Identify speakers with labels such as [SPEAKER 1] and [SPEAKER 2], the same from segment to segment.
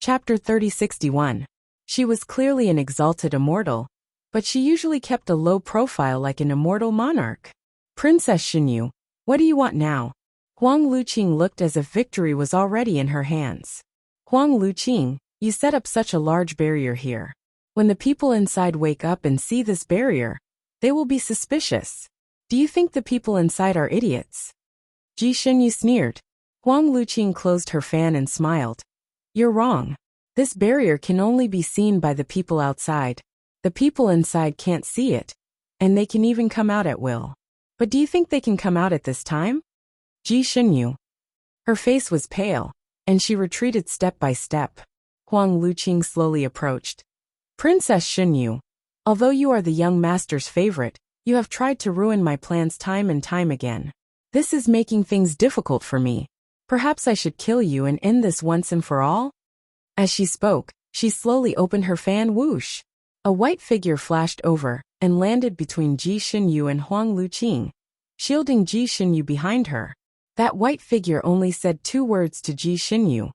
[SPEAKER 1] Chapter 3061. She was clearly an exalted immortal, but she usually kept a low profile like an immortal monarch. Princess Xinyu, what do you want now? Huang Luqing looked as if victory was already in her hands. Huang Luqing, you set up such a large barrier here. When the people inside wake up and see this barrier, they will be suspicious. Do you think the people inside are idiots? Ji Xinyu sneered. Huang Luqing closed her fan and smiled. You're wrong. This barrier can only be seen by the people outside. The people inside can't see it, and they can even come out at will. But do you think they can come out at this time? Ji Xinyu. Her face was pale, and she retreated step by step. Huang Luqing slowly approached. Princess Xinyu, although you are the young master's favorite, you have tried to ruin my plans time and time again. This is making things difficult for me. Perhaps I should kill you and end this once and for all? As she spoke, she slowly opened her fan. Whoosh! A white figure flashed over and landed between Ji Xinyu and Huang Luqing, shielding Ji Xinyu behind her. That white figure only said 2 words to Ji Xinyu.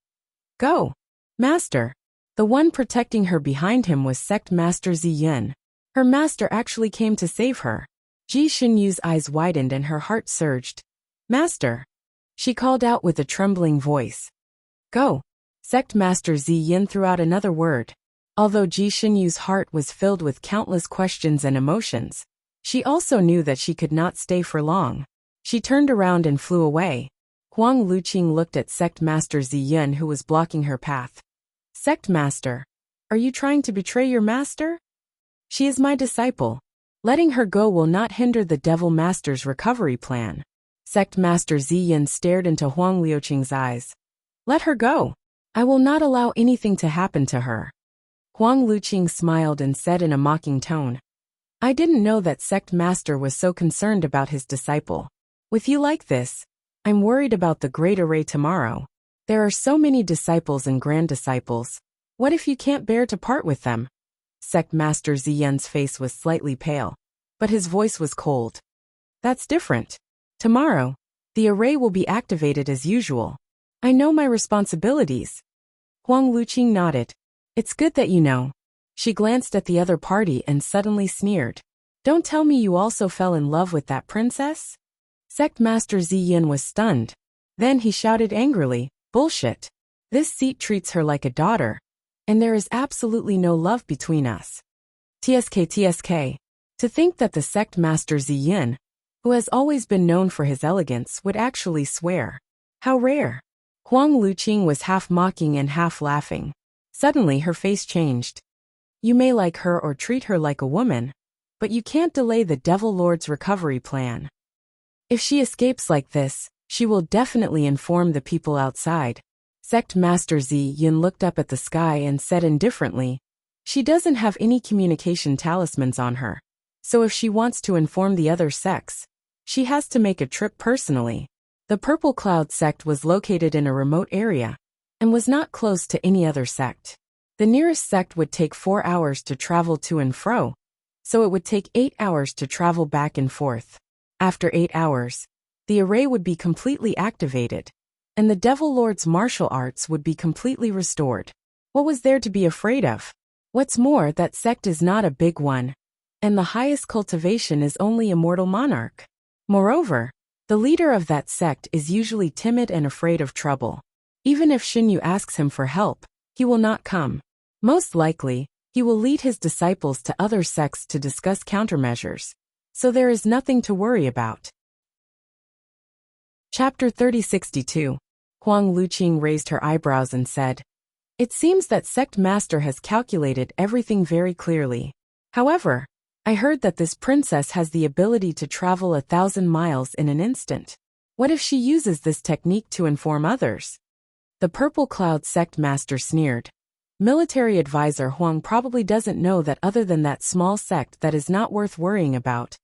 [SPEAKER 1] Go! Master! The one protecting her behind him was Sect Master Ziyin. Her master actually came to save her. Ji Xinyu's eyes widened and her heart surged. Master! She called out with a trembling voice. Go! Sect Master Ziyin threw out another word. Although Ji Xinyu's heart was filled with countless questions and emotions, she also knew that she could not stay for long. She turned around and flew away. Huang Luqing looked at Sect Master Ziyin, who was blocking her path. Sect Master, are you trying to betray your master? She is my disciple. Letting her go will not hinder the Devil Master's recovery plan. Sect Master Ziyin stared into Huang Luqing's eyes. Let her go. I will not allow anything to happen to her. Huang Luqing smiled and said in a mocking tone. I didn't know that Sect Master was so concerned about his disciple. With you like this, I'm worried about the Great Array tomorrow. There are so many disciples and grand disciples. What if you can't bear to part with them? Sect Master Ziyin's face was slightly pale, but his voice was cold. That's different. Tomorrow, the array will be activated as usual. I know my responsibilities. Huang Luqing nodded. It's good that you know. She glanced at the other party and suddenly sneered. Don't tell me you also fell in love with that princess? Sect Master Ziyin was stunned. Then he shouted angrily, bullshit. This seat treats her like a daughter, and there is absolutely no love between us. TSK. To think that the Sect Master Ziyin, who has always been known for his elegance, would actually swear. How rare. Huang Luqing was half mocking and half laughing. Suddenly her face changed. You may like her or treat her like a woman, but you can't delay the Devil Lord's recovery plan. If she escapes like this, she will definitely inform the people outside. Sect Master Ziyin looked up at the sky and said indifferently, she doesn't have any communication talismans on her, so if she wants to inform the other sects, she has to make a trip personally. The Purple Cloud sect was located in a remote area and was not close to any other sect. The nearest sect would take 4 hours to travel to and fro, so it would take 8 hours to travel back and forth. After 8 hours, the array would be completely activated, and the Devil Lord's martial arts would be completely restored. What was there to be afraid of? What's more, that sect is not a big one, and the highest cultivation is only Immortal Monarch. Moreover, the leader of that sect is usually timid and afraid of trouble. Even if Xinyu asks him for help, he will not come. Most likely, he will lead his disciples to other sects to discuss countermeasures, so there is nothing to worry about. Chapter 3062. Huang Luqing raised her eyebrows and said, It seems that Sect Master has calculated everything very clearly. However, I heard that this princess has the ability to travel 1,000 miles in an instant. What if she uses this technique to inform others? The Purple Cloud Sect Master sneered. Military advisor Huang probably doesn't know that other than that small sect that is not worth worrying about.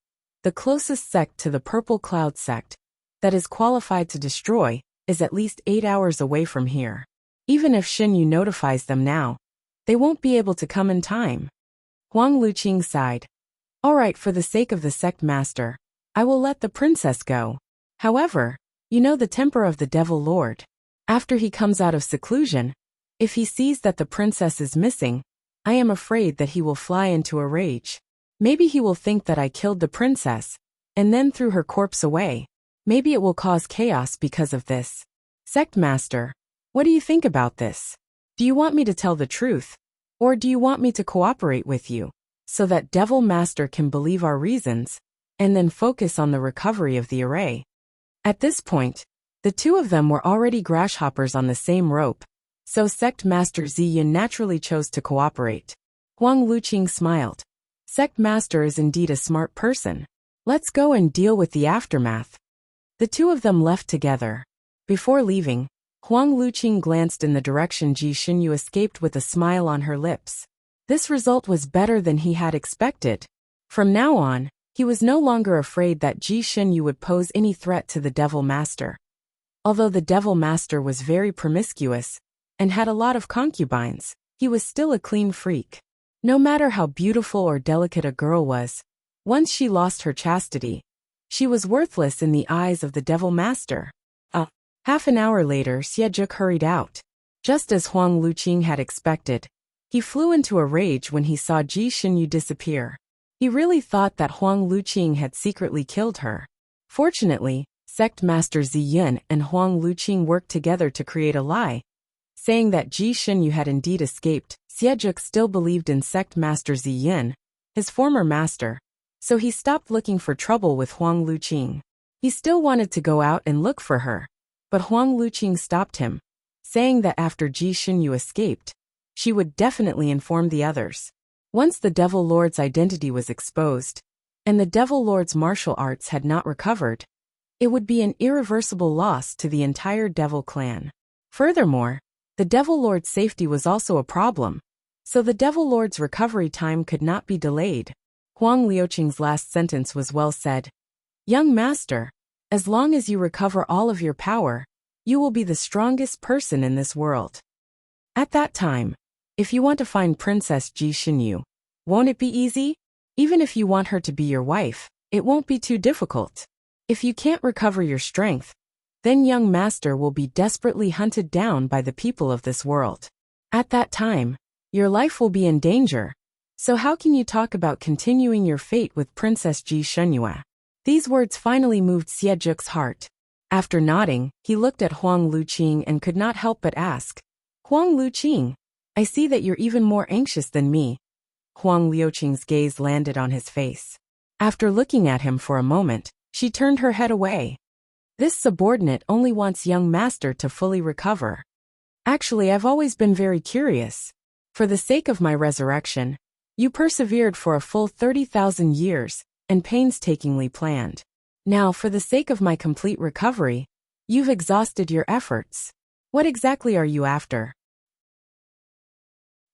[SPEAKER 1] The closest sect to the Purple Cloud sect, that is qualified to destroy, is at least 8 hours away from here. Even if Xinyu notifies them now, they won't be able to come in time. Huang Luqing sighed. All right, for the sake of the sect master, I will let the princess go. However, you know the temper of the Devil Lord. After he comes out of seclusion, If he sees that the princess is missing, I am afraid that he will fly into a rage. Maybe he will think that I killed the princess, and then threw her corpse away. Maybe it will cause chaos because of this. Sect Master, what do you think about this? Do you want me to tell the truth? Or do you want me to cooperate with you, so that Devil Master can believe our reasons, and then focus on the recovery of the array? At this point, the two of them were already grasshoppers on the same rope, so Sect Master Ziyin naturally chose to cooperate. Huang Luqing smiled. Sect Master is indeed a smart person. Let's go and deal with the aftermath. The two of them left together. Before leaving, Huang Luqing glanced in the direction Ji Xinyu escaped with a smile on her lips. This result was better than he had expected. From now on, he was no longer afraid that Ji Xinyu would pose any threat to the Devil Master. Although the Devil Master was very promiscuous and had a lot of concubines, he was still a clean freak. No matter how beautiful or delicate a girl was, once she lost her chastity, she was worthless in the eyes of the Devil Master. Half an hour later, Xiejuk hurried out. Just as Huang Luqing had expected, he flew into a rage when he saw Ji Xinyu disappear. He really thought that Huang Luqing had secretly killed her. Fortunately, Sect Master Ziyin and Huang Luqing worked together to create a lie, saying that Ji Xinyu had indeed escaped. Xiejuk still believed in Sect Master Ziyin, his former master, so he stopped looking for trouble with Huang Luqing. He still wanted to go out and look for her, but Huang Luqing stopped him, saying that after Ji Xinyu escaped, she would definitely inform the others. Once the Devil Lord's identity was exposed, and the Devil Lord's martial arts had not recovered, it would be an irreversible loss to the entire Devil clan. Furthermore, the Devil Lord's safety was also a problem, so the Devil Lord's recovery time could not be delayed. Huang Liuqing's last sentence was well said. Young master, as long as you recover all of your power, you will be the strongest person in this world. At that time, if you want to find Princess Ji Xinyu, won't it be easy? Even if you want her to be your wife, it won't be too difficult. If you can't recover your strength, then young master will be desperately hunted down by the people of this world. At that time, your life will be in danger. So how can you talk about continuing your fate with Princess Ji Xinyu? These words finally moved Xiejuk's heart. After nodding, he looked at Huang Luqing and could not help but ask, Huang Luqing, I see that you're even more anxious than me. Huang Liuqing's gaze landed on his face. After looking at him for a moment, she turned her head away. This subordinate only wants young master to fully recover. Actually, I've always been very curious. For the sake of my resurrection, you persevered for a full 30,000 years, and painstakingly planned. Now, for the sake of my complete recovery, you've exhausted your efforts. What exactly are you after?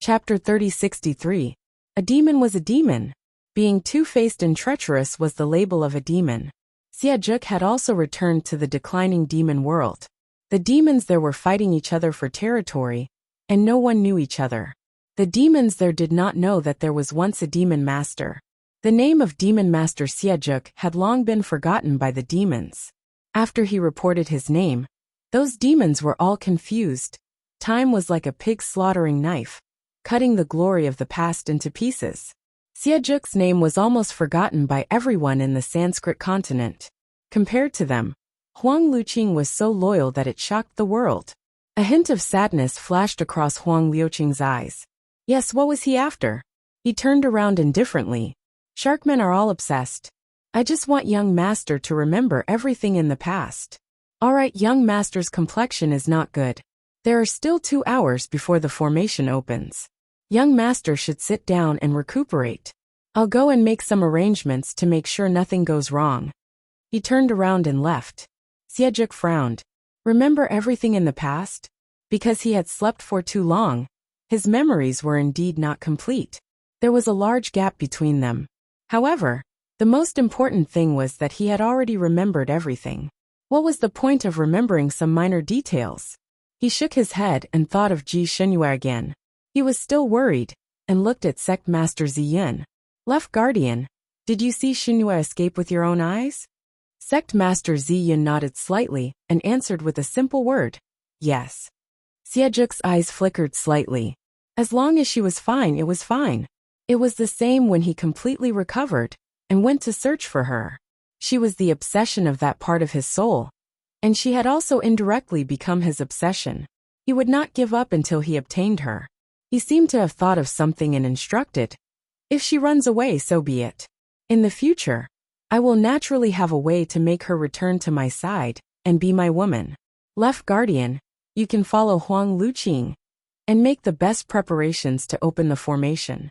[SPEAKER 1] Chapter 3063. A demon was a demon. Being two-faced and treacherous was the label of a demon. Xiejuk had also returned to the declining demon world. The demons there were fighting each other for territory, and no one knew each other. The demons there did not know that there was once a demon master. The name of Demon Master Xiejuk had long been forgotten by the demons. After he reported his name, those demons were all confused. Time was like a pig slaughtering knife, cutting the glory of the past into pieces. Xiejuk's name was almost forgotten by everyone in the Sanskrit continent. Compared to them, Huang Luqing was so loyal that it shocked the world. A hint of sadness flashed across Huang Liuqing's eyes. Yes, what was he after? He turned around indifferently. Sharkmen are all obsessed. I just want young master to remember everything in the past. Alright, young master's complexion is not good. There are still 2 hours before the formation opens. Young master should sit down and recuperate. I'll go and make some arrangements to make sure nothing goes wrong. He turned around and left. Xiejuk frowned. Remember everything in the past? Because he had slept for too long, his memories were indeed not complete. There was a large gap between them. However, the most important thing was that he had already remembered everything. What was the point of remembering some minor details? He shook his head and thought of Ji Xinyu again. He was still worried, and looked at Sect Master Ziyin. Left Guardian, did you see Xinyu escape with your own eyes? Sect Master Ziyin nodded slightly, and answered with a simple word. Yes. Siejuk's eyes flickered slightly. As long as she was fine, it was fine. It was the same when he completely recovered and went to search for her. She was the obsession of that part of his soul, and she had also indirectly become his obsession. He would not give up until he obtained her. He seemed to have thought of something and instructed, "If she runs away, so be it. In the future, I will naturally have a way to make her return to my side and be my woman. Left Guardian, you can follow Huang Luqing and make the best preparations to open the formation."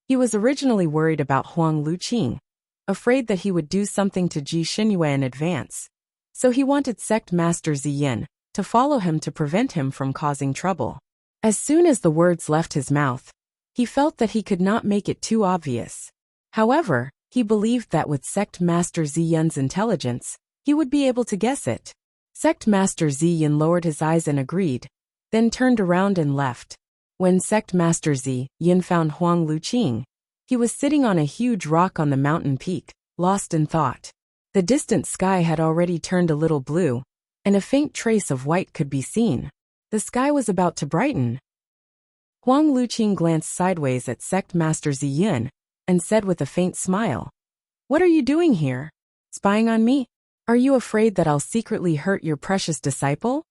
[SPEAKER 1] He was originally worried about Huang Luqing, afraid that he would do something to Ji Xinyue in advance. So he wanted Sect Master Ziyin to follow him to prevent him from causing trouble. As soon as the words left his mouth, he felt that he could not make it too obvious. However, he believed that with Sect Master Ziyin's intelligence, he would be able to guess it. Sect Master Ziyin lowered his eyes and agreed, then turned around and left. When Sect Master Ziyin found Huang Luqing, he was sitting on a huge rock on the mountain peak, lost in thought. The distant sky had already turned a little blue, and a faint trace of white could be seen. The sky was about to brighten. Huang Luqing glanced sideways at Sect Master Ziyin and said with a faint smile, "What are you doing here? Spying on me? Are you afraid that I'll secretly hurt your precious disciple?"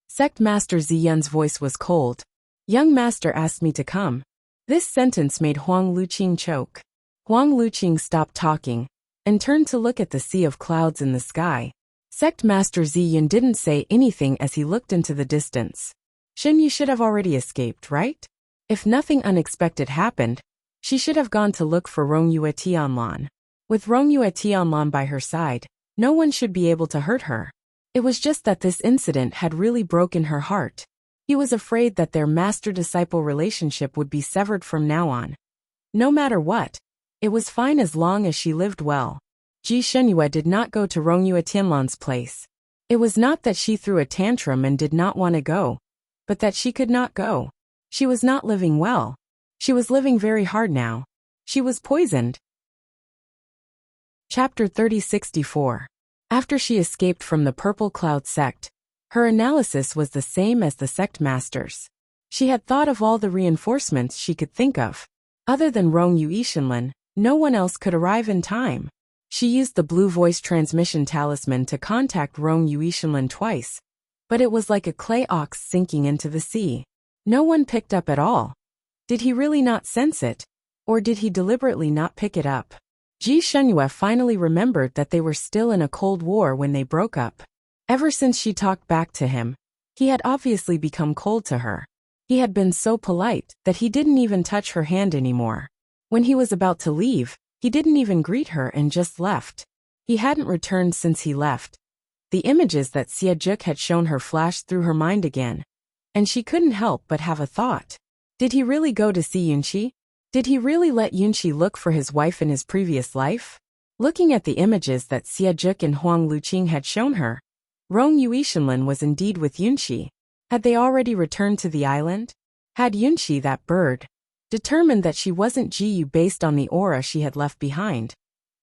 [SPEAKER 1] Sect Master Ziyin's voice was cold. "Young master asked me to come." This sentence made Huang Luqing choke. Huang Luqing stopped talking and turned to look at the sea of clouds in the sky. Sect Master Ziyin didn't say anything as he looked into the distance. "Shen, you should have already escaped, right? If nothing unexpected happened, she should have gone to look for Rongyue Tianlan. With Rongyue Tianlan by her side, no one should be able to hurt her. It was just that this incident had really broken her heart. He was afraid that their master-disciple relationship would be severed from now on. No matter what, it was fine as long as she lived well. Ji Xinyue did not go to Rongyue Tianlan's place. It was not that she threw a tantrum and did not want to go, but that she could not go. She was not living well. She was living very hard now. She was poisoned. Chapter 3064. After she escaped from the Purple Cloud sect, her analysis was the same as the sect masters. She had thought of all the reinforcements she could think of. Other than Rongyue Ishinlin, no one else could arrive in time. She used the blue voice transmission talisman to contact Rongyue Ishinlin twice, but it was like a clay ox sinking into the sea. No one picked up at all. Did he really not sense it? Or did he deliberately not pick it up? Ji Xinyue finally remembered that they were still in a cold war when they broke up. Ever since she talked back to him, he had obviously become cold to her. He had been so polite that he didn't even touch her hand anymore. When he was about to leave, he didn't even greet her and just left. He hadn't returned since he left. The images that Siejuk had shown her flashed through her mind again, and she couldn't help but have a thought. Did he really go to see Yunqi? Did he really let Yunqi look for his wife in his previous life? Looking at the images that Siejuk and Huang Luqing had shown her, Rongyue Ishinlin was indeed with Yunqi. Had they already returned to the island? Had Yunqi, that bird, determined that she wasn't Jiyu based on the aura she had left behind?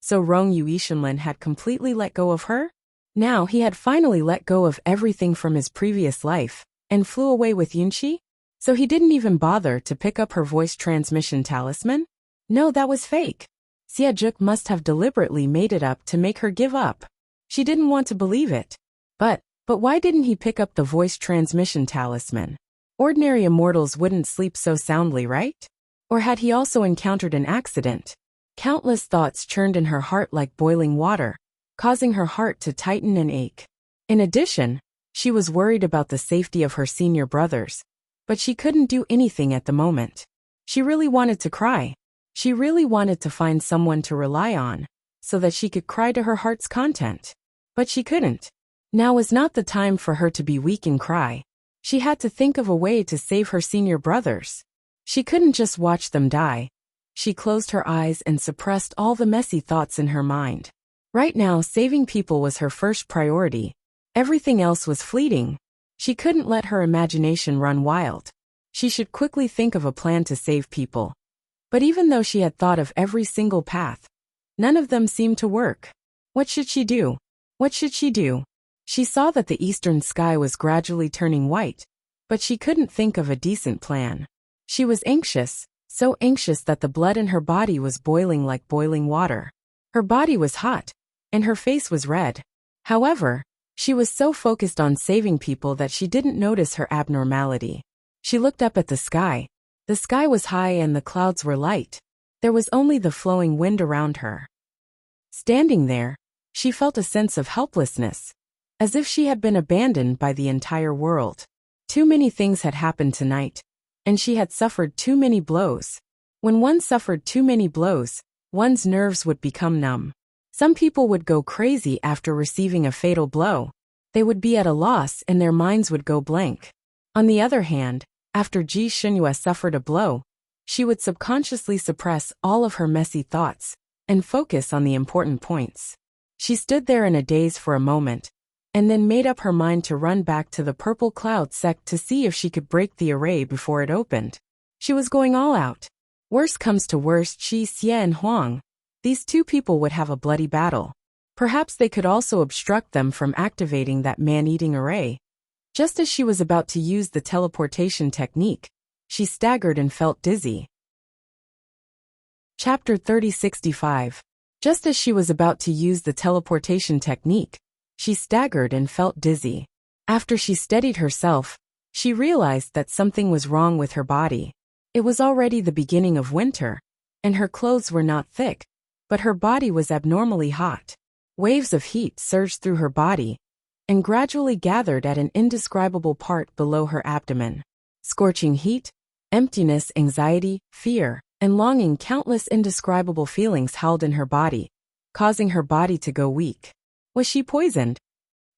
[SPEAKER 1] So Rongyue Ishinlin had completely let go of her? Now he had finally let go of everything from his previous life and flew away with Yunqi? So he didn't even bother to pick up her voice transmission talisman? No, that was fake. Siejuk must have deliberately made it up to make her give up. She didn't want to believe it. But why didn't he pick up the voice transmission talisman? Ordinary immortals wouldn't sleep so soundly, right? Or had he also encountered an accident? Countless thoughts churned in her heart like boiling water, causing her heart to tighten and ache. In addition, she was worried about the safety of her senior brothers, but she couldn't do anything at the moment. She really wanted to cry. She really wanted to find someone to rely on, so that she could cry to her heart's content. But she couldn't. Now was not the time for her to be weak and cry. She had to think of a way to save her senior brothers. She couldn't just watch them die. She closed her eyes and suppressed all the messy thoughts in her mind. Right now, saving people was her first priority. Everything else was fleeting. She couldn't let her imagination run wild. She should quickly think of a plan to save people. But even though she had thought of every single path, none of them seemed to work. What should she do? What should she do? She saw that the eastern sky was gradually turning white, but she couldn't think of a decent plan. She was anxious, so anxious that the blood in her body was boiling like boiling water. Her body was hot, and her face was red. However, she was so focused on saving people that she didn't notice her abnormality. She looked up at the sky. The sky was high and the clouds were light. There was only the flowing wind around her. Standing there, she felt a sense of helplessness, as if she had been abandoned by the entire world. Too many things had happened tonight, and she had suffered too many blows. When one suffered too many blows, one's nerves would become numb. Some people would go crazy after receiving a fatal blow. They would be at a loss and their minds would go blank. On the other hand, after Ji Xunyue suffered a blow, she would subconsciously suppress all of her messy thoughts and focus on the important points. She stood there in a daze for a moment, and then made up her mind to run back to the purple cloud sect to see if she could break the array before it opened. She was going all out. Worst comes to worst, Xie and Huang. These two people would have a bloody battle. Perhaps they could also obstruct them from activating that man-eating array. Just as she was about to use the teleportation technique, she staggered and felt dizzy. Chapter 3065. Just as she was about to use the teleportation technique, she staggered and felt dizzy. After she steadied herself, she realized that something was wrong with her body. It was already the beginning of winter, and her clothes were not thick, but her body was abnormally hot. Waves of heat surged through her body and gradually gathered at an indescribable part below her abdomen. Scorching heat, emptiness, anxiety, fear, and longing, countless indescribable feelings howled in her body, causing her body to go weak. Was she poisoned?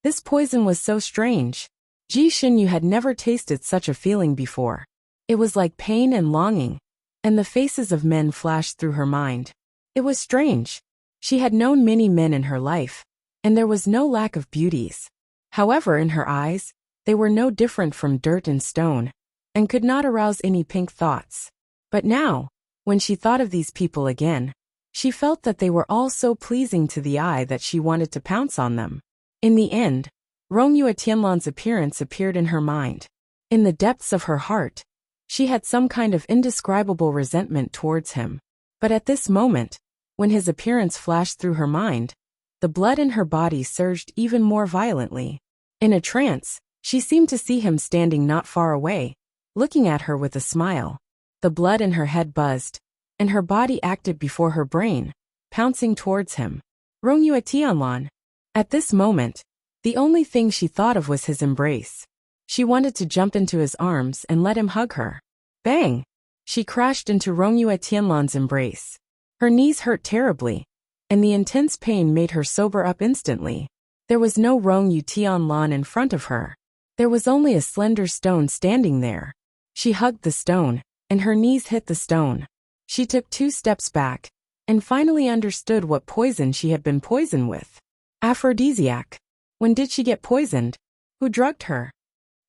[SPEAKER 1] This poison was so strange. Ji Xinyu had never tasted such a feeling before. It was like pain and longing, and the faces of men flashed through her mind. It was strange. She had known many men in her life, and there was no lack of beauties. However, in her eyes, they were no different from dirt and stone, and could not arouse any pink thoughts. But now, when she thought of these people again, she felt that they were all so pleasing to the eye that she wanted to pounce on them. In the end, Rongyue Tianlan's appearance appeared in her mind. In the depths of her heart, she had some kind of indescribable resentment towards him. But at this moment, when his appearance flashed through her mind, the blood in her body surged even more violently. In a trance, she seemed to see him standing not far away, looking at her with a smile. The blood in her head buzzed, and her body acted before her brain, pouncing towards him. Rongyue Tianlan. At this moment, the only thing she thought of was his embrace. She wanted to jump into his arms and let him hug her. Bang! She crashed into Rongyue Tianlan's embrace. Her knees hurt terribly, and the intense pain made her sober up instantly. There was no Rongyue Tianlan in front of her. There was only a slender stone standing there. She hugged the stone, and her knees hit the stone. She took 2 steps back, and finally understood what poison she had been poisoned with. Aphrodisiac. When did she get poisoned? Who drugged her?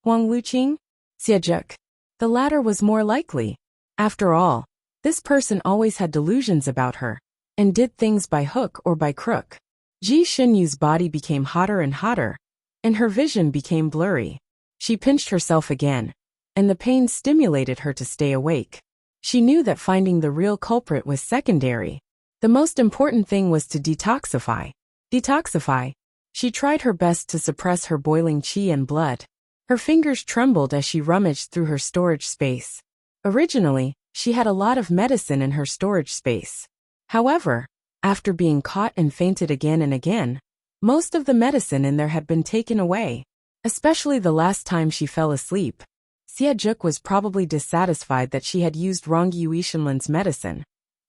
[SPEAKER 1] Huang Luqing? Xiejuk. The latter was more likely. After all, this person always had delusions about her, and did things by hook or by crook. Ji Xunyu's body became hotter and hotter, and her vision became blurry. She pinched herself again, and the pain stimulated her to stay awake. She knew that finding the real culprit was secondary. The most important thing was to detoxify. Detoxify. She tried her best to suppress her boiling qi and blood. Her fingers trembled as she rummaged through her storage space. Originally, she had a lot of medicine in her storage space. However, after being caught and fainted again and again, most of the medicine in there had been taken away. Especially the last time she fell asleep. Xiejuk was probably dissatisfied that she had used Rongyue Tianlan's medicine.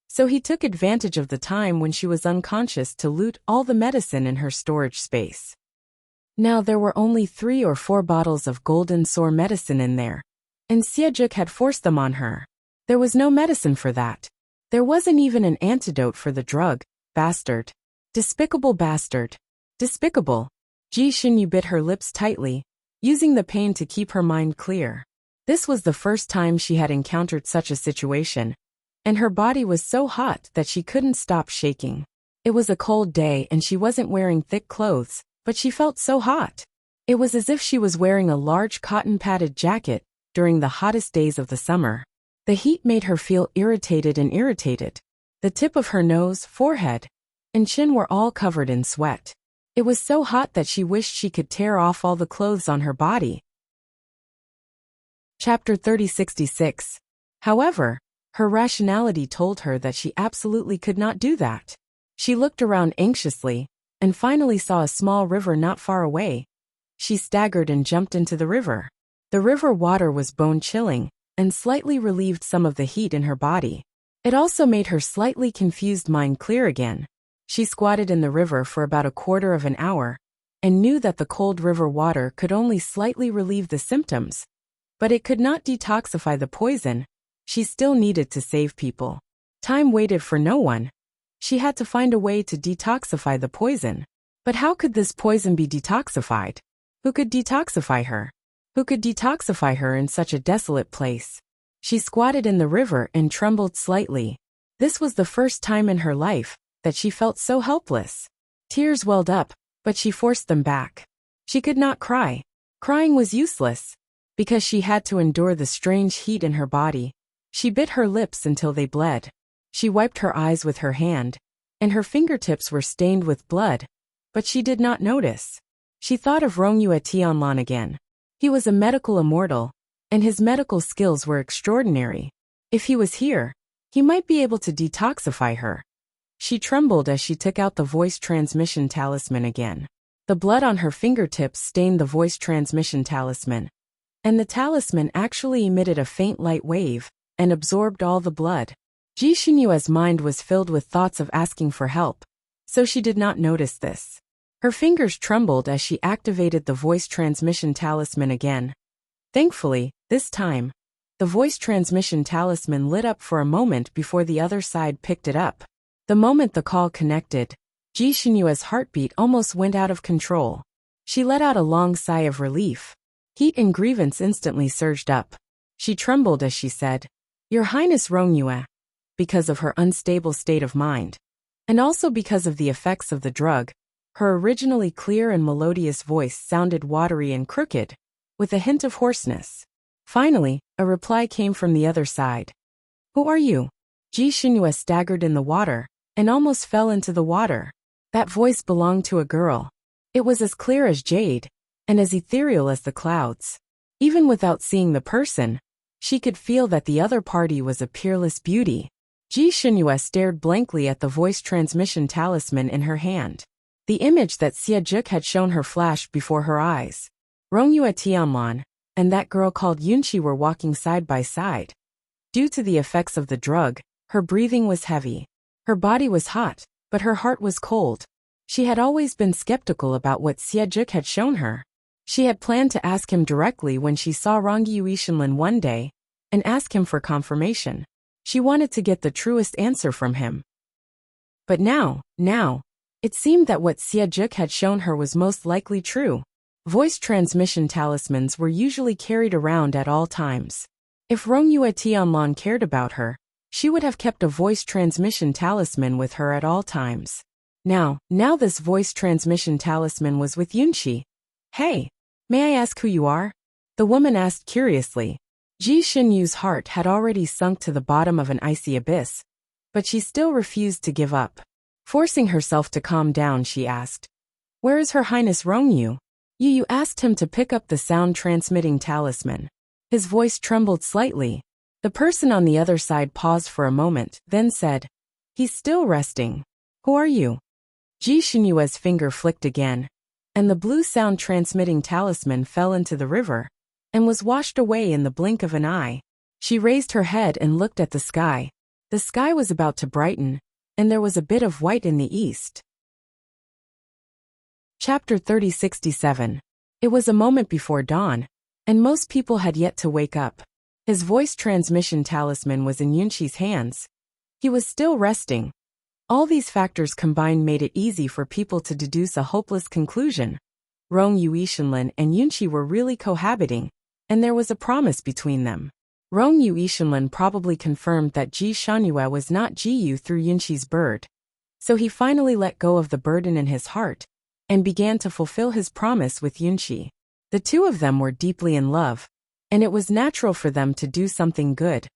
[SPEAKER 1] So he took advantage of the time when she was unconscious to loot all the medicine in her storage space. Now there were only 3 or 4 bottles of golden sore medicine in there, and Xiejuk had forced them on her. There was no medicine for that. There wasn't even an antidote for the drug. Bastard. Despicable bastard. Despicable. Ji Xinyu bit her lips tightly, using the pain to keep her mind clear. This was the first time she had encountered such a situation, and her body was so hot that she couldn't stop shaking. It was a cold day and she wasn't wearing thick clothes, but she felt so hot. It was as if she was wearing a large cotton-padded jacket during the hottest days of the summer. The heat made her feel irritated and irritated. The tip of her nose, forehead, and chin were all covered in sweat. It was so hot that she wished she could tear off all the clothes on her body. Chapter 3066. However, her rationality told her that she absolutely could not do that. She looked around anxiously, and finally saw a small river not far away. She staggered and jumped into the river. The river water was bone-chilling, and slightly relieved some of the heat in her body. It also made her slightly confused mind clear again. She squatted in the river for about a quarter of an hour, and knew that the cold river water could only slightly relieve the symptoms. But it could not detoxify the poison. She still needed to save people. Time waited for no one. She had to find a way to detoxify the poison. But how could this poison be detoxified? Who could detoxify her? Who could detoxify her in such a desolate place? She squatted in the river and trembled slightly. This was the first time in her life that she felt so helpless. Tears welled up, but she forced them back. She could not cry. Crying was useless, because she had to endure the strange heat in her body. She bit her lips until they bled. She wiped her eyes with her hand, and her fingertips were stained with blood, but she did not notice. She thought of Wuxia Tianlan again. He was a medical immortal, and his medical skills were extraordinary. If he was here, he might be able to detoxify her. She trembled as she took out the voice transmission talisman again. The blood on her fingertips stained the voice transmission talisman, and the talisman actually emitted a faint light wave and absorbed all the blood. Ji Xunyue's mind was filled with thoughts of asking for help, so she did not notice this. Her fingers trembled as she activated the voice transmission talisman again. Thankfully, this time, the voice transmission talisman lit up for a moment before the other side picked it up. The moment the call connected, Ji Xunyue's heartbeat almost went out of control. She let out a long sigh of relief. Heat and grievance instantly surged up. She trembled as she said, "Your Highness Wuxia," because of her unstable state of mind, and also because of the effects of the drug. Her originally clear and melodious voice sounded watery and crooked, with a hint of hoarseness. Finally, a reply came from the other side. "Who are you?" Ji Xunyue staggered in the water, and almost fell into the water. That voice belonged to a girl. It was as clear as jade, and as ethereal as the clouds. Even without seeing the person, she could feel that the other party was a peerless beauty. Ji Xunyue stared blankly at the voice transmission talisman in her hand. The image that Xie had shown her flashed before her eyes. Wuxia Tianlan and that girl called Yunqi were walking side by side. Due to the effects of the drug, her breathing was heavy. Her body was hot, but her heart was cold. She had always been skeptical about what Xie had shown her. She had planned to ask him directly when she saw Rongyu Ishinlin one day, and ask him for confirmation. She wanted to get the truest answer from him. But now, it seemed that what Xie had shown her was most likely true. Voice transmission talismans were usually carried around at all times. If Wuxia Tianlan cared about her, she would have kept a voice transmission talisman with her at all times. Now this voice transmission talisman was with Yunqi. "Hey, may I ask who you are?" the woman asked curiously. Ji Xunyue's heart had already sunk to the bottom of an icy abyss, but she still refused to give up. Forcing herself to calm down, she asked, "Where is Her Highness Rongyu?" You asked him to pick up the sound-transmitting talisman. His voice trembled slightly. The person on the other side paused for a moment, then said, "He's still resting. Who are you?" Ji Xunyue's finger flicked again, and the blue sound-transmitting talisman fell into the river, and was washed away in the blink of an eye. She raised her head and looked at the sky. The sky was about to brighten, and there was a bit of white in the east. Chapter 3067. It was a moment before dawn, and most people had yet to wake up. His voice transmission talisman was in Yunqi's hands. He was still resting. All these factors combined made it easy for people to deduce a hopeless conclusion. Rongyu Ishinlin and Yunqi were really cohabiting, and there was a promise between them. Rongyu Ishinlin probably confirmed that Ji Xunyue was not Jiyu through Yunqi's bird. So he finally let go of the burden in his heart, and began to fulfill his promise with Yunqi. The two of them were deeply in love, and it was natural for them to do something good.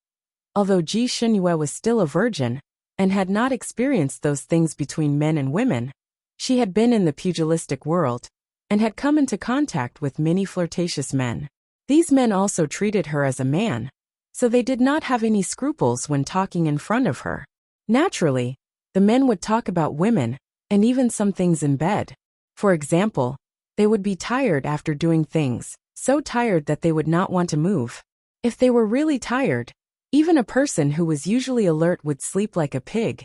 [SPEAKER 1] Although Ji Xunyue was still a virgin, and had not experienced those things between men and women, she had been in the pugilistic world, and had come into contact with many flirtatious men. These men also treated her as a man, so they did not have any scruples when talking in front of her. Naturally, the men would talk about women, and even some things in bed. For example, they would be tired after doing things, so tired that they would not want to move. If they were really tired, even a person who was usually alert would sleep like a pig.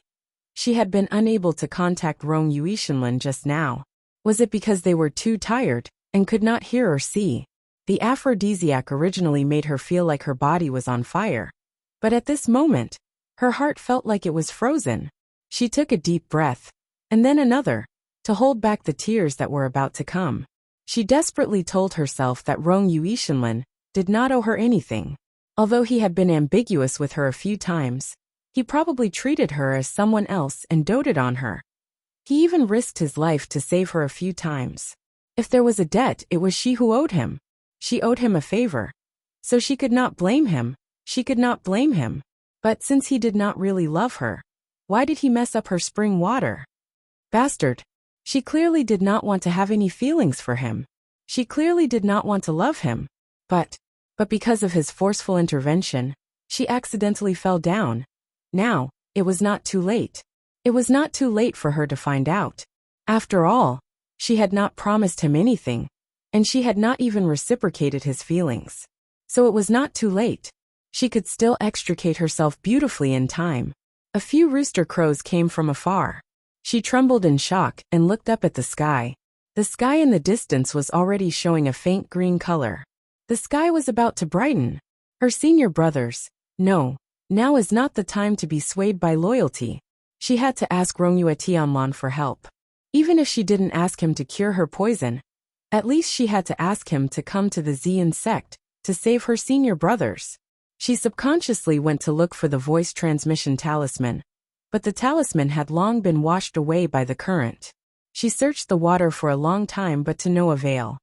[SPEAKER 1] She had been unable to contact Rong Yuishenlin just now. Was it because they were too tired, and could not hear or see? The aphrodisiac originally made her feel like her body was on fire. But at this moment, her heart felt like it was frozen. She took a deep breath, and then another, to hold back the tears that were about to come. She desperately told herself that Rong Yuishenlin did not owe her anything. Although he had been ambiguous with her a few times, he probably treated her as someone else and doted on her. He even risked his life to save her a few times. If there was a debt, it was she who owed him. She owed him a favor. So she could not blame him. She could not blame him. But since he did not really love her, why did he mess up her spring water? Bastard. She clearly did not want to have any feelings for him. She clearly did not want to love him. But because of his forceful intervention, she accidentally fell down. Now, it was not too late. It was not too late for her to find out. After all, she had not promised him anything, and she had not even reciprocated his feelings. So it was not too late. She could still extricate herself beautifully in time. A few rooster crows came from afar. She trembled in shock and looked up at the sky. The sky in the distance was already showing a faint green color. The sky was about to brighten. Her senior brothers. No, now is not the time to be swayed by loyalty. She had to ask Rongyue Tianlan for help. Even if she didn't ask him to cure her poison, at least she had to ask him to come to the Xian sect to save her senior brothers. She subconsciously went to look for the voice transmission talisman, but the talisman had long been washed away by the current. She searched the water for a long time but to no avail.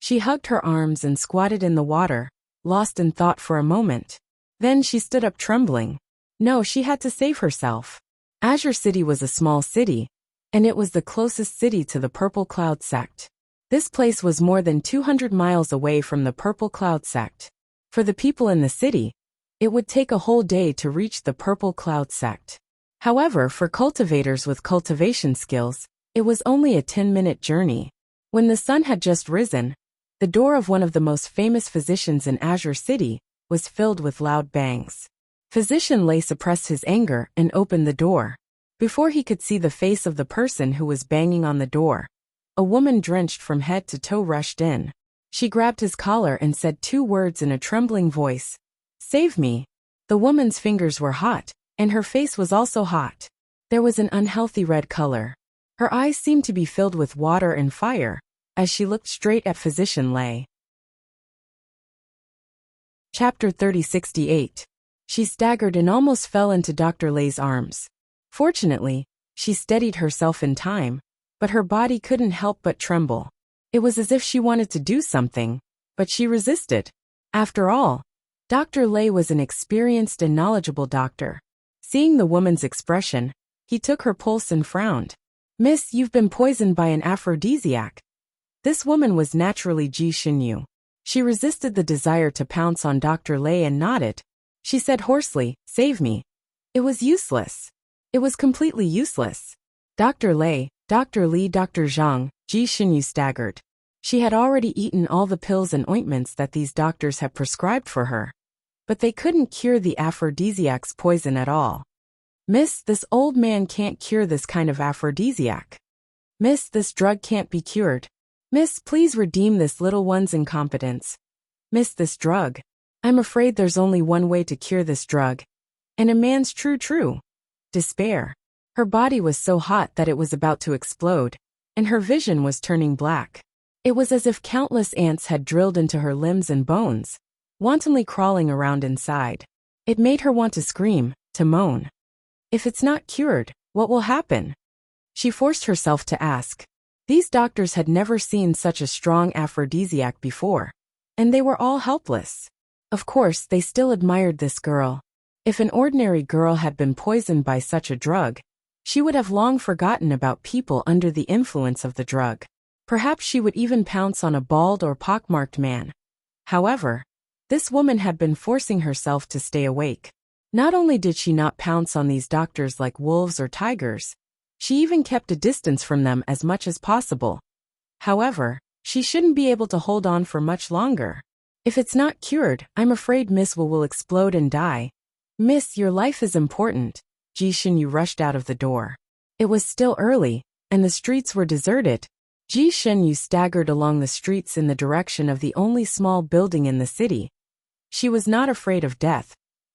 [SPEAKER 1] She hugged her arms and squatted in the water, lost in thought for a moment. Then she stood up trembling. No, she had to save herself. Azure City was a small city, and it was the closest city to the Purple Cloud sect. This place was more than 200 miles away from the Purple Cloud sect. For the people in the city, it would take a whole day to reach the Purple Cloud sect. However, for cultivators with cultivation skills, it was only a 10-minute journey. When the sun had just risen, the door of one of the most famous physicians in Azure City was filled with loud bangs. Physician Lei suppressed his anger and opened the door. Before he could see the face of the person who was banging on the door, a woman drenched from head to toe rushed in. She grabbed his collar and said 2 words in a trembling voice. "Save me." The woman's fingers were hot, and her face was also hot. There was an unhealthy red color. Her eyes seemed to be filled with water and fire, as she looked straight at Physician Lei. Chapter 3068. She staggered and almost fell into Dr. Lei's arms. Fortunately, she steadied herself in time, but her body couldn't help but tremble. It was as if she wanted to do something, but she resisted. After all, Dr. Lei was an experienced and knowledgeable doctor. Seeing the woman's expression, he took her pulse and frowned. "Miss, you've been poisoned by an aphrodisiac." This woman was naturally Ji Xinyu. She resisted the desire to pounce on Dr. Lei and nodded. She said hoarsely, "Save me." It was useless. It was completely useless. Dr. Lei, Dr. Li, Dr. Zhang, Ji Xinyu staggered. She had already eaten all the pills and ointments that these doctors had prescribed for her. But they couldn't cure the aphrodisiac's poison at all. "Miss, this old man can't cure this kind of aphrodisiac. Miss, this drug can't be cured. Miss, please redeem this little one's incompetence. Miss, this drug. I'm afraid there's only one way to cure this drug. And a man's true despair." Her body was so hot that it was about to explode, and her vision was turning black. It was as if countless ants had drilled into her limbs and bones, wantonly crawling around inside. It made her want to scream, to moan. If it's not cured, what will happen? She forced herself to ask. These doctors had never seen such a strong aphrodisiac before, and they were all helpless. Of course, they still admired this girl. If an ordinary girl had been poisoned by such a drug, she would have long forgotten about people under the influence of the drug. Perhaps she would even pounce on a bald or pockmarked man. However, this woman had been forcing herself to stay awake. Not only did she not pounce on these doctors like wolves or tigers, she even kept a distance from them as much as possible. However, she shouldn't be able to hold on for much longer. If it's not cured, I'm afraid Miss Wu will explode and die. Miss, your life is important. Ji Xinyu rushed out of the door. It was still early, and the streets were deserted. Ji Xinyu staggered along the streets in the direction of the only small building in the city. She was not afraid of death,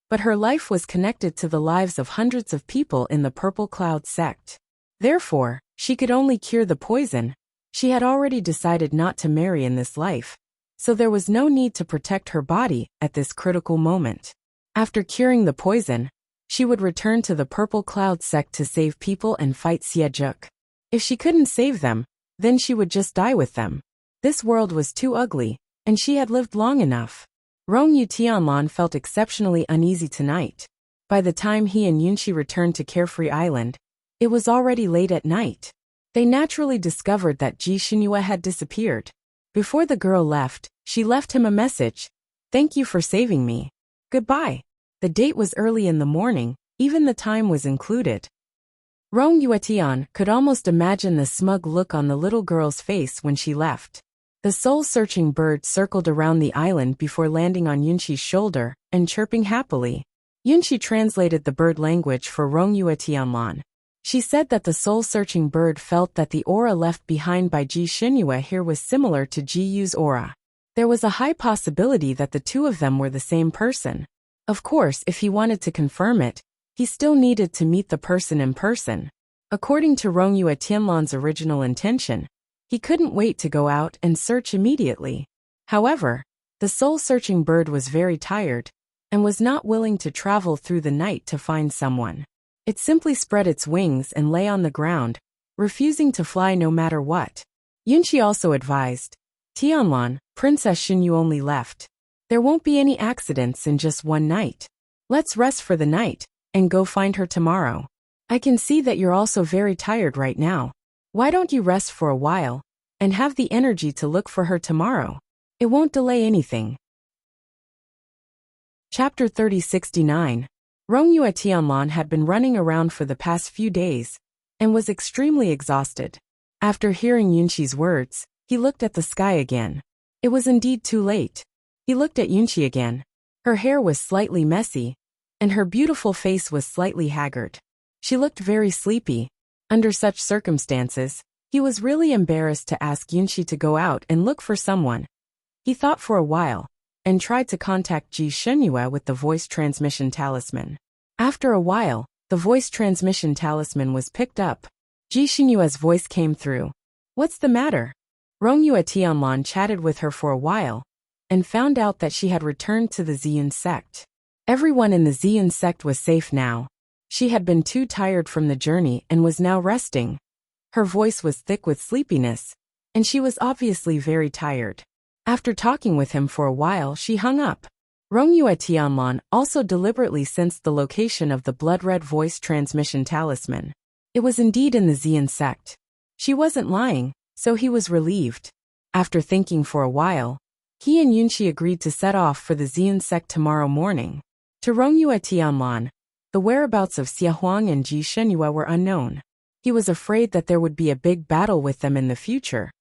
[SPEAKER 1] but her life was connected to the lives of hundreds of people in the Purple Cloud sect. Therefore, she could only cure the poison. She had already decided not to marry in this life, so there was no need to protect her body at this critical moment. After curing the poison, she would return to the Purple Cloud sect to save people and fight Xiejuk. If she couldn't save them, then she would just die with them. This world was too ugly, and she had lived long enough. Rongyu Tianlan felt exceptionally uneasy tonight. By the time he and Yunqi returned to Carefree Island, it was already late at night. They naturally discovered that Ji Xinyu had disappeared. Before the girl left, she left him a message. "Thank you for saving me. Goodbye." The date was early in the morning, even the time was included. Rong Yuetian could almost imagine the smug look on the little girl's face when she left. The soul-searching bird circled around the island before landing on Yunqi's shoulder and chirping happily. Yunqi translated the bird language for Rong Yuetianlan. She said that the soul-searching bird felt that the aura left behind by Ji Xinyu here was similar to Ji Yu's aura. There was a high possibility that the two of them were the same person. Of course, if he wanted to confirm it, he still needed to meet the person in person. According to Rong Yuetianlan's original intention, he couldn't wait to go out and search immediately. However, the soul-searching bird was very tired and was not willing to travel through the night to find someone. It simply spread its wings and lay on the ground, refusing to fly no matter what. Yunqi also advised, "Tianlan, Princess Xinyu only left. There won't be any accidents in just one night. Let's rest for the night and go find her tomorrow. I can see that you're also very tired right now. Why don't you rest for a while and have the energy to look for her tomorrow? It won't delay anything." Chapter 3069. Rong Yuetianlan had been running around for the past few days and was extremely exhausted. After hearing Yunqi's words, he looked at the sky again. It was indeed too late. He looked at Yunqi again. Her hair was slightly messy, and her beautiful face was slightly haggard. She looked very sleepy. Under such circumstances, he was really embarrassed to ask Yunqi to go out and look for someone. He thought for a while, and tried to contact Ji Xinyu with the voice transmission talisman. After a while, the voice transmission talisman was picked up. Ji Xinyue's voice came through. "What's the matter?" Rong Yuetianlan chatted with her for a while, and found out that she had returned to the Ziyun sect. Everyone in the Ziyun sect was safe now. She had been too tired from the journey and was now resting. Her voice was thick with sleepiness, and she was obviously very tired. After talking with him for a while, she hung up. Rong Yuetianlan also deliberately sensed the location of the blood-red voice transmission talisman. It was indeed in the Ziyun sect. She wasn't lying, so he was relieved. After thinking for a while, he and Yunqi agreed to set off for the Ziyun sect tomorrow morning. To Rong Yuetianlan, the whereabouts of Xia Huang and Ji Xinyu were unknown. He was afraid that there would be a big battle with them in the future,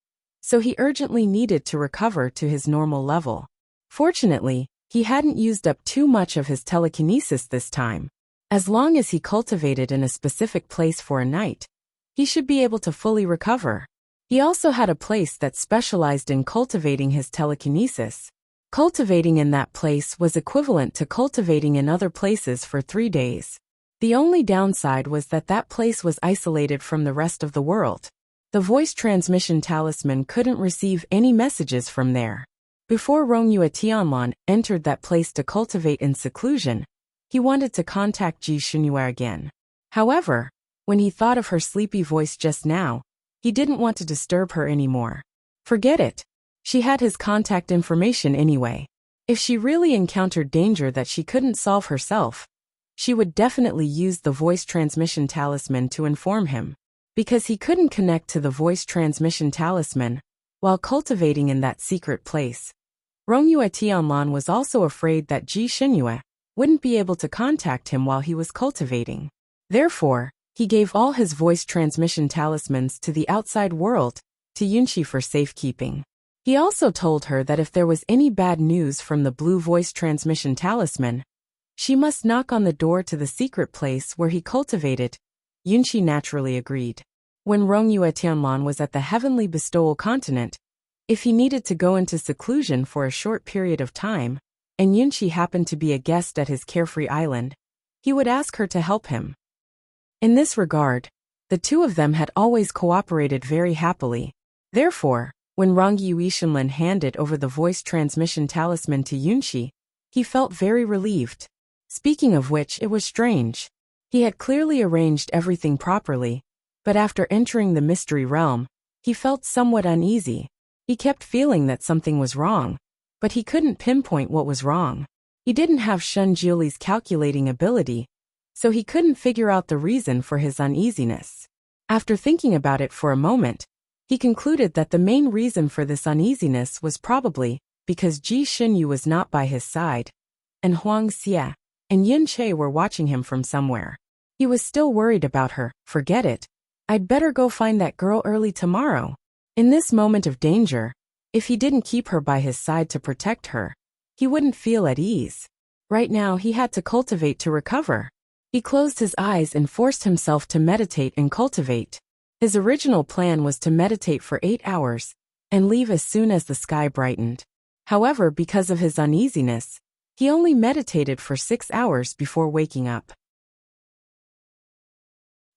[SPEAKER 1] so he urgently needed to recover to his normal level. Fortunately, he hadn't used up too much of his telekinesis this time. As long as he cultivated in a specific place for a night, he should be able to fully recover. He also had a place that specialized in cultivating his telekinesis. Cultivating in that place was equivalent to cultivating in other places for 3 days. The only downside was that that place was isolated from the rest of the world. The voice transmission talisman couldn't receive any messages from there. Before Rong Yuetianlan entered that place to cultivate in seclusion, he wanted to contact Ji Xinyu again. However, when he thought of her sleepy voice just now, He didn't want to disturb her anymore. Forget it. She had his contact information anyway. If she really encountered danger that she couldn't solve herself, she would definitely use the voice transmission talisman to inform him. Because he couldn't connect to the voice transmission talisman while cultivating in that secret place. Rongyue Tianlan was also afraid that Ji Xinyue wouldn't be able to contact him while he was cultivating. Therefore, he gave all his voice transmission talismans to the outside world, to Yunqi for safekeeping. He also told her that if there was any bad news from the blue voice transmission talisman, she must knock on the door to the secret place where he cultivated. Yunqi naturally agreed. When Rongyue Tianlan was at the heavenly bestowal continent, if he needed to go into seclusion for a short period of time, and Yunqi happened to be a guest at his carefree island, he would ask her to help him. In this regard, the two of them had always cooperated very happily. Therefore, when Rongyue Shenlin handed over the voice transmission talisman to Yunqi, he felt very relieved. Speaking of which, it was strange. He had clearly arranged everything properly, but after entering the mystery realm, he felt somewhat uneasy. He kept feeling that something was wrong, but he couldn't pinpoint what was wrong. He didn't have Shun Jiuli's calculating ability, so he couldn't figure out the reason for his uneasiness. After thinking about it for a moment, he concluded that the main reason for this uneasiness was probably because Ji Xinyu was not by his side, and Huang Xie and Yin Che were watching him from somewhere. He was still worried about her. Forget it. I'd better go find that girl early tomorrow. In this moment of danger, if he didn't keep her by his side to protect her, he wouldn't feel at ease. Right now he had to cultivate to recover. He closed his eyes and forced himself to meditate and cultivate. His original plan was to meditate for 8 hours and leave as soon as the sky brightened. However, because of his uneasiness, he only meditated for 6 hours before waking up.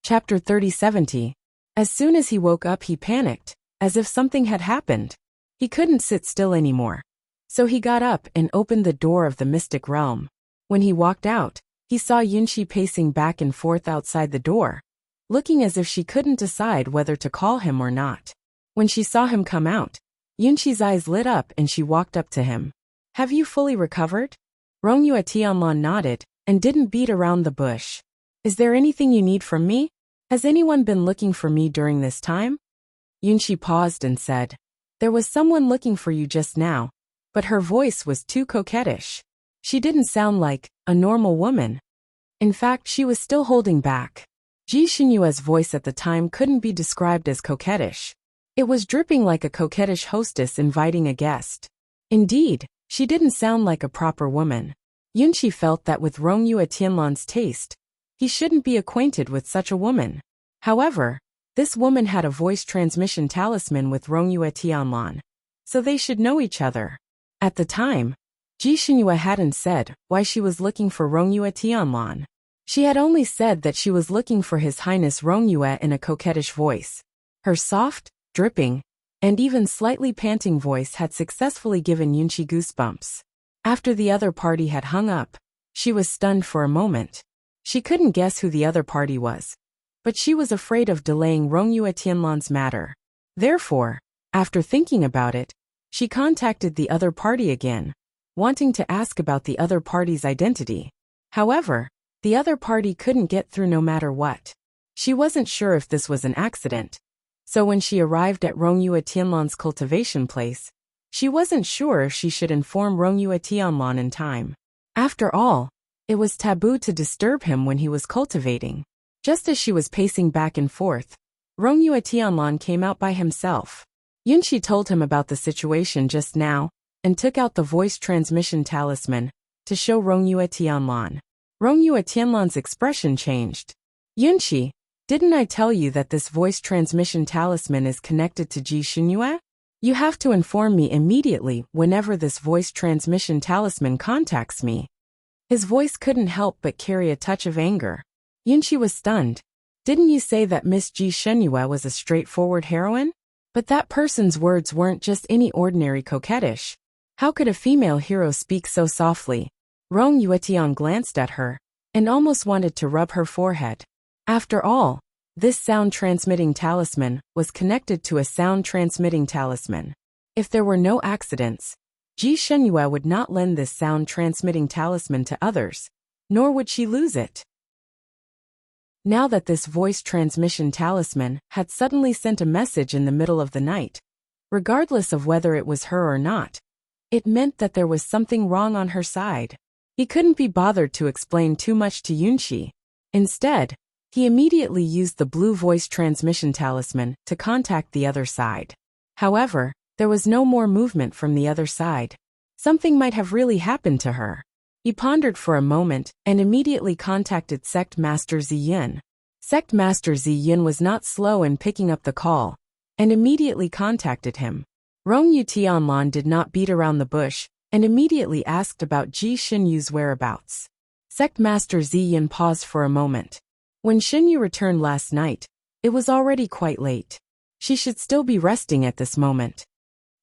[SPEAKER 1] Chapter 30-70. As soon as he woke up, he panicked, as if something had happened. He couldn't sit still anymore. So he got up and opened the door of the mystic realm. When he walked out, he saw Yunqi pacing back and forth outside the door, looking as if she couldn't decide whether to call him or not. When she saw him come out, Yunqi's eyes lit up and she walked up to him. Have you fully recovered? Rongyue Tianlan nodded and didn't beat around the bush. Is there anything you need from me? Has anyone been looking for me during this time? Yunqi paused and said, There was someone looking for you just now, but her voice was too coquettish. She didn't sound like a normal woman. In fact, she was still holding back. Ji Xinyue's voice at the time couldn't be described as coquettish. It was dripping like a coquettish hostess inviting a guest. Indeed, she didn't sound like a proper woman. Yunqi felt that with Rongyue Tianlan's taste, he shouldn't be acquainted with such a woman. However, this woman had a voice transmission talisman with Rongyue Tianlan, so they should know each other. At the time, Ji Xinyue hadn't said why she was looking for Rongyue Tianlan. She had only said that she was looking for His Highness Rongyue in a coquettish voice. Her soft, dripping, and even slightly panting voice had successfully given Yunqi goosebumps. After the other party had hung up, she was stunned for a moment. She couldn't guess who the other party was, but she was afraid of delaying Rongyue Tianlan's matter. Therefore, after thinking about it, she contacted the other party again, wanting to ask about the other party's identity. However, the other party couldn't get through no matter what. She wasn't sure if this was an accident, so when she arrived at Rongyue Tianlan's cultivation place, she wasn't sure if she should inform Rongyue Tianlan in time. After all, it was taboo to disturb him when he was cultivating. Just as she was pacing back and forth, Rongyue Tianlan came out by himself. Yunqi told him about the situation just now and took out the voice transmission talisman to show Rongyue Tianlan. Rongyue Tianlan's expression changed. Yunqi, didn't I tell you that this voice transmission talisman is connected to Ji Xinyue? You have to inform me immediately whenever this voice transmission talisman contacts me. His voice couldn't help but carry a touch of anger. Yunqi was stunned. Didn't you say that Miss Ji Xinyue was a straightforward heroine? But that person's words weren't just any ordinary coquettish. How could a female hero speak so softly? Rongyue Tian glanced at her and almost wanted to rub her forehead. After all, This sound-transmitting talisman was connected to a sound-transmitting talisman. If there were no accidents, Ji Shenyue would not lend this sound-transmitting talisman to others, nor would she lose it. Now that this voice transmission talisman had suddenly sent a message in the middle of the night, regardless of whether it was her or not, it meant that there was something wrong on her side. He couldn't be bothered to explain too much to Yunqi. Instead, he immediately used the blue voice transmission talisman to contact the other side. However, there was no more movement from the other side. Something might have really happened to her. He pondered for a moment and immediately contacted Sect Master Ziyin. Sect Master Ziyin was not slow in picking up the call, and immediately contacted him. Rongyu Tianlan did not beat around the bush, and immediately asked about Ji Xinyu's whereabouts. Sect Master Ziyin paused for a moment. When Xinyu returned last night, it was already quite late. She should still be resting at this moment.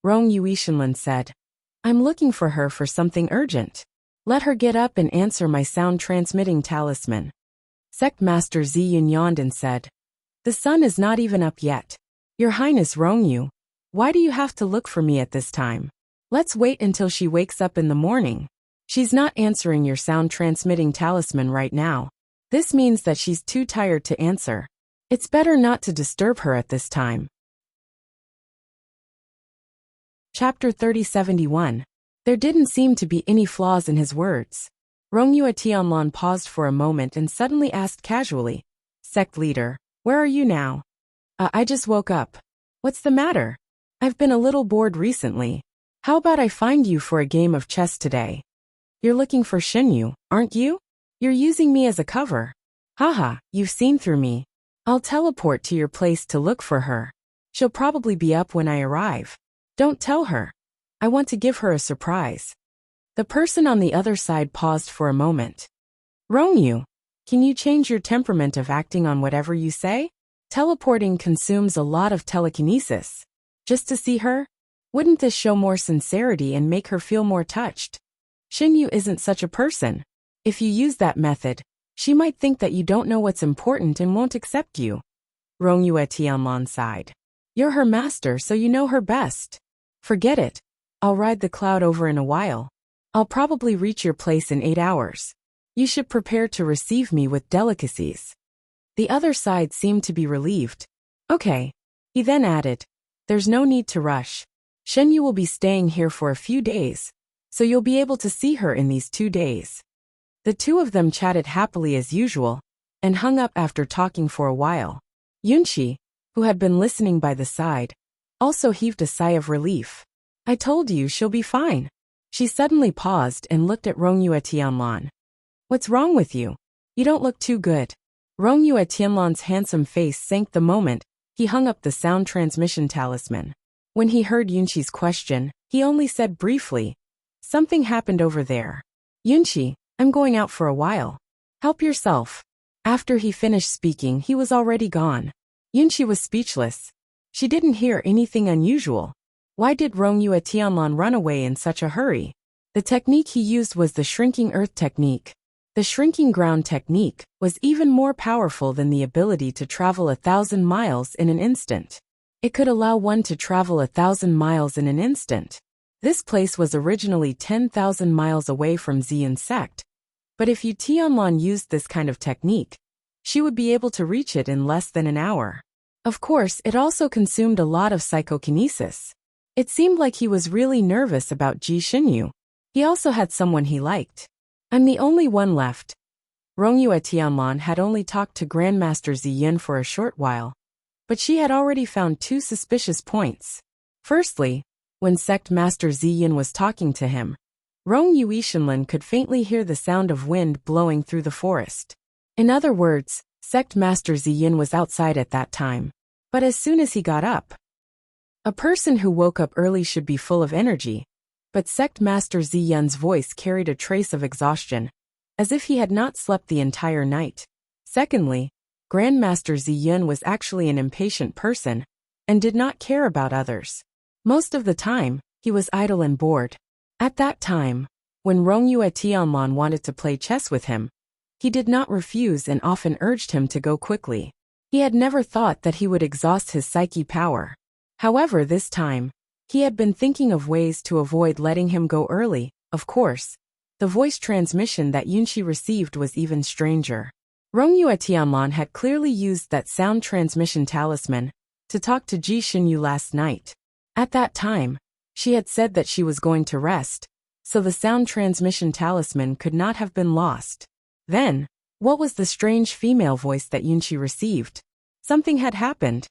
[SPEAKER 1] Rongyu Ishanlan said, I'm looking for her for something urgent. Let her get up and answer my sound-transmitting talisman. Sect Master Ziyin yawned and said, The sun is not even up yet. Your Highness Rongyu, why do you have to look for me at this time? Let's wait until she wakes up in the morning. She's not answering your sound-transmitting talisman right now. This means that she's too tired to answer. It's better not to disturb her at this time. Chapter 3071. There didn't seem to be any flaws in his words. Rongyu Tianlan paused for a moment and suddenly asked casually, Sect leader, where are you now? I just woke up. What's the matter? I've been a little bored recently. How about I find you for a game of chess today? You're looking for Xinyu, aren't you? You're using me as a cover. Haha, you've seen through me. I'll teleport to your place to look for her. She'll probably be up when I arrive. Don't tell her. I want to give her a surprise. The person on the other side paused for a moment. Rongyu, can you change your temperament of acting on whatever you say? Teleporting consumes a lot of telekinesis. Just to see her? Wouldn't this show more sincerity and make her feel more touched? Xinyu isn't such a person. If you use that method, she might think that you don't know what's important and won't accept you. Rongyu Tianlan sighed. You're her master, so you know her best. Forget it. I'll ride the cloud over in a while. I'll probably reach your place in 8 hours. You should prepare to receive me with delicacies. The other side seemed to be relieved. Okay. He then added, There's no need to rush. Xinyu will be staying here for a few days, so you'll be able to see her in these 2 days. The two of them chatted happily as usual, and hung up after talking for a while. Yunqi, who had been listening by the side, also heaved a sigh of relief. I told you she'll be fine. She suddenly paused and looked at Rongyu Tianlan. What's wrong with you? You don't look too good. Rongyu Tianlan's handsome face sank the moment he hung up the sound transmission talisman. When he heard Yunqi's question, he only said briefly, Something happened over there. Yunqi, I'm going out for a while. Help yourself. After he finished speaking, he was already gone. Yunqi was speechless. She didn't hear anything unusual. Why did Rongyu Tianlan run away in such a hurry? The technique he used was the shrinking earth technique. The shrinking ground technique was even more powerful than the ability to travel 1,000 miles in an instant. It could allow one to travel 1,000 miles in an instant. This place was originally 10,000 miles away from Ziyin's sect, but if Yu Tianlan used this kind of technique, she would be able to reach it in less than an hour. Of course, it also consumed a lot of psychokinesis. It seemed like he was really nervous about Ji Xinyu. He also had someone he liked. I'm the only one left. Rongyu Tianlan had only talked to Grandmaster Ziyin for a short while, but she had already found 2 suspicious points. Firstly, when Sect Master Ziyin was talking to him, Rongyu Ishanlan could faintly hear the sound of wind blowing through the forest. In other words, Sect Master Ziyin was outside at that time. But as soon as he got up, a person who woke up early should be full of energy, but Sect Master Ziyin's voice carried a trace of exhaustion, as if he had not slept the entire night. Secondly, Grandmaster Ziyin was actually an impatient person, and did not care about others. Most of the time, he was idle and bored. At that time, when Rongyu Tianlan wanted to play chess with him, he did not refuse and often urged him to go quickly. He had never thought that he would exhaust his psyche power. However, this time, he had been thinking of ways to avoid letting him go early. Of course, the voice transmission that Yunqi received was even stranger. Rongyue Tianlan had clearly used that sound transmission talisman to talk to Ji Xinyu last night. At that time, she had said that she was going to rest, so the sound transmission talisman could not have been lost. Then, what was the strange female voice that Yunqi received? Something had happened.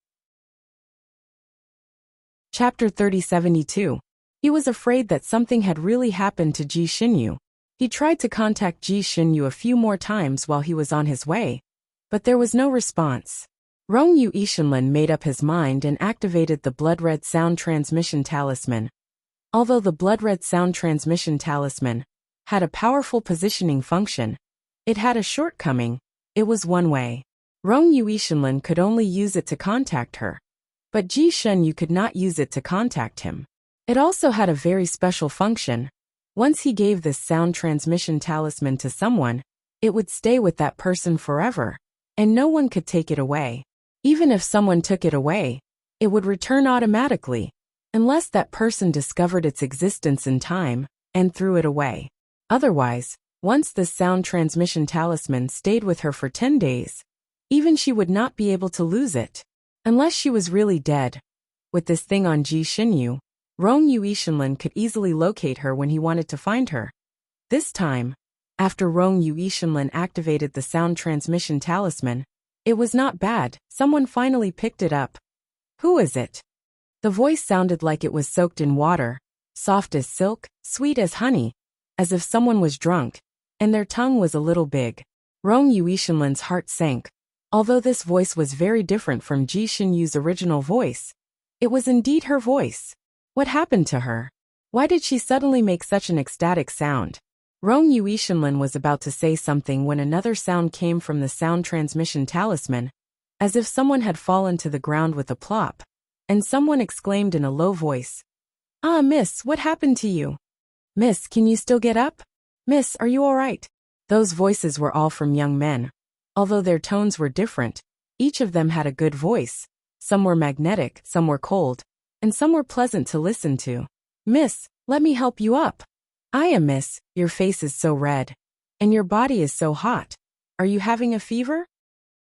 [SPEAKER 1] Chapter 3072. He was afraid that something had really happened to Ji Xinyu. He tried to contact Ji Xinyu a few more times while he was on his way, but there was no response. Rongyue Ishanlin made up his mind and activated the blood-red sound transmission talisman. Although the blood-red sound transmission talisman had a powerful positioning function, it had a shortcoming. It was one way. Rongyue Ishanlin could only use it to contact her, but Ji Xinyu could not use it to contact him. It also had a very special function. Once he gave this sound transmission talisman to someone, it would stay with that person forever, and no one could take it away. Even if someone took it away, it would return automatically, unless that person discovered its existence in time and threw it away. Otherwise, once this sound transmission talisman stayed with her for 10 days, even she would not be able to lose it, unless she was really dead. With this thing on Ji Xinyu, Rongyue Ishanlin could easily locate her when he wanted to find her. This time, after Rongyue Ishanlin activated the sound transmission talisman, it was not bad. Someone finally picked it up. Who is it? The voice sounded like it was soaked in water, soft as silk, sweet as honey, as if someone was drunk, and their tongue was a little big. Rongyue Ishanlin's heart sank. Although this voice was very different from Ji Xinyu's original voice, it was indeed her voice. What happened to her? Why did she suddenly make such an ecstatic sound? Rongyue Ishanlin was about to say something when another sound came from the sound transmission talisman, as if someone had fallen to the ground with a plop, and someone exclaimed in a low voice, "Ah, miss, what happened to you? Miss, can you still get up? Miss, are you all right?" Those voices were all from young men. Although their tones were different, each of them had a good voice. Some were magnetic, some were cold, and some were pleasant to listen to. "Miss, let me help you up." "I am, miss, your face is so red. And your body is so hot. Are you having a fever?"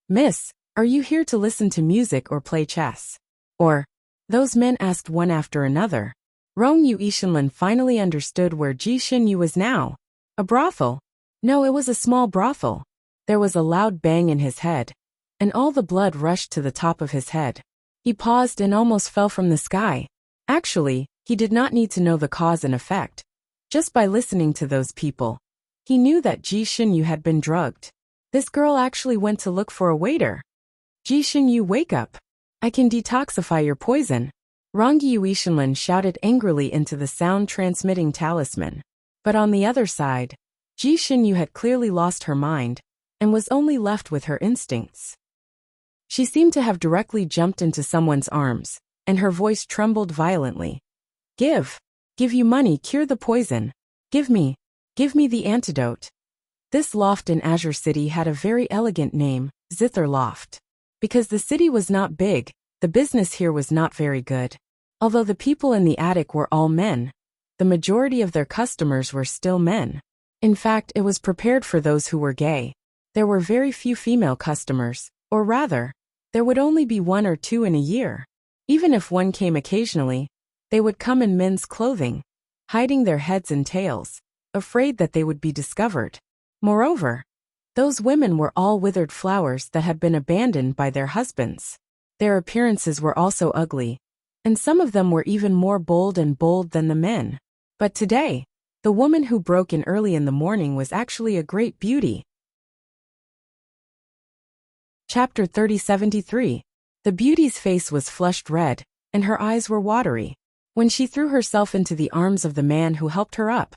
[SPEAKER 1] "Miss, are you here to listen to music or play chess?" Or, those men asked one after another. Rongyue Ishanlin finally understood where Ji Xinyu was now. A brothel? No, it was a small brothel. There was a loud bang in his head, and all the blood rushed to the top of his head. He paused and almost fell from the sky. Actually, he did not need to know the cause and effect. Just by listening to those people, he knew that Ji Xinyu had been drugged. This girl actually went to look for a waiter. "Ji Xinyu, wake up. I can detoxify your poison." Rongyue Ishanlin shouted angrily into the sound-transmitting talisman. But on the other side, Ji Xinyu had clearly lost her mind, and was only left with her instincts. She seemed to have directly jumped into someone's arms, and her voice trembled violently. Give you money, cure the poison. Give me the antidote." This loft in Azure City had a very elegant name, Zither Loft. Because the city was not big, the business here was not very good. Although the people in the attic were all men, the majority of their customers were still men. In fact, it was prepared for those who were gay. There were very few female customers, or rather, there would only be 1 or 2 in a year. Even if one came occasionally, they would come in men's clothing, hiding their heads and tails, afraid that they would be discovered. Moreover, those women were all withered flowers that had been abandoned by their husbands. Their appearances were also ugly, and some of them were even more bold than the men. But today, the woman who broke in early in the morning was actually a great beauty. Chapter 3073. The beauty's face was flushed red, and her eyes were watery. When she threw herself into the arms of the man who helped her up,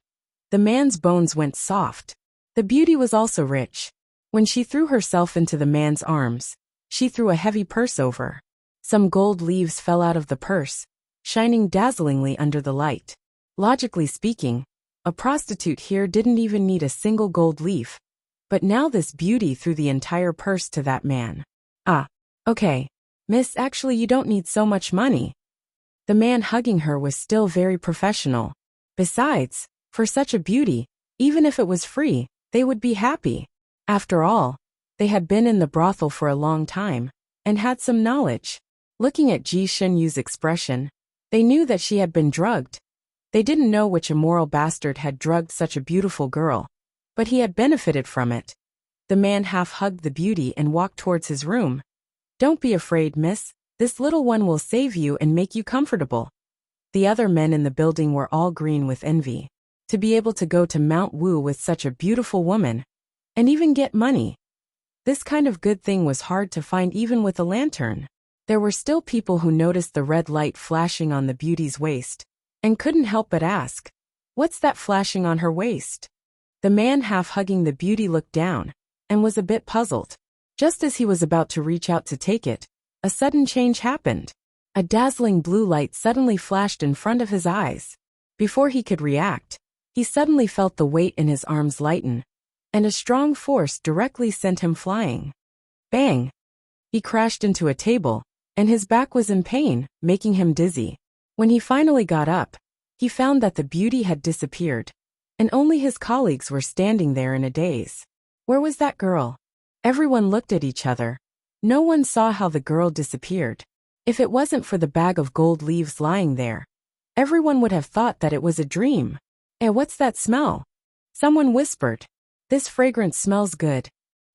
[SPEAKER 1] the man's bones went soft. The beauty was also rich. When she threw herself into the man's arms, she threw a heavy purse over. Some gold leaves fell out of the purse, shining dazzlingly under the light. Logically speaking, a prostitute here didn't even need a single gold leaf. But now this beauty threw the entire purse to that man. Okay. Miss, actually you don't need so much money. The man hugging her was still very professional. Besides, for such a beauty, even if it was free, they would be happy. After all, they had been in the brothel for a long time, and had some knowledge. Looking at Ji Xinyu's expression, they knew that she had been drugged. They didn't know which immoral bastard had drugged such a beautiful girl, but he had benefited from it. The man half-hugged the beauty and walked towards his room. Don't be afraid, miss. This little one will save you and make you comfortable. The other men in the building were all green with envy. To be able to go to Mount Wu with such a beautiful woman, and even get money. This kind of good thing was hard to find even with a lantern. There were still people who noticed the red light flashing on the beauty's waist, and couldn't help but ask, "What's that flashing on her waist?" The man half-hugging the beauty looked down, and was a bit puzzled. Just as he was about to reach out to take it, a sudden change happened. A dazzling blue light suddenly flashed in front of his eyes. Before he could react, he suddenly felt the weight in his arms lighten, and a strong force directly sent him flying. Bang! He crashed into a table, and his back was in pain, making him dizzy. When he finally got up, he found that the beauty had disappeared, and only his colleagues were standing there in a daze. Where was that girl? Everyone looked at each other. No one saw how the girl disappeared. If it wasn't for the bag of gold leaves lying there, everyone would have thought that it was a dream. What's that smell? Someone whispered. This fragrance smells good.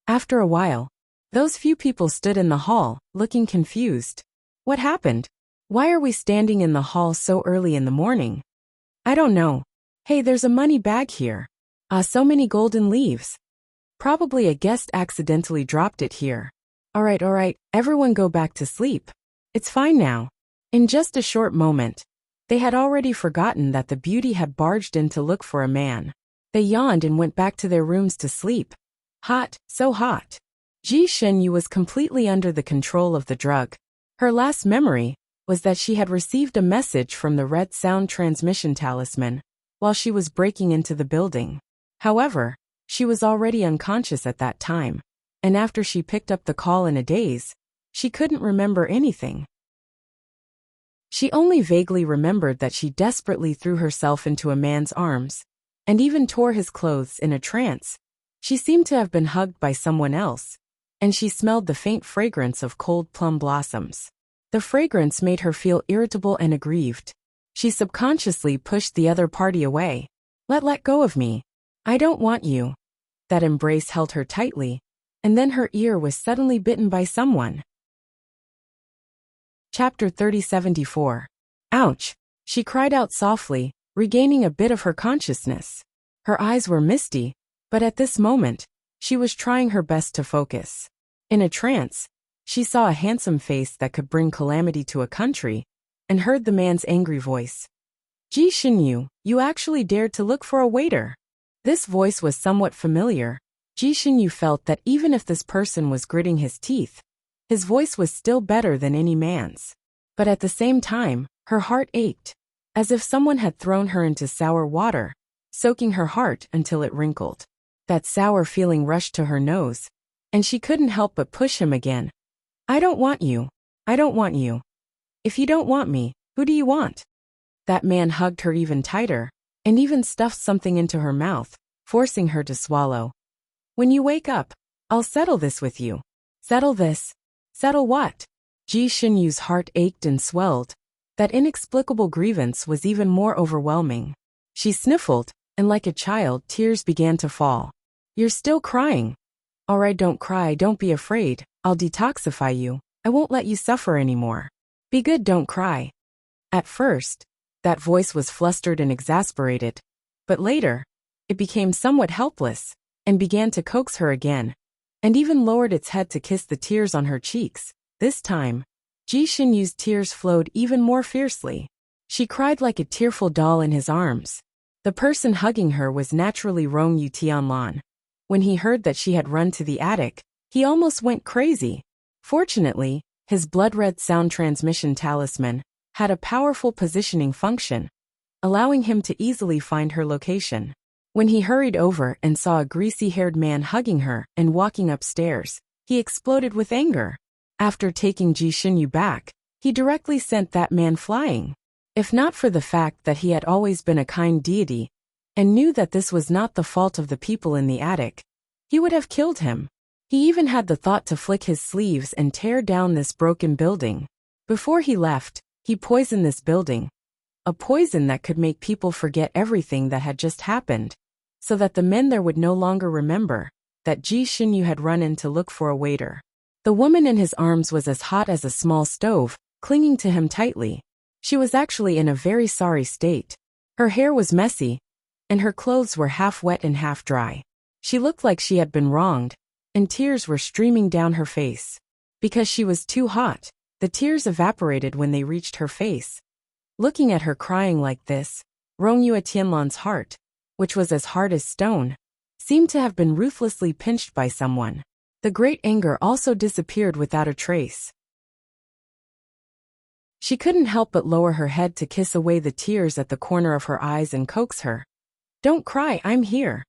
[SPEAKER 1] After a while, those few people stood in the hall, looking confused. What happened? Why are we standing in the hall so early in the morning? I don't know. Hey, there's a money bag here. So many golden leaves. Probably a guest accidentally dropped it here. Alright, everyone go back to sleep. It's fine now. In just a short moment, they had already forgotten that the beauty had barged in to look for a man. They yawned and went back to their rooms to sleep. Hot, so hot. Ji Xinyu was completely under the control of the drug. Her last memory was that she had received a message from the red sound transmission talisman while she was breaking into the building. However, she was already unconscious at that time, and after she picked up the call in a daze, she couldn't remember anything. She only vaguely remembered that she desperately threw herself into a man's arms, and even tore his clothes in a trance. She seemed to have been hugged by someone else, and she smelled the faint fragrance of cold plum blossoms. The fragrance made her feel irritable and aggrieved. She subconsciously pushed the other party away. Let go of me. I don't want you. That embrace held her tightly, and then her ear was suddenly bitten by someone. Chapter 3074. Ouch! She cried out softly, regaining a bit of her consciousness. Her eyes were misty, but at this moment, she was trying her best to focus. In a trance, she saw a handsome face that could bring calamity to a country, and heard the man's angry voice. Ji Xinyu, you actually dared to look for a waiter. This voice was somewhat familiar. Ji Xinyu felt that even if this person was gritting his teeth, his voice was still better than any man's. But at the same time, her heart ached, as if someone had thrown her into sour water, soaking her heart until it wrinkled. That sour feeling rushed to her nose, and she couldn't help but push him again. I don't want you. I don't want you. If you don't want me, who do you want? That man hugged her even tighter, and even stuffed something into her mouth, forcing her to swallow. When you wake up, I'll settle this with you. Settle this? Settle what? Ji Xinyu's heart ached and swelled. That inexplicable grievance was even more overwhelming. She sniffled, and like a child, tears began to fall. You're still crying. Alright, don't cry, don't be afraid. I'll detoxify you. I won't let you suffer anymore. Be good, don't cry. At first, that voice was flustered and exasperated, but later, it became somewhat helpless, and began to coax her again, and even lowered its head to kiss the tears on her cheeks. This time, Ji Xinyu's tears flowed even more fiercely. She cried like a tearful doll in his arms. The person hugging her was naturally Rong Yu Tianlan. When he heard that she had run to the attic, he almost went crazy. Fortunately, his blood-red sound transmission talisman had a powerful positioning function, allowing him to easily find her location. When he hurried over and saw a greasy-haired man hugging her and walking upstairs, he exploded with anger. After taking Ji Xinyu back, he directly sent that man flying. If not for the fact that he had always been a kind deity, and knew that this was not the fault of the people in the attic, he would have killed him. He even had the thought to flick his sleeves and tear down this broken building. Before he left, he poisoned this building, a poison that could make people forget everything that had just happened, so that the men there would no longer remember that Ji Xinyu had run in to look for a waiter. The woman in his arms was as hot as a small stove, clinging to him tightly. She was actually in a very sorry state. Her hair was messy, and her clothes were half wet and half dry. She looked like she had been wronged, and tears were streaming down her face. Because she was too hot, the tears evaporated when they reached her face. Looking at her crying like this, Rongyue Tianlan's heart, which was as hard as stone, seemed to have been ruthlessly pinched by someone. The great anger also disappeared without a trace. She couldn't help but lower her head to kiss away the tears at the corner of her eyes and coax her. "Don't cry, I'm here."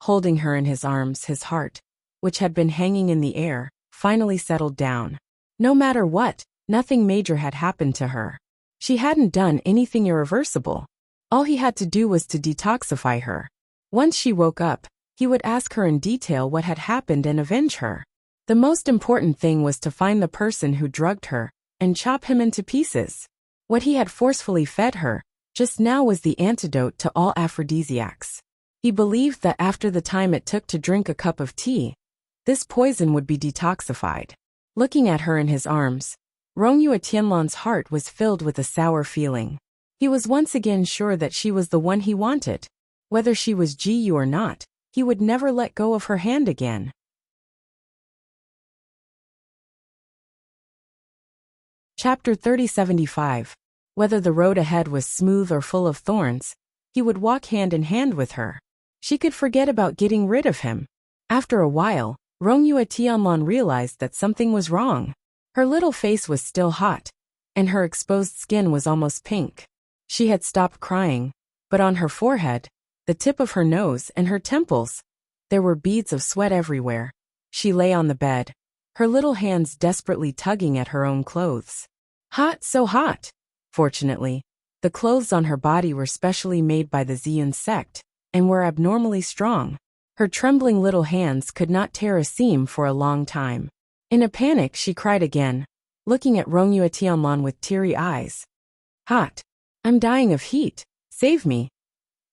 [SPEAKER 1] Holding her in his arms, his heart, which had been hanging in the air, finally settled down. No matter what, nothing major had happened to her. She hadn't done anything irreversible. All he had to do was to detoxify her. Once she woke up, he would ask her in detail what had happened and avenge her. The most important thing was to find the person who drugged her and chop him into pieces. What he had forcefully fed her just now was the antidote to all aphrodisiacs. He believed that after the time it took to drink a cup of tea, this poison would be detoxified. Looking at her in his arms, Rongyue Tianlan's heart was filled with a sour feeling. He was once again sure that she was the one he wanted. Whether she was Ji Yu or not, he would never let go of her hand again. Chapter 3075. Whether the road ahead was smooth or full of thorns, he would walk hand in hand with her. She could forget about getting rid of him. After a while, Rongyue Tianlan realized that something was wrong. Her little face was still hot, and her exposed skin was almost pink. She had stopped crying, but on her forehead, the tip of her nose and her temples, there were beads of sweat everywhere. She lay on the bed, her little hands desperately tugging at her own clothes. Hot, so hot! Fortunately, the clothes on her body were specially made by the Ziyun sect, and were abnormally strong. Her trembling little hands could not tear a seam for a long time. In a panic, she cried again, looking at Rongyue Tianlan with teary eyes. "Hot! I'm dying of heat! Save me!"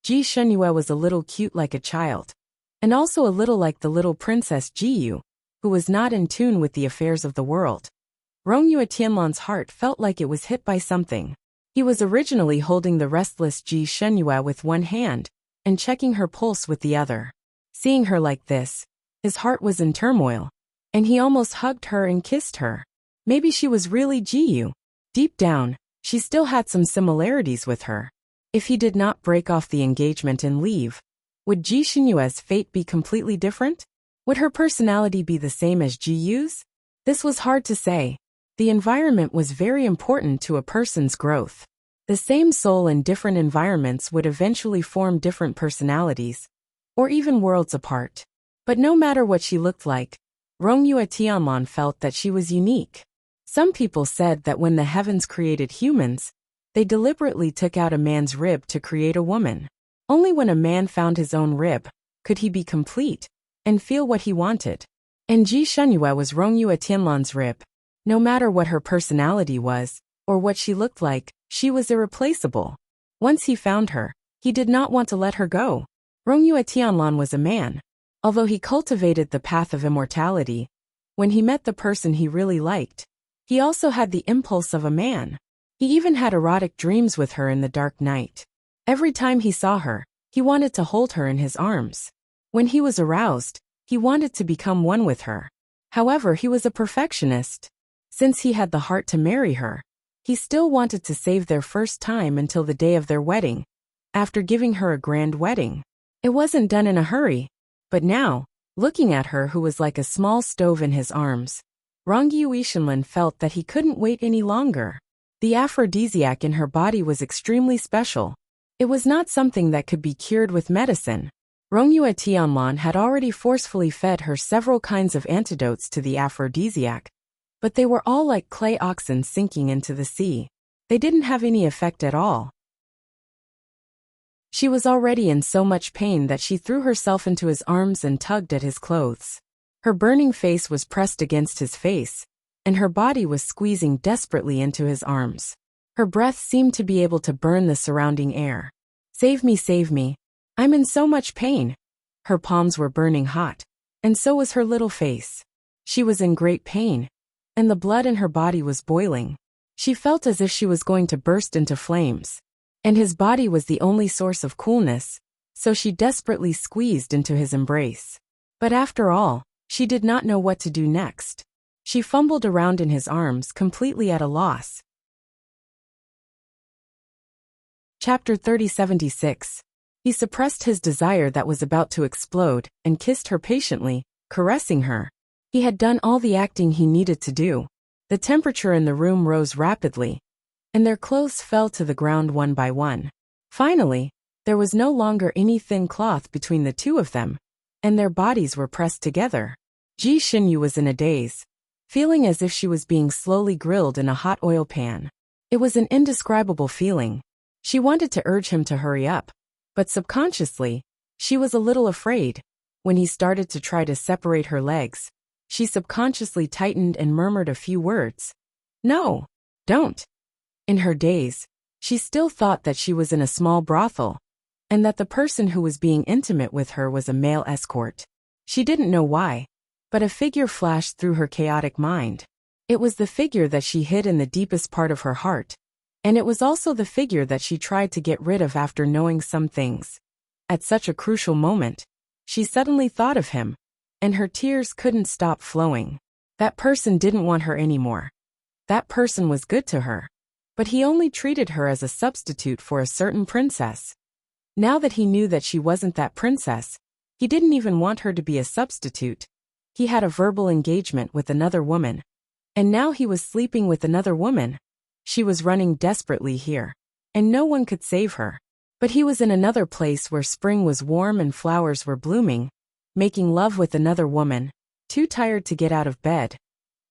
[SPEAKER 1] Ji Xinyu was a little cute like a child, and also a little like the little princess Ji Yu, who was not in tune with the affairs of the world. Rongyue Tianlan's heart felt like it was hit by something. He was originally holding the restless Ji Xinyu with one hand, and checking her pulse with the other. Seeing her like this, his heart was in turmoil, and he almost hugged her and kissed her. Maybe she was really Ji Yu. Deep down, she still had some similarities with her. If he did not break off the engagement and leave, would Ji Xinyue's fate be completely different? Would her personality be the same as Ji Yu's? This was hard to say. The environment was very important to a person's growth. The same soul in different environments would eventually form different personalities, or even worlds apart. But no matter what she looked like, Rongyue Tianlan felt that she was unique. Some people said that when the heavens created humans, they deliberately took out a man's rib to create a woman. Only when a man found his own rib could he be complete and feel what he wanted. And Ji Xinyu was Rongyue Tianlan's rib. No matter what her personality was, or what she looked like, she was irreplaceable. Once he found her, he did not want to let her go. Rongyue Tianlan was a man. Although he cultivated the path of immortality, when he met the person he really liked, he also had the impulse of a man. He even had erotic dreams with her in the dark night. Every time he saw her, he wanted to hold her in his arms. When he was aroused, he wanted to become one with her. However, he was a perfectionist. Since he had the heart to marry her, he still wanted to save their first time until the day of their wedding, after giving her a grand wedding. It wasn't done in a hurry, but now, looking at her who was like a small stove in his arms, Rongyue Tianlan felt that he couldn't wait any longer. The aphrodisiac in her body was extremely special. It was not something that could be cured with medicine. Rongyue Tianlan had already forcefully fed her several kinds of antidotes to the aphrodisiac, but they were all like clay oxen sinking into the sea. They didn't have any effect at all. She was already in so much pain that she threw herself into his arms and tugged at his clothes. Her burning face was pressed against his face, and her body was squeezing desperately into his arms. Her breath seemed to be able to burn the surrounding air. Save me, save me. I'm in so much pain. Her palms were burning hot, and so was her little face. She was in great pain, and the blood in her body was boiling. She felt as if she was going to burst into flames, and his body was the only source of coolness, so she desperately squeezed into his embrace. But after all, she did not know what to do next. She fumbled around in his arms, completely at a loss. Chapter 3076. He suppressed his desire that was about to explode and kissed her patiently, caressing her. He had done all the acting he needed to do. The temperature in the room rose rapidly, and their clothes fell to the ground one by one. Finally, there was no longer any thin cloth between the two of them, and their bodies were pressed together. Ji Xinyu was in a daze, feeling as if she was being slowly grilled in a hot oil pan. It was an indescribable feeling. She wanted to urge him to hurry up, but subconsciously, she was a little afraid. When he started to try to separate her legs, she subconsciously tightened and murmured a few words. No, don't. In her daze, she still thought that she was in a small brothel, and that the person who was being intimate with her was a male escort. She didn't know why, but a figure flashed through her chaotic mind. It was the figure that she hid in the deepest part of her heart, and it was also the figure that she tried to get rid of after knowing some things. At such a crucial moment, she suddenly thought of him, and her tears couldn't stop flowing. That person didn't want her anymore. That person was good to her, but he only treated her as a substitute for a certain princess. Now that he knew that she wasn't that princess, he didn't even want her to be a substitute. He had a verbal engagement with another woman, and now he was sleeping with another woman. She was running desperately here, and no one could save her. But he was in another place where spring was warm and flowers were blooming, making love with another woman, too tired to get out of bed.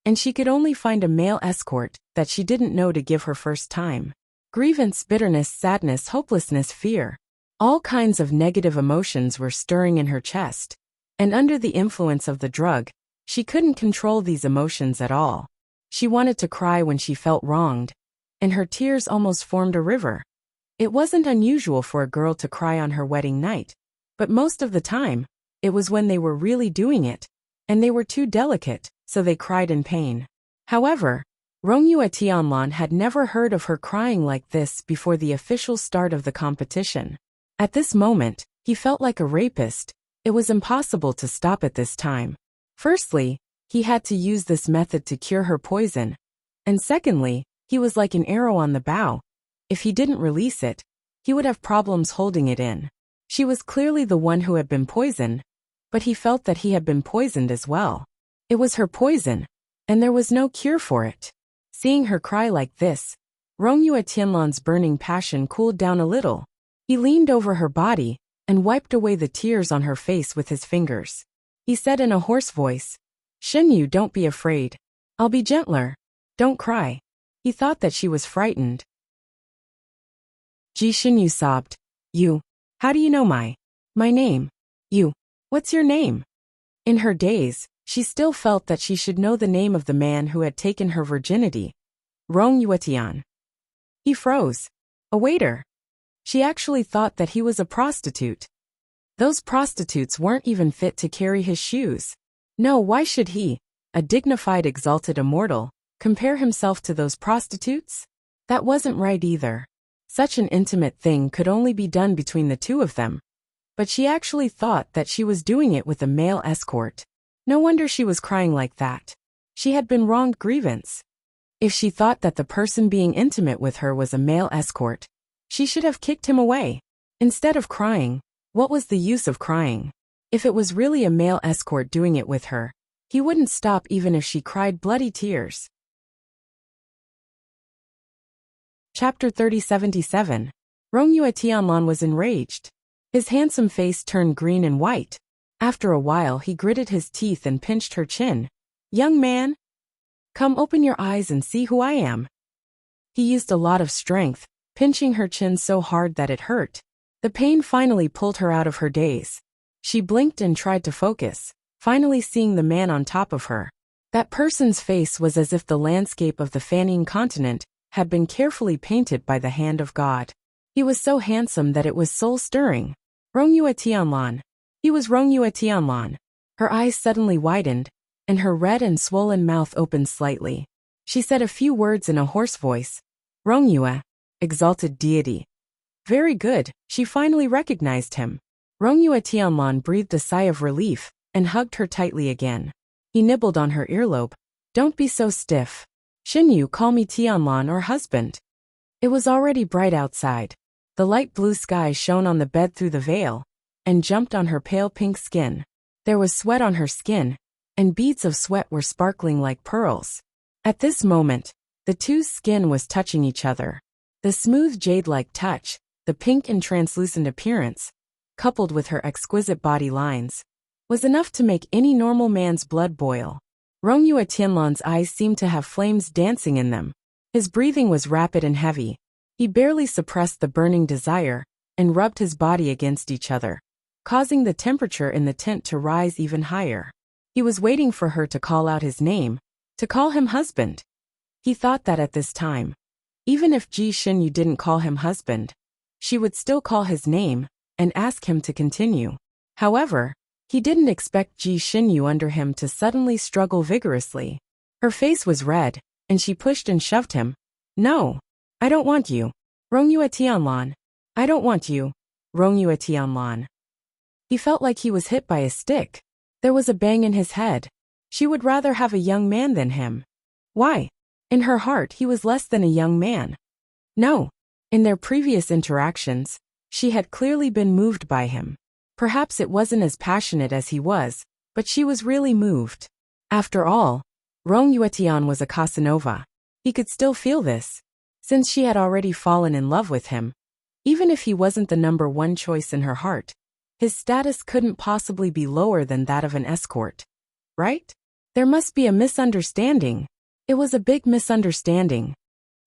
[SPEAKER 1] And she could only find a male escort that she didn't know to give her first time. Grievance, bitterness, sadness, hopelessness, fear. All kinds of negative emotions were stirring in her chest, and under the influence of the drug, she couldn't control these emotions at all. She wanted to cry when she felt wronged, and her tears almost formed a river. It wasn't unusual for a girl to cry on her wedding night, but most of the time, it was when they were really doing it, and they were too delicate, so they cried in pain. However, Rongyue Tianlan had never heard of her crying like this before the official start of the competition. At this moment, he felt like a rapist. It was impossible to stop at this time. Firstly, he had to use this method to cure her poison, and secondly, he was like an arrow on the bow. If he didn't release it, he would have problems holding it in. She was clearly the one who had been poisoned, but he felt that he had been poisoned as well. It was her poison, and there was no cure for it. Seeing her cry like this, Rongyue Tianlan's burning passion cooled down a little. He leaned over her body and wiped away the tears on her face with his fingers. He said in a hoarse voice, "Xinyu, don't be afraid. I'll be gentler. Don't cry." He thought that she was frightened. Ji Xinyu sobbed. "You, how do you know my name? You, what's your name?" In her daze, she still felt that she should know the name of the man who had taken her virginity. Rongyue Tian. He froze. A waiter. She actually thought that he was a prostitute. Those prostitutes weren't even fit to carry his shoes. No, why should he, a dignified, exalted immortal, compare himself to those prostitutes? That wasn't right either. Such an intimate thing could only be done between the two of them. But she actually thought that she was doing it with a male escort. No wonder she was crying like that. She had been wronged. Grievance. If she thought that the person being intimate with her was a male escort, she should have kicked him away. Instead of crying, what was the use of crying? If it was really a male escort doing it with her, he wouldn't stop even if she cried bloody tears. Chapter 3077. Rongyue Tianlan was enraged. His handsome face turned green and white. After a while he gritted his teeth and pinched her chin. "Young man, Come open your eyes and see who I am. He used a lot of strength, pinching her chin so hard that it hurt. The pain finally pulled her out of her daze. She blinked and tried to focus, finally seeing the man on top of her. That person's face was as if the landscape of the Fanning continent had been carefully painted by the hand of God. He was so handsome that it was soul-stirring. Rongyue Tianlan. He was Rongyue Tianlan. Her eyes suddenly widened, and her red and swollen mouth opened slightly. She said a few words in a hoarse voice. Rongyue, exalted deity. Very good, she finally recognized him. Rongyue Tianlan breathed a sigh of relief and hugged her tightly again. He nibbled on her earlobe. Don't be so stiff. Xinyu, call me Tianlan or husband. It was already bright outside. The light blue sky shone on the bed through the veil and jumped on her pale pink skin. There was sweat on her skin, and beads of sweat were sparkling like pearls. At this moment, the two's skin was touching each other. The smooth jade-like touch, the pink and translucent appearance, coupled with her exquisite body lines, was enough to make any normal man's blood boil. Rongyue Tianlan's eyes seemed to have flames dancing in them. His breathing was rapid and heavy. He barely suppressed the burning desire and rubbed his body against each other, causing the temperature in the tent to rise even higher. He was waiting for her to call out his name, to call him husband. He thought that at this time, even if Ji Xinyu didn't call him husband, she would still call his name and ask him to continue. However, he didn't expect Ji Xinyu under him to suddenly struggle vigorously. Her face was red, and she pushed and shoved him. No, I don't want you. Rongyue Tianlan. I don't want you. Rongyue Tianlan. He felt like he was hit by a stick. There was a bang in his head. She would rather have a young man than him. Why? In her heart he was less than a young man. No. In their previous interactions, she had clearly been moved by him. Perhaps it wasn't as passionate as he was, but she was really moved. After all, Rongyue Tian was a Casanova. He could still feel this, since she had already fallen in love with him. Even if he wasn't the number one choice in her heart, his status couldn't possibly be lower than that of an escort. Right? There must be a misunderstanding. It was a big misunderstanding.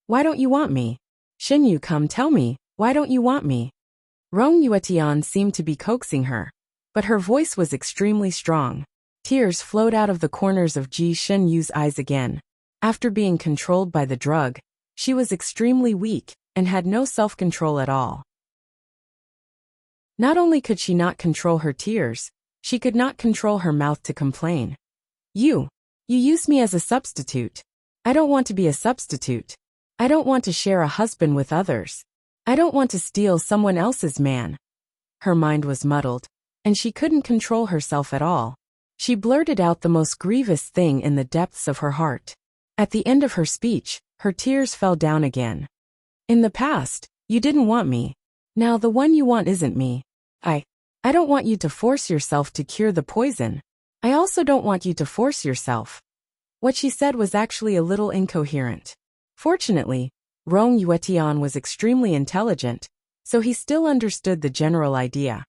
[SPEAKER 1] Why don't you want me? Xinyu, come tell me, why don't you want me? Rongyue Tian seemed to be coaxing her, but her voice was extremely strong. Tears flowed out of the corners of Ji Xinyu's eyes again. After being controlled by the drug, she was extremely weak and had no self-control at all. Not only could she not control her tears, she could not control her mouth to complain. You use me as a substitute. I don't want to be a substitute. I don't want to share a husband with others. I don't want to steal someone else's man. Her mind was muddled, and she couldn't control herself at all. She blurted out the most grievous thing in the depths of her heart. At the end of her speech, her tears fell down again. In the past, you didn't want me. Now the one you want isn't me. I don't want you to force yourself to cure the poison. I also don't want you to force yourself. What she said was actually a little incoherent. Fortunately, Rongyue Tian was extremely intelligent, so he still understood the general idea.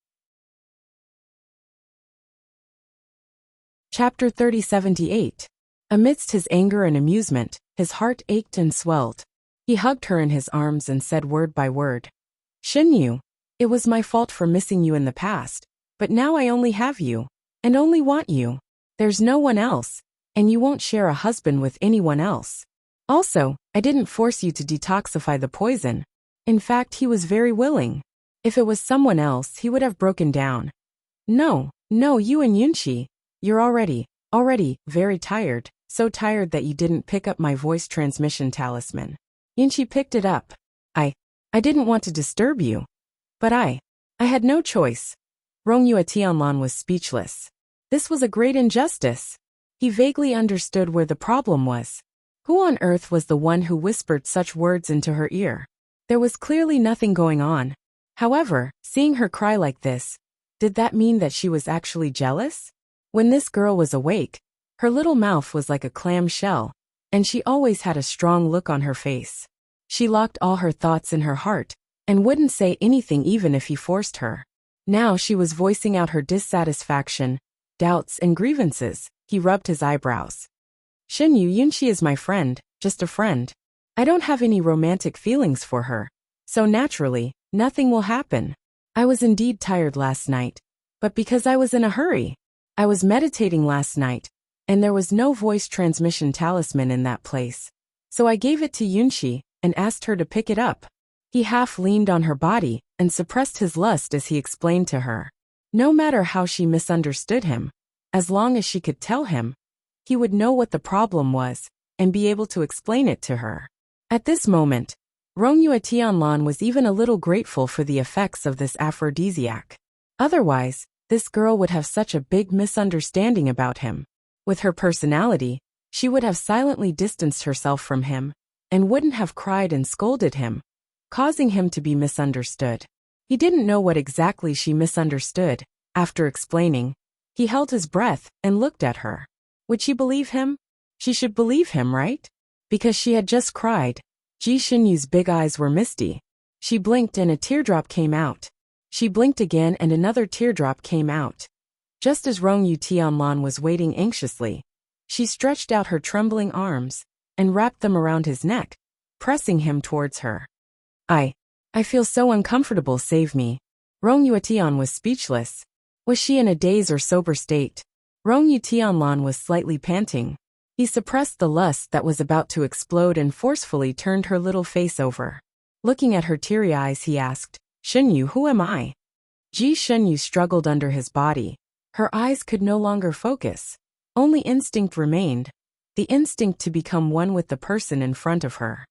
[SPEAKER 1] Chapter 3078. Amidst his anger and amusement, his heart ached and swelled. He hugged her in his arms and said word by word. Xinyu, it was my fault for missing you in the past, but now I only have you, and only want you. There's no one else, and you won't share a husband with anyone else. Also, I didn't force you to detoxify the poison. In fact, he was very willing. If it was someone else, he would have broken down. No, you and Yunqi, you're already very tired, so tired that you didn't pick up my voice transmission talisman. Yunqi picked it up. I didn't want to disturb you. But I had no choice. Rongyue Tianlan was speechless. This was a great injustice. He vaguely understood where the problem was. Who on earth was the one who whispered such words into her ear? There was clearly nothing going on. However, seeing her cry like this, did that mean that she was actually jealous? When this girl was awake, her little mouth was like a clam shell, and she always had a strong look on her face. She locked all her thoughts in her heart, and wouldn't say anything even if he forced her. Now she was voicing out her dissatisfaction, doubts, and grievances. He rubbed his eyebrows. Shinyu Yunshi is my friend, just a friend. I don't have any romantic feelings for her. So naturally, nothing will happen. I was indeed tired last night. But because I was in a hurry. I was meditating last night. And there was no voice transmission talisman in that place. So I gave it to Yunshi, and asked her to pick it up. He half leaned on her body, and suppressed his lust as he explained to her. No matter how she misunderstood him, as long as she could tell him, he would know what the problem was, and be able to explain it to her. At this moment, Rongyue Tianlan was even a little grateful for the effects of this aphrodisiac. Otherwise, this girl would have such a big misunderstanding about him. With her personality, she would have silently distanced herself from him, and wouldn't have cried and scolded him, causing him to be misunderstood. He didn't know what exactly she misunderstood. After explaining, he held his breath and looked at her. Would she believe him? She should believe him, right? Because she had just cried. Ji Xinyu's big eyes were misty. She blinked and a teardrop came out. She blinked again and another teardrop came out. Just as Rongyue Tianlan was waiting anxiously, she stretched out her trembling arms and wrapped them around his neck, pressing him towards her. I feel so uncomfortable, save me. Rongyue Tian was speechless. Was she in a daze or sober state? Rongyue Tianlan was slightly panting. He suppressed the lust that was about to explode and forcefully turned her little face over. Looking at her teary eyes, he asked, Xinyu, who am I? Ji Xinyu struggled under his body. Her eyes could no longer focus. Only instinct remained, the instinct to become one with the person in front of her.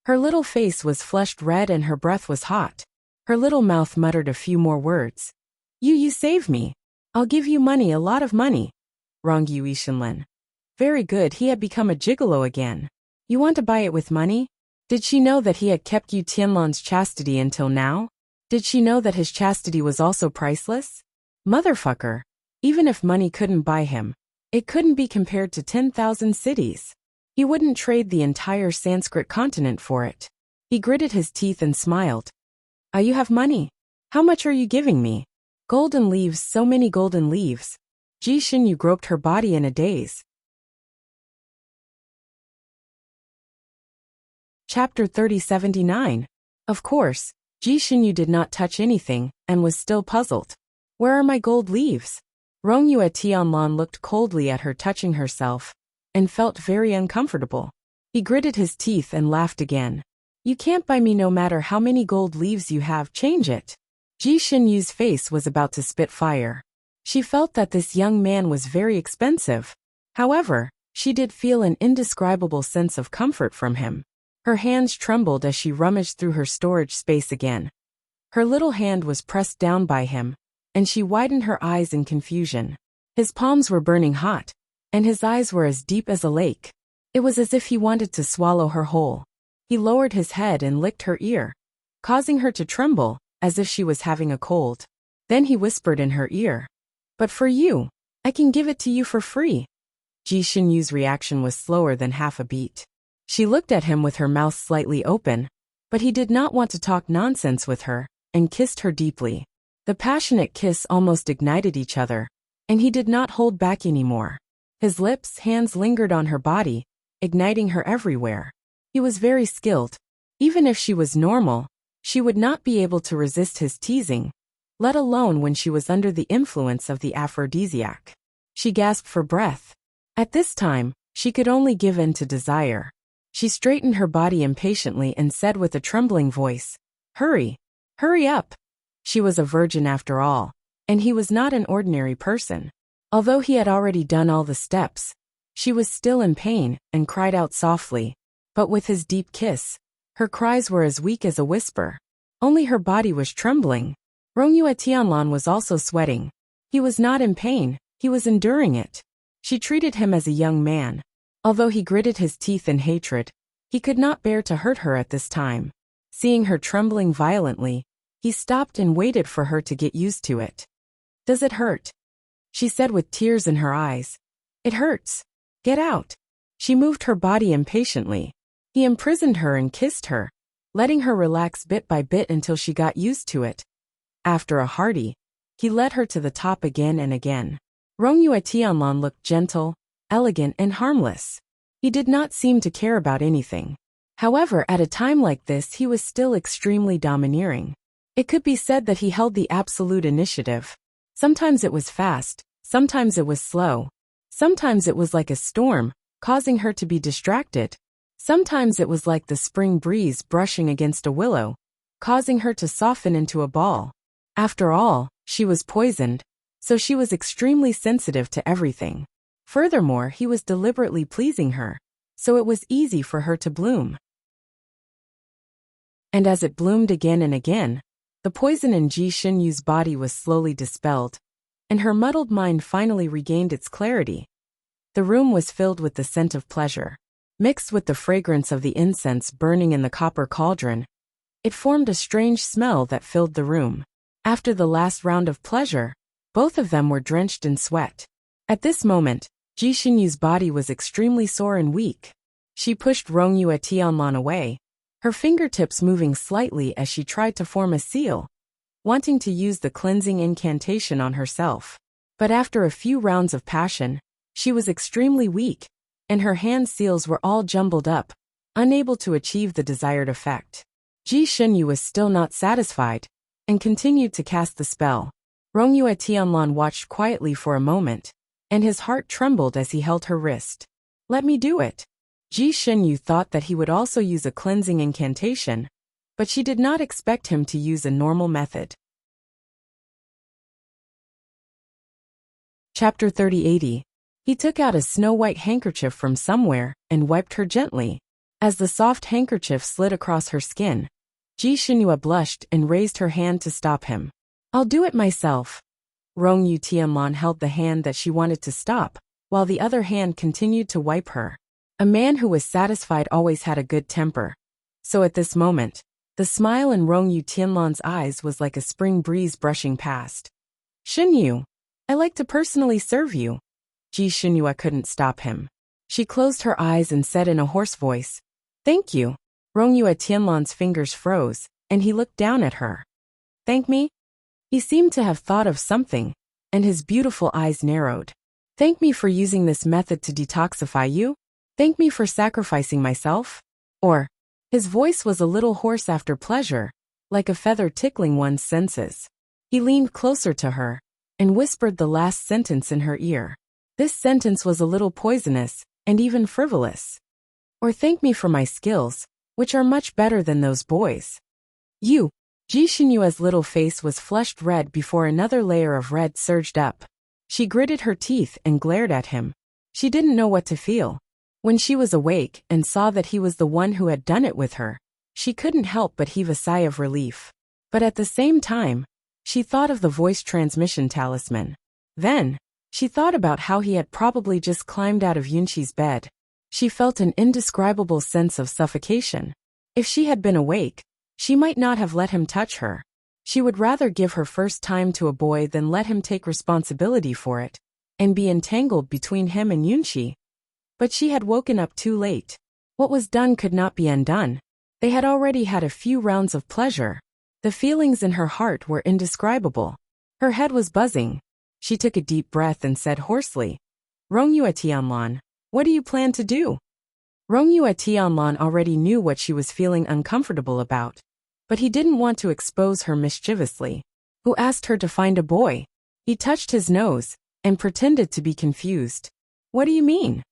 [SPEAKER 1] Her little face was flushed red and her breath was hot. Her little mouth muttered a few more words. You save me. I'll give you money, a lot of money. Rongyue Ishinlin. Very good, he had become a gigolo again. You want to buy it with money? Did she know that he had kept Yu Tianlan's chastity until now? Did she know that his chastity was also priceless? Motherfucker. Even if money couldn't buy him, it couldn't be compared to 10,000 cities. He wouldn't trade the entire Sanskrit continent for it. He gritted his teeth and smiled. You have money. How much are you giving me? Golden leaves, so many golden leaves. Ji Xinyu groped her body in a daze. Chapter 3079. Of course, Ji Xinyu did not touch anything, and was still puzzled. Where are my gold leaves? Rongyue Tianlan looked coldly at her touching herself, and felt very uncomfortable. He gritted his teeth and laughed again. You can't buy me no matter how many gold leaves you have, change it. Ji Xinyu's face was about to spit fire. She felt that this young man was very expensive. However, she did feel an indescribable sense of comfort from him. Her hands trembled as she rummaged through her storage space again. Her little hand was pressed down by him, and she widened her eyes in confusion. His palms were burning hot, and his eyes were as deep as a lake. It was as if he wanted to swallow her whole. He lowered his head and licked her ear, causing her to tremble, as if she was having a cold. Then he whispered in her ear. But for you, I can give it to you for free. Ji Xinyu's reaction was slower than half a beat. She looked at him with her mouth slightly open, but he did not want to talk nonsense with her, and kissed her deeply. The passionate kiss almost ignited each other, and he did not hold back anymore. His lips, hands lingered on her body, igniting her everywhere. He was very skilled. Even if she was normal, she would not be able to resist his teasing, let alone when she was under the influence of the aphrodisiac. She gasped for breath. At this time, she could only give in to desire. She straightened her body impatiently and said with a trembling voice, Hurry! Hurry up! She was a virgin after all, and he was not an ordinary person. Although he had already done all the steps, she was still in pain and cried out softly. But with his deep kiss, her cries were as weak as a whisper. Only her body was trembling. Rongyue Tianlan was also sweating. He was not in pain, he was enduring it. She treated him as a young man. Although he gritted his teeth in hatred, he could not bear to hurt her at this time. Seeing her trembling violently, he stopped and waited for her to get used to it. Does it hurt? She said with tears in her eyes. It hurts. Get out. She moved her body impatiently. He imprisoned her and kissed her, letting her relax bit by bit until she got used to it. After a hearty, he led her to the top again and again. Rongyue Tianlan looked gentle, elegant and harmless. He did not seem to care about anything. However, at a time like this he was still extremely domineering. It could be said that he held the absolute initiative. Sometimes it was fast, sometimes it was slow. Sometimes it was like a storm, causing her to be distracted. Sometimes it was like the spring breeze brushing against a willow, causing her to soften into a ball. After all, she was poisoned, so she was extremely sensitive to everything. Furthermore, he was deliberately pleasing her, so it was easy for her to bloom. And as it bloomed again and again, the poison in Ji Xinyu's body was slowly dispelled, and her muddled mind finally regained its clarity. The room was filled with the scent of pleasure. Mixed with the fragrance of the incense burning in the copper cauldron, it formed a strange smell that filled the room. After the last round of pleasure, both of them were drenched in sweat. At this moment, Ji Xinyu's body was extremely sore and weak. She pushed Rongyue Tianlan away, her fingertips moving slightly as she tried to form a seal, wanting to use the cleansing incantation on herself. But after a few rounds of passion, she was extremely weak, and her hand seals were all jumbled up, unable to achieve the desired effect. Ji Xinyu was still not satisfied, and continued to cast the spell. Rongyue Tianlan watched quietly for a moment, and his heart trembled as he held her wrist. "Let me do it." Ji Xinyu thought that he would also use a cleansing incantation, but she did not expect him to use a normal method. Chapter 3080. He took out a snow-white handkerchief from somewhere and wiped her gently. As the soft handkerchief slid across her skin, Ji Xinyu blushed and raised her hand to stop him. "I'll do it myself." Rongyue Tianlan held the hand that she wanted to stop, while the other hand continued to wipe her. A man who was satisfied always had a good temper. So at this moment, the smile in Rongyue Tianlan's eyes was like a spring breeze brushing past. "Xinyu, I like to personally serve you." Ji Xinyu couldn't stop him. She closed her eyes and said in a hoarse voice, "Thank you." Rongyue Tianlan's fingers froze, and he looked down at her. "Thank me?" He seemed to have thought of something, and his beautiful eyes narrowed. "Thank me for using this method to detoxify you? Thank me for sacrificing myself?" Or, his voice was a little hoarse after pleasure, like a feather tickling one's senses. He leaned closer to her, and whispered the last sentence in her ear. This sentence was a little poisonous, and even frivolous. "Or thank me for my skills, which are much better than those boys." "You." Ji Xinyu's little face was flushed red before another layer of red surged up. She gritted her teeth and glared at him. She didn't know what to feel. When she was awake and saw that he was the one who had done it with her, she couldn't help but heave a sigh of relief. But at the same time, she thought of the voice transmission talisman. Then, she thought about how he had probably just climbed out of Yunqi's bed. She felt an indescribable sense of suffocation. If she had been awake, she might not have let him touch her. She would rather give her first time to a boy than let him take responsibility for it, and be entangled between him and Yunqi. But she had woken up too late. What was done could not be undone. They had already had a few rounds of pleasure. The feelings in her heart were indescribable. Her head was buzzing. She took a deep breath and said hoarsely, "Rongyue Tianlan, what do you plan to do?" Rongyue Tianlan already knew what she was feeling uncomfortable about, but he didn't want to expose her mischievously. "Who asked her to find a boy?" He touched his nose and pretended to be confused. "What do you mean?"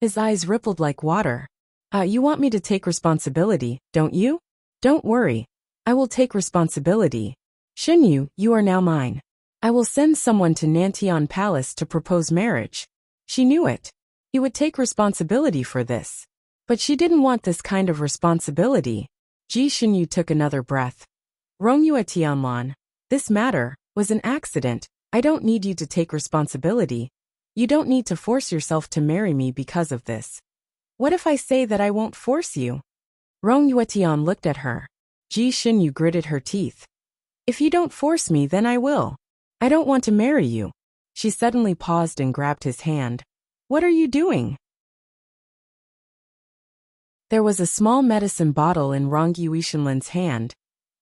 [SPEAKER 1] His eyes rippled like water. You want me to take responsibility, don't you?" "Don't worry. I will take responsibility. Xinyu, you are now mine. I will send someone to Nantian Palace to propose marriage." She knew it. He would take responsibility for this. But she didn't want this kind of responsibility. Ji Xinyu took another breath. "Rongyue Tianlan, this matter was an accident. I don't need you to take responsibility. You don't need to force yourself to marry me because of this." "What if I say that I won't force you?" Rongyue Tian looked at her. Ji Xinyu gritted her teeth. "If you don't force me, then I will. I don't want to marry you." She suddenly paused and grabbed his hand. "What are you doing?" There was a small medicine bottle in Rongyue Tianlan's hand,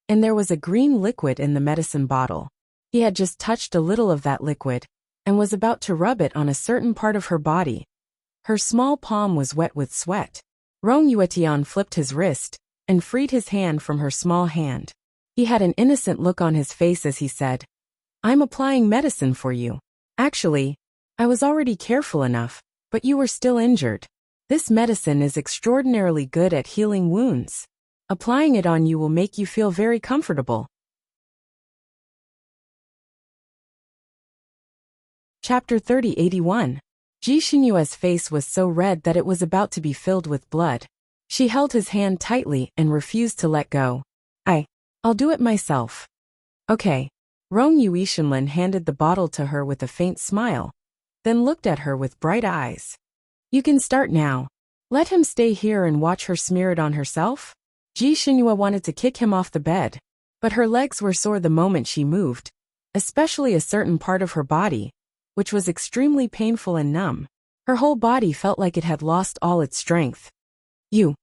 [SPEAKER 1] and there was a green liquid in the medicine bottle. He had just touched a little of that liquid, and was about to rub it on a certain part of her body, Her small palm was wet with sweat. Rong Yuetian flipped his wrist and freed his hand from her small hand. He had an innocent look on his face as he said, "I'm applying medicine for you. Actually, I was already careful enough, but you were still injured. This medicine is extraordinarily good at healing wounds. Applying it on you will make you feel very comfortable." Chapter 3081. Ji Xinyue's face was so red that it was about to be filled with blood. She held his hand tightly and refused to let go. I'll do it myself." "Okay." Rong Yuishinlin handed the bottle to her with a faint smile, then looked at her with bright eyes. "You can start now. Let him stay here and watch her smear it on herself?" Ji Xinyue wanted to kick him off the bed, but her legs were sore the moment she moved, especially a certain part of her body, which was extremely painful and numb. Her whole body felt like it had lost all its strength. You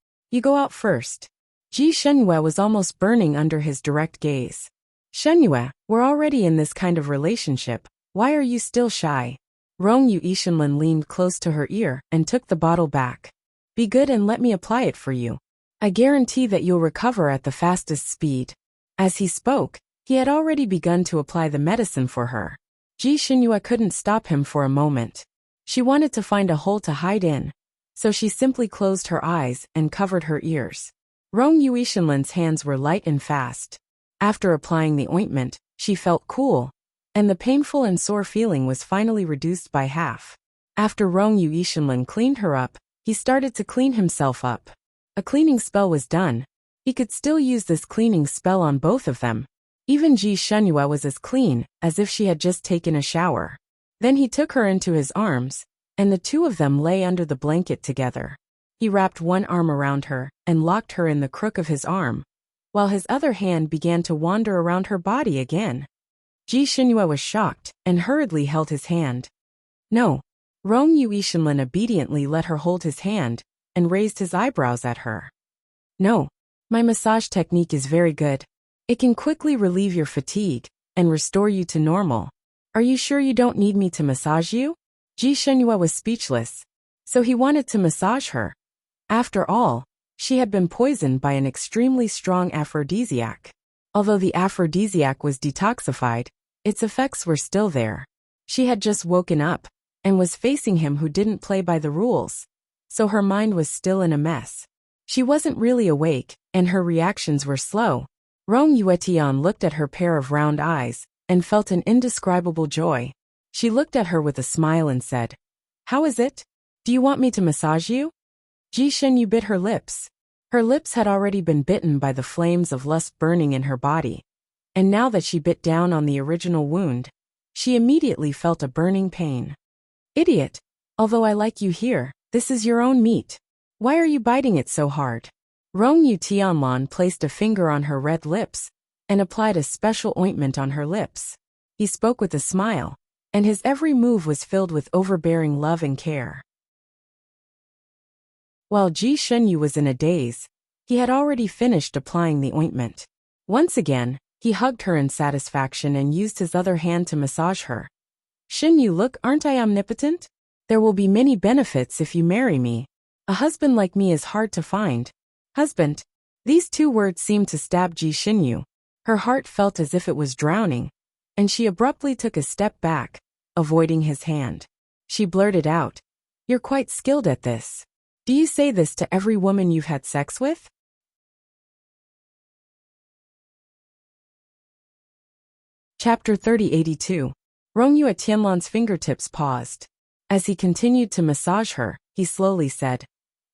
[SPEAKER 1] go out first." Ji Xinyue was almost burning under his direct gaze. "Xinyue, we're already in this kind of relationship. Why are you still shy?" Rong Yuishinlin leaned close to her ear and took the bottle back. "Be good and let me apply it for you. I guarantee that you'll recover at the fastest speed." As he spoke, he had already begun to apply the medicine for her. Ji Xinyue couldn't stop him for a moment. She wanted to find a hole to hide in, so she simply closed her eyes and covered her ears. Rong Yuishinlin's hands were light and fast. After applying the ointment, she felt cool, and the painful and sore feeling was finally reduced by half. After Rong Yuishinlin cleaned her up, he started to clean himself up. A cleaning spell was done. He could still use this cleaning spell on both of them. Even Ji Xinyue was as clean as if she had just taken a shower. Then he took her into his arms, and the two of them lay under the blanket together. He wrapped one arm around her and locked her in the crook of his arm, while his other hand began to wander around her body again. Ji Xinyue was shocked and hurriedly held his hand. "No." Rong Yuishinlin obediently let her hold his hand and raised his eyebrows at her. "No. My massage technique is very good. It can quickly relieve your fatigue and restore you to normal. Are you sure you don't need me to massage you?" Ji Xinyue was speechless, so he wanted to massage her. After all, she had been poisoned by an extremely strong aphrodisiac. Although the aphrodisiac was detoxified, its effects were still there. She had just woken up and was facing him who didn't play by the rules, so her mind was still in a mess. She wasn't really awake, and her reactions were slow. Rong Yuetian looked at her pair of round eyes and felt an indescribable joy. She looked at her with a smile and said, "How is it? Do you want me to massage you?" Ji Xinyue bit her lips. Her lips had already been bitten by the flames of lust burning in her body, and now that she bit down on the original wound, she immediately felt a burning pain. "Idiot! Although I like you here, this is your own meat. Why are you biting it so hard?" Rong Yuetianlan placed a finger on her red lips and applied a special ointment on her lips. He spoke with a smile, and his every move was filled with overbearing love and care. While Ji Xinyue was in a daze, he had already finished applying the ointment. Once again, he hugged her in satisfaction and used his other hand to massage her. "Xinyue, look, aren't I omnipotent? There will be many benefits if you marry me. A husband like me is hard to find." Husband. These two words seemed to stab Ji Xinyue. Her heart felt as if it was drowning, and she abruptly took a step back, avoiding his hand. She blurted out, "You're quite skilled at this. Do you say this to every woman you've had sex with?" Chapter 3082. Rong Yuetianlan's fingertips paused. As he continued to massage her, he slowly said,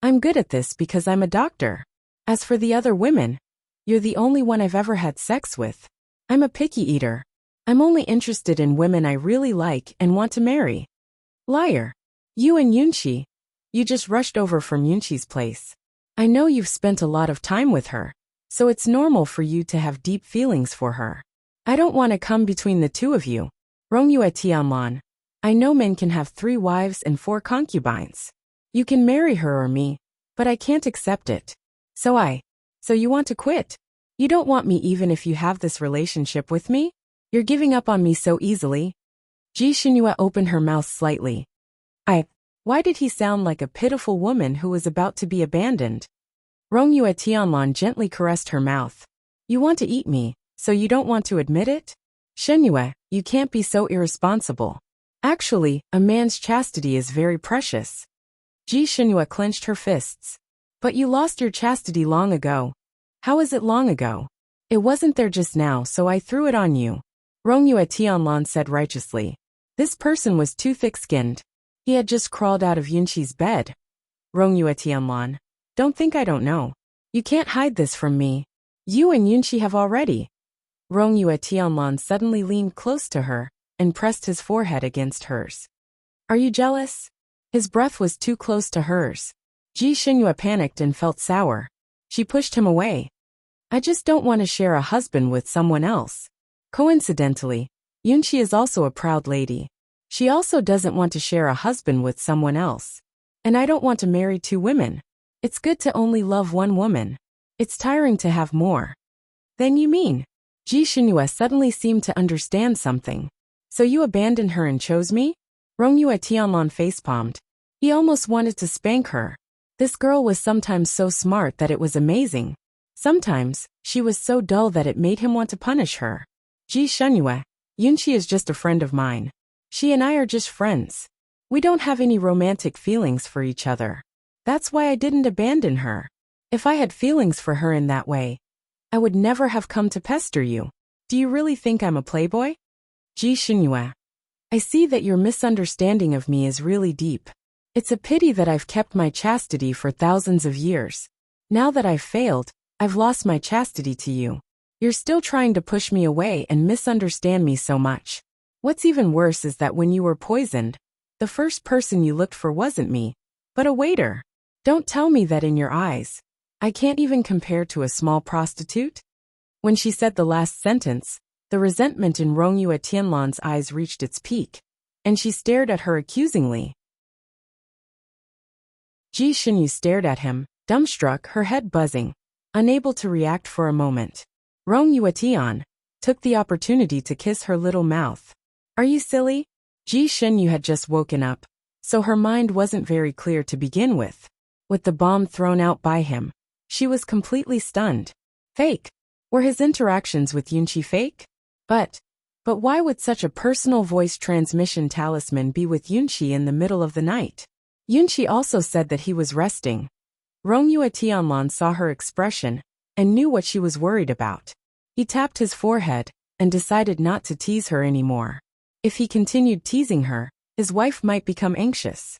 [SPEAKER 1] "I'm good at this because I'm a doctor. As for the other women, you're the only one I've ever had sex with. I'm a picky eater. I'm only interested in women I really like and want to marry." "Liar. You and Yunqi. You just rushed over from Yunqi's place. I know you've spent a lot of time with her, so it's normal for you to have deep feelings for her. I don't want to come between the two of you. Rong Yuetianlan, I know men can have 3 wives and 4 concubines. You can marry her or me, but I can't accept it. So you want to quit? You don't want me even if you have this relationship with me? You're giving up on me so easily?" Ji Xinyue opened her mouth slightly. Why did he sound like a pitiful woman who was about to be abandoned? Rong Yue Tianlan gently caressed her mouth. You want to eat me, so you don't want to admit it? Shenyue, you can't be so irresponsible. Actually, a man's chastity is very precious. Ji Shenyue clenched her fists. But you lost your chastity long ago. How is it long ago? It wasn't there just now, so I threw it on you. Rong Yue Tianlan said righteously. This person was too thick-skinned. He had just crawled out of Yunqi's bed. Rong Yue Tianlan. Don't think I don't know. You can't hide this from me. You and Yunqi have already. Rong Yue Tianlan suddenly leaned close to her and pressed his forehead against hers. Are you jealous? His breath was too close to hers. Ji Shenyue panicked and felt sour. She pushed him away. I just don't want to share a husband with someone else. Coincidentally, Yunqi is also a proud lady. She also doesn't want to share a husband with someone else. And I don't want to marry two women. It's good to only love one woman. It's tiring to have more. Then you mean? Ji Shenyue suddenly seemed to understand something. So you abandoned her and chose me? Rong Yue Tianlan facepalmed. He almost wanted to spank her. This girl was sometimes so smart that it was amazing. Sometimes, she was so dull that it made him want to punish her. Ji Shenyue, Yunqi is just a friend of mine. She and I are just friends. We don't have any romantic feelings for each other. That's why I didn't abandon her. If I had feelings for her in that way, I would never have come to pester you. Do you really think I'm a playboy? Ji Shenyue. I see that your misunderstanding of me is really deep. It's a pity that I've kept my chastity for thousands of years. Now that I've failed, I've lost my chastity to you. You're still trying to push me away and misunderstand me so much. What's even worse is that when you were poisoned, the first person you looked for wasn't me, but a waiter. Don't tell me that in your eyes, I can't even compare to a small prostitute? When she said the last sentence, the resentment in Rong Yue Tianlan's eyes reached its peak, and she stared at her accusingly. Ji Shenyue stared at him, dumbstruck, her head buzzing, unable to react for a moment. Rong Yue Tian took the opportunity to kiss her little mouth. Are you silly? Ji Shenyue had just woken up, so her mind wasn't very clear to begin with. With the bomb thrown out by him, she was completely stunned. Fake. Were his interactions with Yunqi fake? But why would such a personal voice transmission talisman be with Yunqi in the middle of the night? Yunqi also said that he was resting. Rong Yue Tianlan saw her expression and knew what she was worried about. He tapped his forehead and decided not to tease her anymore. If he continued teasing her, his wife might become anxious.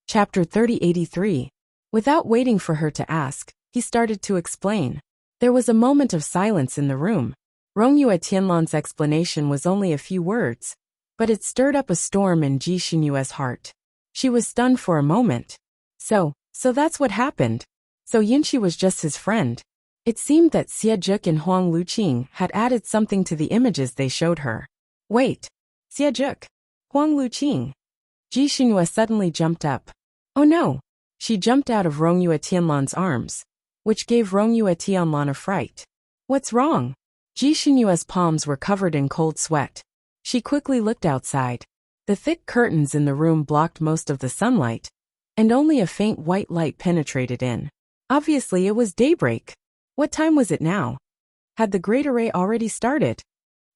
[SPEAKER 1] Chapter 3083. Without waiting for her to ask, he started to explain. There was a moment of silence in the room. Rong Yue Tianlan's explanation was only a few words, but it stirred up a storm in Ji Shenyue's heart. She was stunned for a moment. So that's what happened. So Yunqi was just his friend. It seemed that Xie Zhuk and Huang Luqing had added something to the images they showed her. Wait. Xie Zhuk? Huang Luqing? Ji Shenyue suddenly jumped up. Oh no! She jumped out of Rong Yue Tianlan's arms, which gave Rong Yue Tianlan a fright. What's wrong? Ji Shenyue's palms were covered in cold sweat. She quickly looked outside. The thick curtains in the room blocked most of the sunlight, and only a faint white light penetrated in. Obviously it was daybreak. What time was it now? Had the great array already started?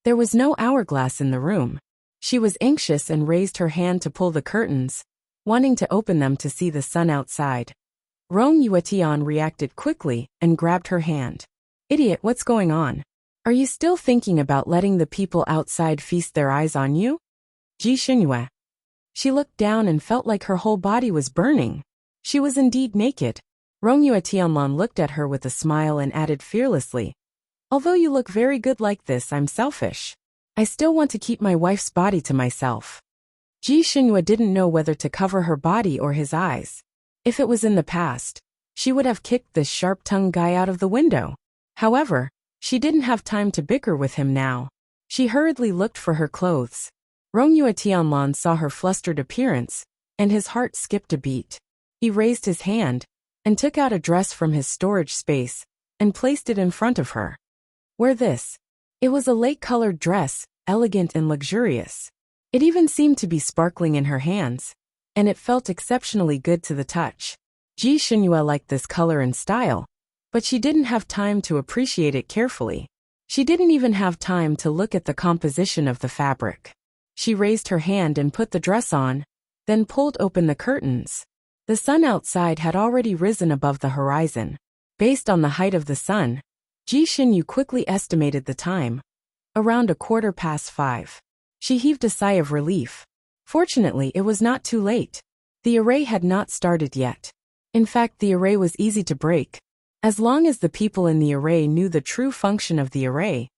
[SPEAKER 1] There was no hourglass in the room. She was anxious and raised her hand to pull the curtains, wanting to open them to see the sun outside. Rong Yue Tian reacted quickly and grabbed her hand. Idiot, what's going on? Are you still thinking about letting the people outside feast their eyes on you? Ji Shenyue. She looked down and felt like her whole body was burning. She was indeed naked. Rong Yue Tianlan looked at her with a smile and added fearlessly, although you look very good like this, I'm selfish. I still want to keep my wife's body to myself. Ji Shenyue didn't know whether to cover her body or his eyes. If it was in the past, she would have kicked this sharp-tongued guy out of the window. However, she didn't have time to bicker with him now. She hurriedly looked for her clothes. Rong Yue Tianlan saw her flustered appearance, and his heart skipped a beat. He raised his hand and took out a dress from his storage space and placed it in front of her. Wear this. It was a lake-colored dress, elegant and luxurious. It even seemed to be sparkling in her hands, and it felt exceptionally good to the touch. Ji Xunyue liked this color and style, but she didn't have time to appreciate it carefully. She didn't even have time to look at the composition of the fabric. She raised her hand and put the dress on, then pulled open the curtains. The sun outside had already risen above the horizon. Based on the height of the sun, Ji Xinyu quickly estimated the time. Around 5:15. She heaved a sigh of relief. Fortunately, it was not too late. The array had not started yet. In fact, the array was easy to break. As long as the people in the array knew the true function of the array,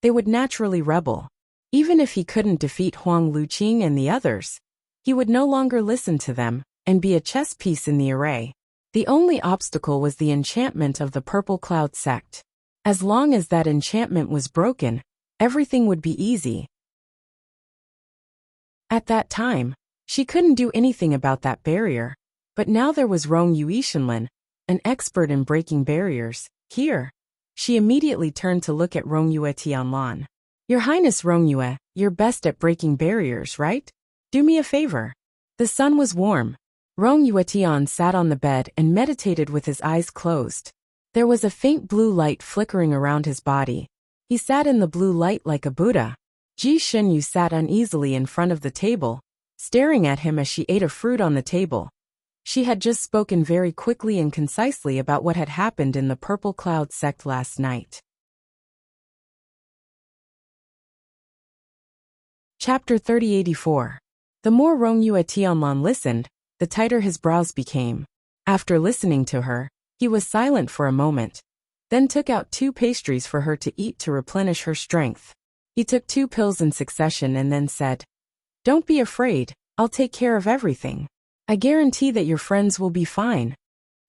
[SPEAKER 1] they would naturally rebel. Even if he couldn't defeat Huang Luqing and the others, he would no longer listen to them and be a chess piece in the array. The only obstacle was the enchantment of the Purple Cloud sect. As long as that enchantment was broken, everything would be easy. At that time, she couldn't do anything about that barrier, but now there was Rong Yuishenlin, an expert in breaking barriers, here. She immediately turned to look at Rong Yue Tianlan. Your Highness Rong Yue, you're best at breaking barriers, right? Do me a favor. The sun was warm. Rong Yue Tian sat on the bed and meditated with his eyes closed. There was a faint blue light flickering around his body. He sat in the blue light like a Buddha. Ji Xinyu sat uneasily in front of the table, staring at him as she ate a fruit on the table. She had just spoken very quickly and concisely about what had happened in the Purple Cloud sect last night. Chapter 3084. The more Rong Yue Tianlan listened, the tighter his brows became. After listening to her, he was silent for a moment, then took out 2 pastries for her to eat to replenish her strength. He took 2 pills in succession and then said, "Don't be afraid, I'll take care of everything. I guarantee that your friends will be fine.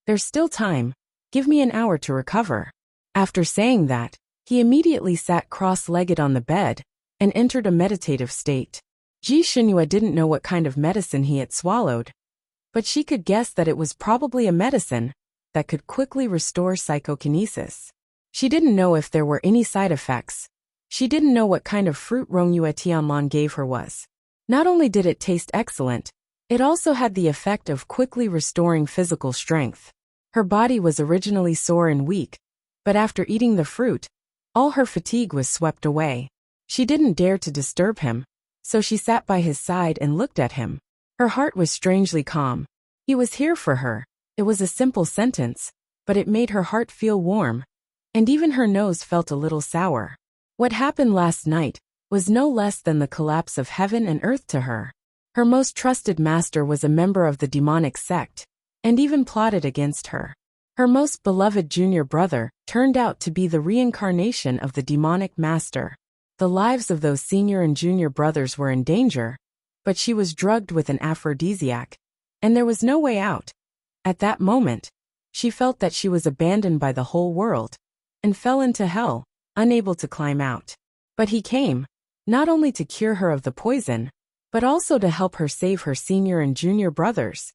[SPEAKER 1] There's still time, give me an hour to recover." After saying that, he immediately sat cross-legged on the bed and entered a meditative state. Ji Xinyu didn't know what kind of medicine he had swallowed, but she could guess that it was probably a medicine that could quickly restore psychokinesis. She didn't know if there were any side effects. She didn't know what kind of fruit Rong Yue Tianlan gave her was. Not only did it taste excellent, it also had the effect of quickly restoring physical strength. Her body was originally sore and weak, but after eating the fruit, all her fatigue was swept away. She didn't dare to disturb him, so she sat by his side and looked at him. Her heart was strangely calm. He was here for her. It was a simple sentence, but it made her heart feel warm, and even her nose felt a little sour. What happened last night was no less than the collapse of heaven and earth to her. Her most trusted master was a member of the demonic sect, and even plotted against her. Her most beloved junior brother turned out to be the reincarnation of the demonic master. The lives of those senior and junior brothers were in danger, but she was drugged with an aphrodisiac, and there was no way out. At that moment, she felt that she was abandoned by the whole world, and fell into hell, unable to climb out. But he came, not only to cure her of the poison, but also to help her save her senior and junior brothers.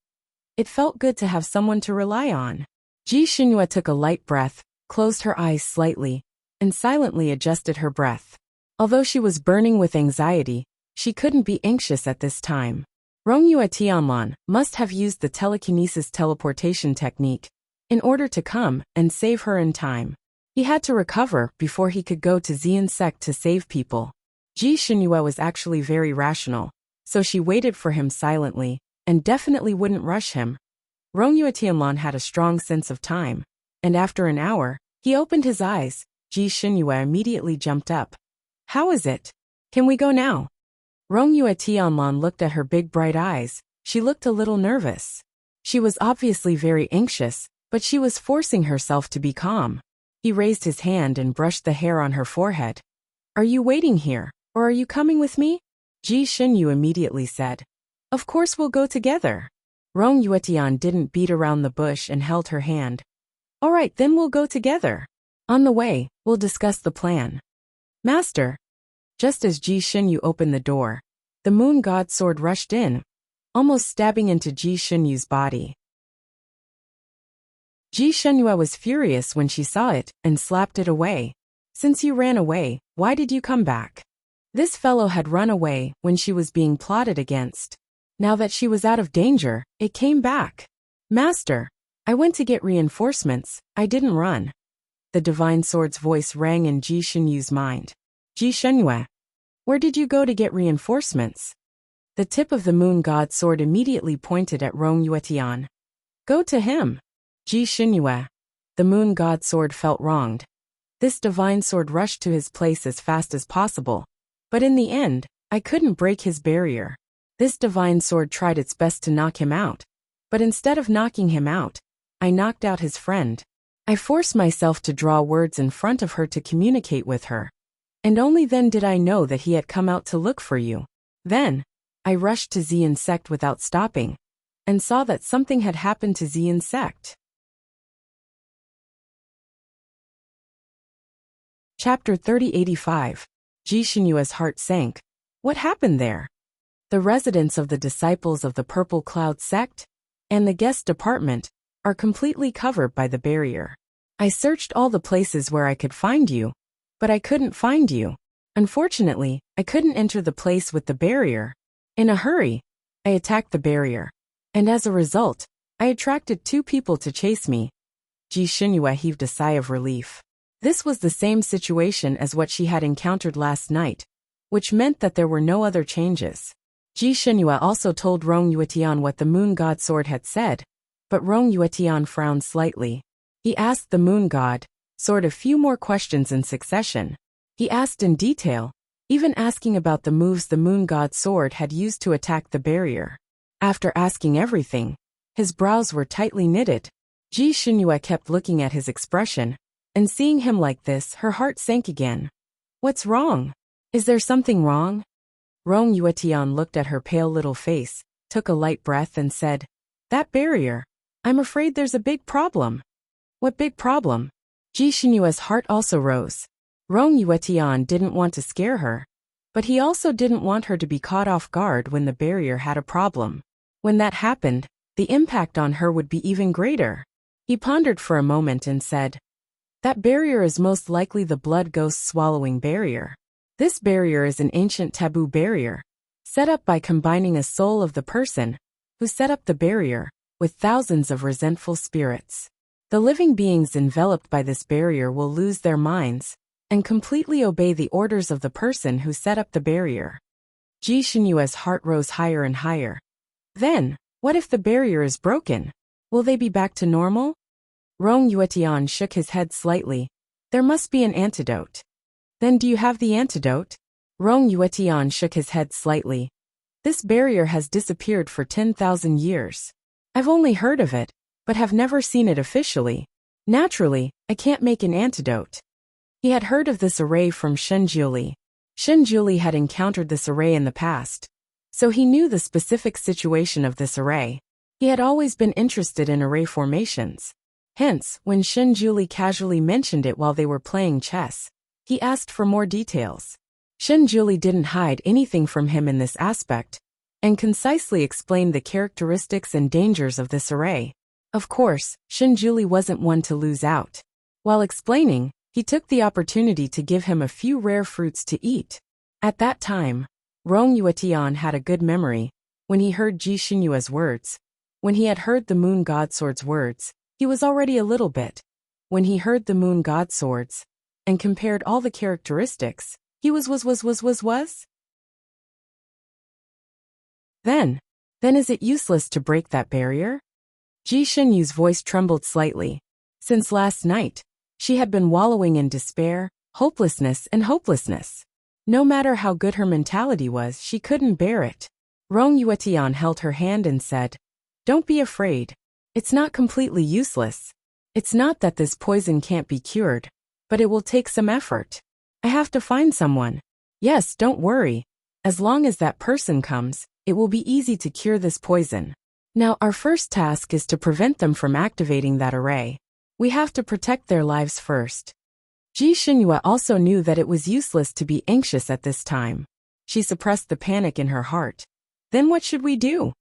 [SPEAKER 1] It felt good to have someone to rely on. Ji Xinyu took a light breath, closed her eyes slightly, and silently adjusted her breath. Although she was burning with anxiety, she couldn't be anxious at this time. Rong Yue Tianlan must have used the telekinesis teleportation technique in order to come and save her in time. He had to recover before he could go to Xian sect to save people. Ji Xinyu was actually very rational, so she waited for him silently and definitely wouldn't rush him. Rong Yue Tianlan had a strong sense of time, and after an hour, he opened his eyes. Ji Xinyu immediately jumped up. "How is it? Can we go now?" Rong Yue Tianlan looked at her big bright eyes. She looked a little nervous. She was obviously very anxious, but she was forcing herself to be calm. He raised his hand and brushed the hair on her forehead. "Are you waiting here, or are you coming with me?" Ji Xinyu immediately said. "Of course we'll go together." Rong Yuetian didn't beat around the bush and held her hand. "All right, then we'll go together. On the way, we'll discuss the plan." "Master." Just as Ji Xinyu opened the door, the moon god sword rushed in, almost stabbing into Ji Xinyu's body. Ji Xinyu was furious when she saw it and slapped it away. "Since you ran away, why did you come back?" This fellow had run away when she was being plotted against. Now that she was out of danger, it came back. Master, I went to get reinforcements, I didn't run. The divine sword's voice rang in Ji Xinyu's mind. Ji Xinyue, where did you go to get reinforcements? The tip of the moon god sword immediately pointed at Rong Yuetian. Go to him. Ji Xinyue. The moon god sword felt wronged. This divine sword rushed to his place as fast as possible. But in the end, I couldn't break his barrier. This divine sword tried its best to knock him out. But instead of knocking him out, I knocked out his friend. I forced myself to draw words in front of her to communicate with her. And only then did I know that he had come out to look for you. Then, I rushed to Xian's sect without stopping, and saw that something had happened to Xian's sect. Chapter 3085. Ji Xinyue's heart sank. What happened there? The residents of the disciples of the Purple Cloud sect, and the guest department, are completely covered by the barrier. I searched all the places where I could find you, but I couldn't find you. Unfortunately, I couldn't enter the place with the barrier. In a hurry, I attacked the barrier. And as a result, I attracted 2 people to chase me. Ji Xinyue heaved a sigh of relief. This was the same situation as what she had encountered last night, which meant that there were no other changes. Ji Xinyue also told Rong Yuetian what the moon god sword had said, but Rong Yuetian frowned slightly. He asked the moon god sword a few more questions in succession. He asked in detail, even asking about the moves the moon god sword had used to attack the barrier. After asking everything, his brows were tightly knitted. Ji Xinyue kept looking at his expression, and seeing him like this, her heart sank again. What's wrong? Is there something wrong? Rong Yuetian looked at her pale little face, took a light breath and said, That barrier. I'm afraid there's a big problem. What big problem? Ji Xinyue's heart also rose. Rong Yuetian didn't want to scare her, but he also didn't want her to be caught off guard when the barrier had a problem. When that happened, the impact on her would be even greater. He pondered for a moment and said, That barrier is most likely the blood ghost swallowing barrier. This barrier is an ancient taboo barrier, set up by combining a soul of the person who set up the barrier with thousands of resentful spirits. The living beings enveloped by this barrier will lose their minds and completely obey the orders of the person who set up the barrier. Ji Xinyue's heart rose higher and higher. Then, what if the barrier is broken? Will they be back to normal? Rong Yuetian shook his head slightly. There must be an antidote. Then do you have the antidote? Rong Yuetian shook his head slightly. This barrier has disappeared for 10,000 years. I've only heard of it, but have never seen it officially. Naturally, I can't make an antidote. He had heard of this array from Shenjiuli. Shenjiuli had encountered this array in the past, so he knew the specific situation of this array. He had always been interested in array formations. Hence, when Shenjiuli casually mentioned it while they were playing chess, he asked for more details. Shenjiuli didn't hide anything from him in this aspect, and concisely explained the characteristics and dangers of this array. Of course, Shenjiuli wasn't one to lose out. While explaining, he took the opportunity to give him a few rare fruits to eat. At that time, Rong Yuetian had a good memory. When he heard Ji Xinyue's words, when he had heard the moon god sword's words, he was already a little bit. When he heard the moon god swords, and compared all the characteristics, he was. Then is it useless to break that barrier? Ji Xinyu's voice trembled slightly. Since last night, she had been wallowing in despair, hopelessness. No matter how good her mentality was, she couldn't bear it. Rong Yuetian held her hand and said, Don't be afraid. It's not completely useless. It's not that this poison can't be cured, but it will take some effort. I have to find someone. Yes, don't worry. As long as that person comes, it will be easy to cure this poison. Now our first task is to prevent them from activating that array. We have to protect their lives first. Ji Xinyue also knew that it was useless to be anxious at this time. She suppressed the panic in her heart. Then what should we do?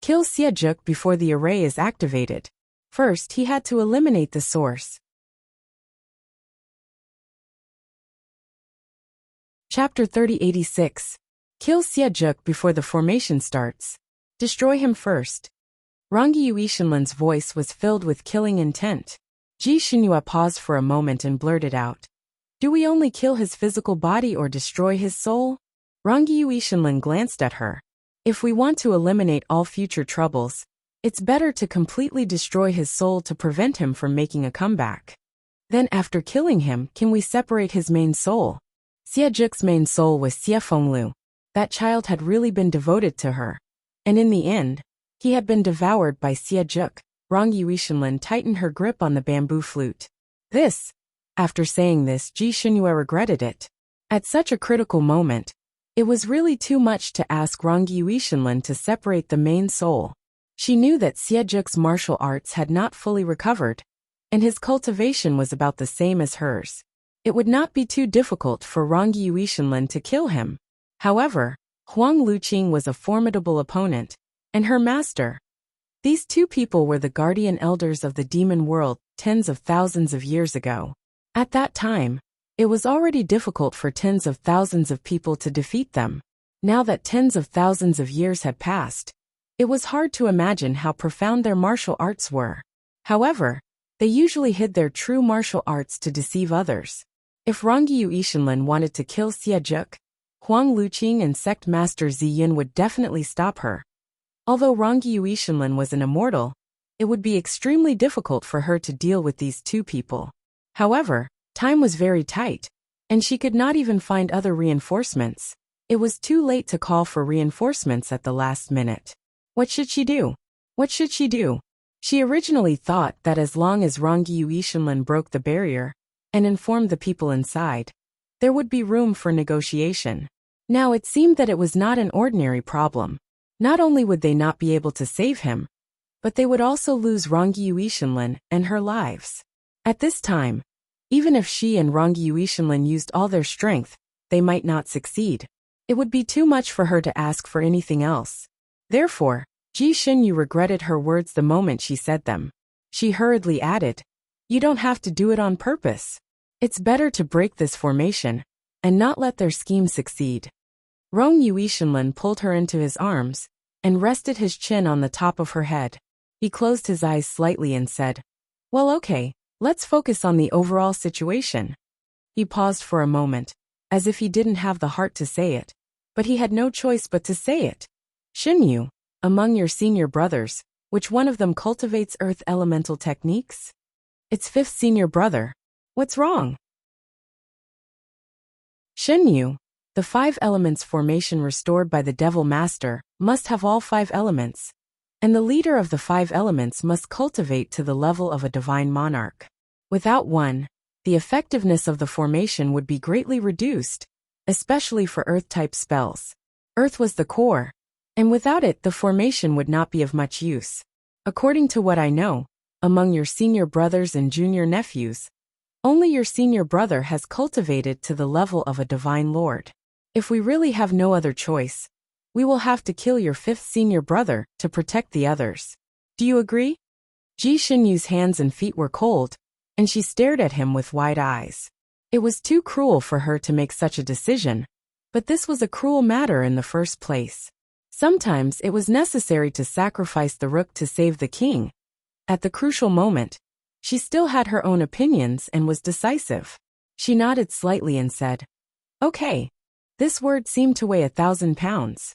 [SPEAKER 1] Kill Xiejuk before the array is activated. First, he had to eliminate the source. Chapter 3086. Kill Xie before the formation starts. Destroy him first. Rangi Yuishinlan's voice was filled with killing intent. Ji Xinyue paused for a moment and blurted out. Do we only kill his physical body or destroy his soul? Rangi Yuishinlan glanced at her. If we want to eliminate all future troubles, it's better to completely destroy his soul to prevent him from making a comeback. Then after killing him, can we separate his main soul? Xie main soul was Xie Fenglu. That child had really been devoted to her. And in the end, he had been devoured by Xie. Rangi Yuishinlan tightened her grip on the bamboo flute. After saying this, Ji Xinyue regretted it. At such a critical moment, it was really too much to ask Rangi Yuishinlan to separate the main soul. She knew that Xie martial arts had not fully recovered, and his cultivation was about the same as hers. It would not be too difficult for Rangi Yuishinlan to kill him. However, Huang Luqing was a formidable opponent, and her master. These two people were the guardian elders of the demon world tens of thousands of years ago. At that time, it was already difficult for tens of thousands of people to defeat them. Now that tens of thousands of years had passed, it was hard to imagine how profound their martial arts were. However, they usually hid their true martial arts to deceive others. If Rangi Yuishinlan wanted to kill Xie, Huang Luqing and sect master Ziyin would definitely stop her. Although Rangi Yuishinlan was an immortal, it would be extremely difficult for her to deal with these two people. However, time was very tight, and she could not even find other reinforcements. It was too late to call for reinforcements at the last minute. What should she do? She originally thought that as long as Rangi Yuishinlan broke the barrier and informed the people inside, there would be room for negotiation. Now it seemed that it was not an ordinary problem. Not only would they not be able to save him, but they would also lose Rangi Yuishinlan and her lives. At this time, even if she and Rangi Yuishinlan used all their strength, they might not succeed. It would be too much for her to ask for anything else. Therefore, Ji Xinyue regretted her words the moment she said them. She hurriedly added, You don't have to do it on purpose. It's better to break this formation and not let their scheme succeed. Rangi Yuishinlan pulled her into his arms and rested his chin on the top of her head. He closed his eyes slightly and said, Well, okay, let's focus on the overall situation. He paused for a moment, as if he didn't have the heart to say it, but he had no choice but to say it. Xinyue, among your senior brothers, which one of them cultivates earth elemental techniques? It's fifth senior brother. What's wrong? Xinyue, the 5 elements formation restored by the Devil Master, must have all 5 elements, and the leader of the 5 elements must cultivate to the level of a divine monarch. Without one, the effectiveness of the formation would be greatly reduced, especially for earth-type spells. Earth was the core, and without it the formation would not be of much use. According to what I know, among your senior brothers and junior nephews, only your senior brother has cultivated to the level of a divine lord. If we really have no other choice, we will have to kill your 5th senior brother to protect the others. Do you agree? Ji Xinyue's hands and feet were cold, and she stared at him with wide eyes. It was too cruel for her to make such a decision, but this was a cruel matter in the first place. Sometimes it was necessary to sacrifice the rook to save the king. At the crucial moment, she still had her own opinions and was decisive. She nodded slightly and said, Okay. This word seemed to weigh 1,000 pounds.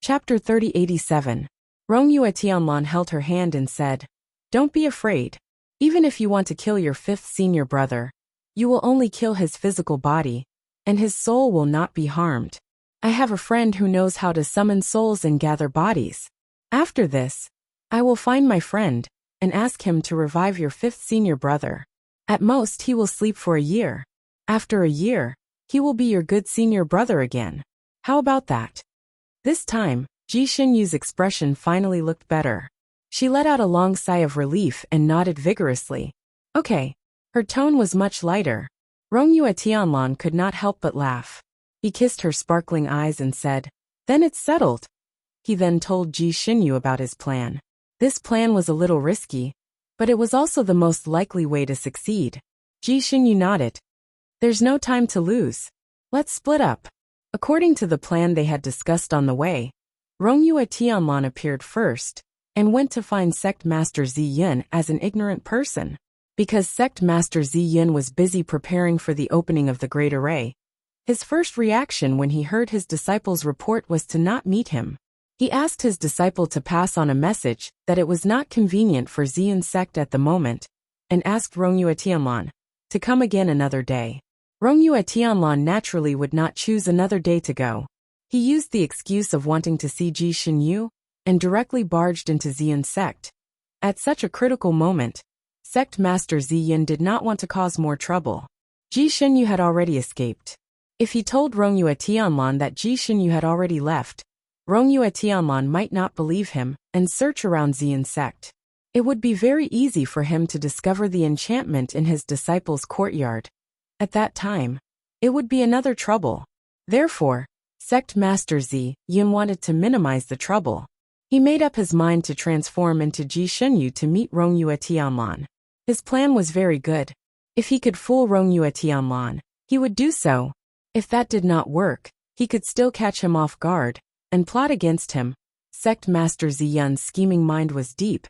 [SPEAKER 1] Chapter 3087. Rongyue Tianlan held her hand and said, Don't be afraid. Even if you want to kill your 5th senior brother, you will only kill his physical body, and his soul will not be harmed. I have a friend who knows how to summon souls and gather bodies. After this, I will find my friend and ask him to revive your 5th senior brother. At most he will sleep for a year. After a year, he will be your good senior brother again. How about that? This time, Ji Xinyue's expression finally looked better. She let out a long sigh of relief and nodded vigorously. Okay. Her tone was much lighter. Rongyue Tianlan could not help but laugh. He kissed her sparkling eyes and said, Then it's settled. He then told Ji Xinyue about his plan. This plan was a little risky, but it was also the most likely way to succeed. Ji Xinyu nodded. There's no time to lose. Let's split up. According to the plan they had discussed on the way, Rongyue Tianlan appeared first and went to find Sect Master Ziyin as an ignorant person. Because Sect Master Ziyin was busy preparing for the opening of the Great Array, his first reaction when he heard his disciple's report was to not meet him. He asked his disciple to pass on a message that it was not convenient for Ziyin's sect at the moment, and asked Rongyue Tianlan to come again another day. Rongyue Tianlan naturally would not choose another day to go. He used the excuse of wanting to see Ji Xinyu and directly barged into Ziyin's sect. At such a critical moment, Sect Master Ziyin did not want to cause more trouble. Ji Xinyu had already escaped. If he told Rongyue Tianlan that Ji Xinyu had already left, Rongyue Tianlan might not believe him and search around Ziyin's sect. It would be very easy for him to discover the enchantment in his disciple's courtyard. At that time, it would be another trouble. Therefore, Sect Master Ziyin wanted to minimize the trouble. He made up his mind to transform into Ji Xinyu to meet Rongyue Tianlan. His plan was very good. If he could fool Rongyue Tianlan, he would do so. If that did not work, he could still catch him off guard and plot against him. Sect Master Ziyin's scheming mind was deep.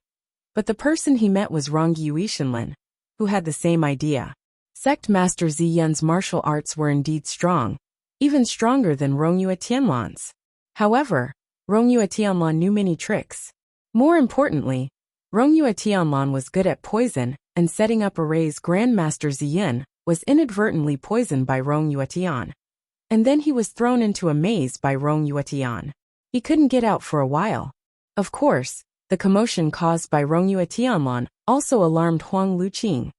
[SPEAKER 1] But the person he met was Rongyue Shenlin, who had the same idea. Sect Master Ziyin's martial arts were indeed strong, even stronger than Rongyue Tianlan's. However, Rongyue Tianlan knew many tricks. More importantly, Rongyue Tianlan was good at poison, and setting up arrays. Grandmaster Ziyin was inadvertently poisoned by Rongyue Tian. And then he was thrown into a maze by Rongyue Tian. He couldn't get out for a while. Of course, the commotion caused by Rongyue Tianlan also alarmed Huang Luqing.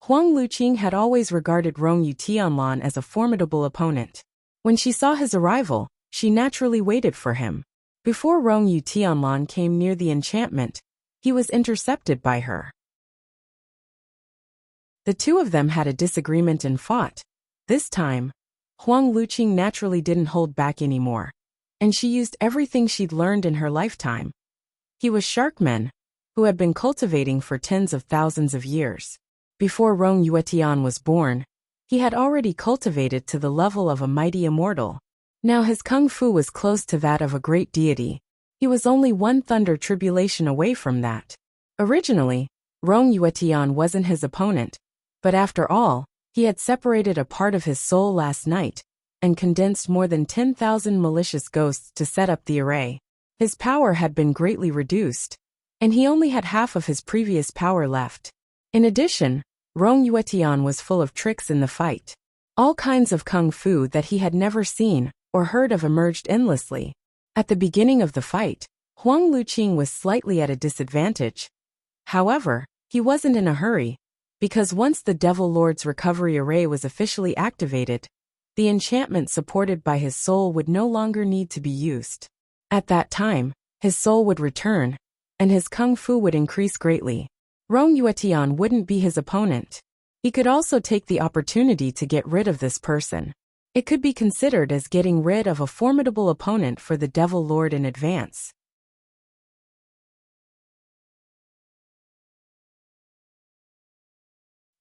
[SPEAKER 1] Huang Luqing had always regarded Rongyue Tianlan as a formidable opponent. When she saw his arrival, she naturally waited for him. Before Rongyue Tianlan came near the enchantment, he was intercepted by her. The two of them had a disagreement and fought. This time, Huang Luqing naturally didn't hold back anymore, and she used everything she'd learned in her lifetime. He was Sharkman, who had been cultivating for tens of thousands of years. Before Rongyue Tian was born, he had already cultivated to the level of a mighty immortal. Now his kung fu was close to that of a great deity. He was only one thunder tribulation away from that. Originally, Rongyue Tian wasn't his opponent, but after all, he had separated a part of his soul last night and condensed more than 10,000 malicious ghosts to set up the array. His power had been greatly reduced, and he only had half of his previous power left. In addition, Rongyue Tian was full of tricks in the fight. All kinds of kung fu that he had never seen or heard of emerged endlessly. At the beginning of the fight, Huang Luqing was slightly at a disadvantage. However, he wasn't in a hurry, because once the Devil Lord's recovery array was officially activated, the enchantment supported by his soul would no longer need to be used. At that time, his soul would return, and his kung fu would increase greatly. Rongyue Tian wouldn't be his opponent. He could also take the opportunity to get rid of this person. It could be considered as getting rid of a formidable opponent for the Devil Lord in advance.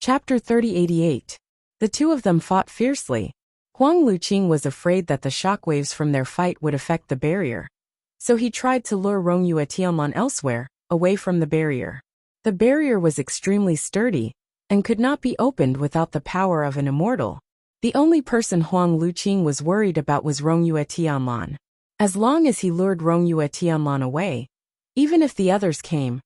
[SPEAKER 1] Chapter 3088. The two of them fought fiercely. Huang Luqing was afraid that the shockwaves from their fight would affect the barrier, so he tried to lure Rongyue Tianlan elsewhere, away from the barrier. The barrier was extremely sturdy and could not be opened without the power of an immortal. The only person Huang Luqing was worried about was Rongyue Tianlan. As long as he lured Rongyue Tianlan away, even if the others came,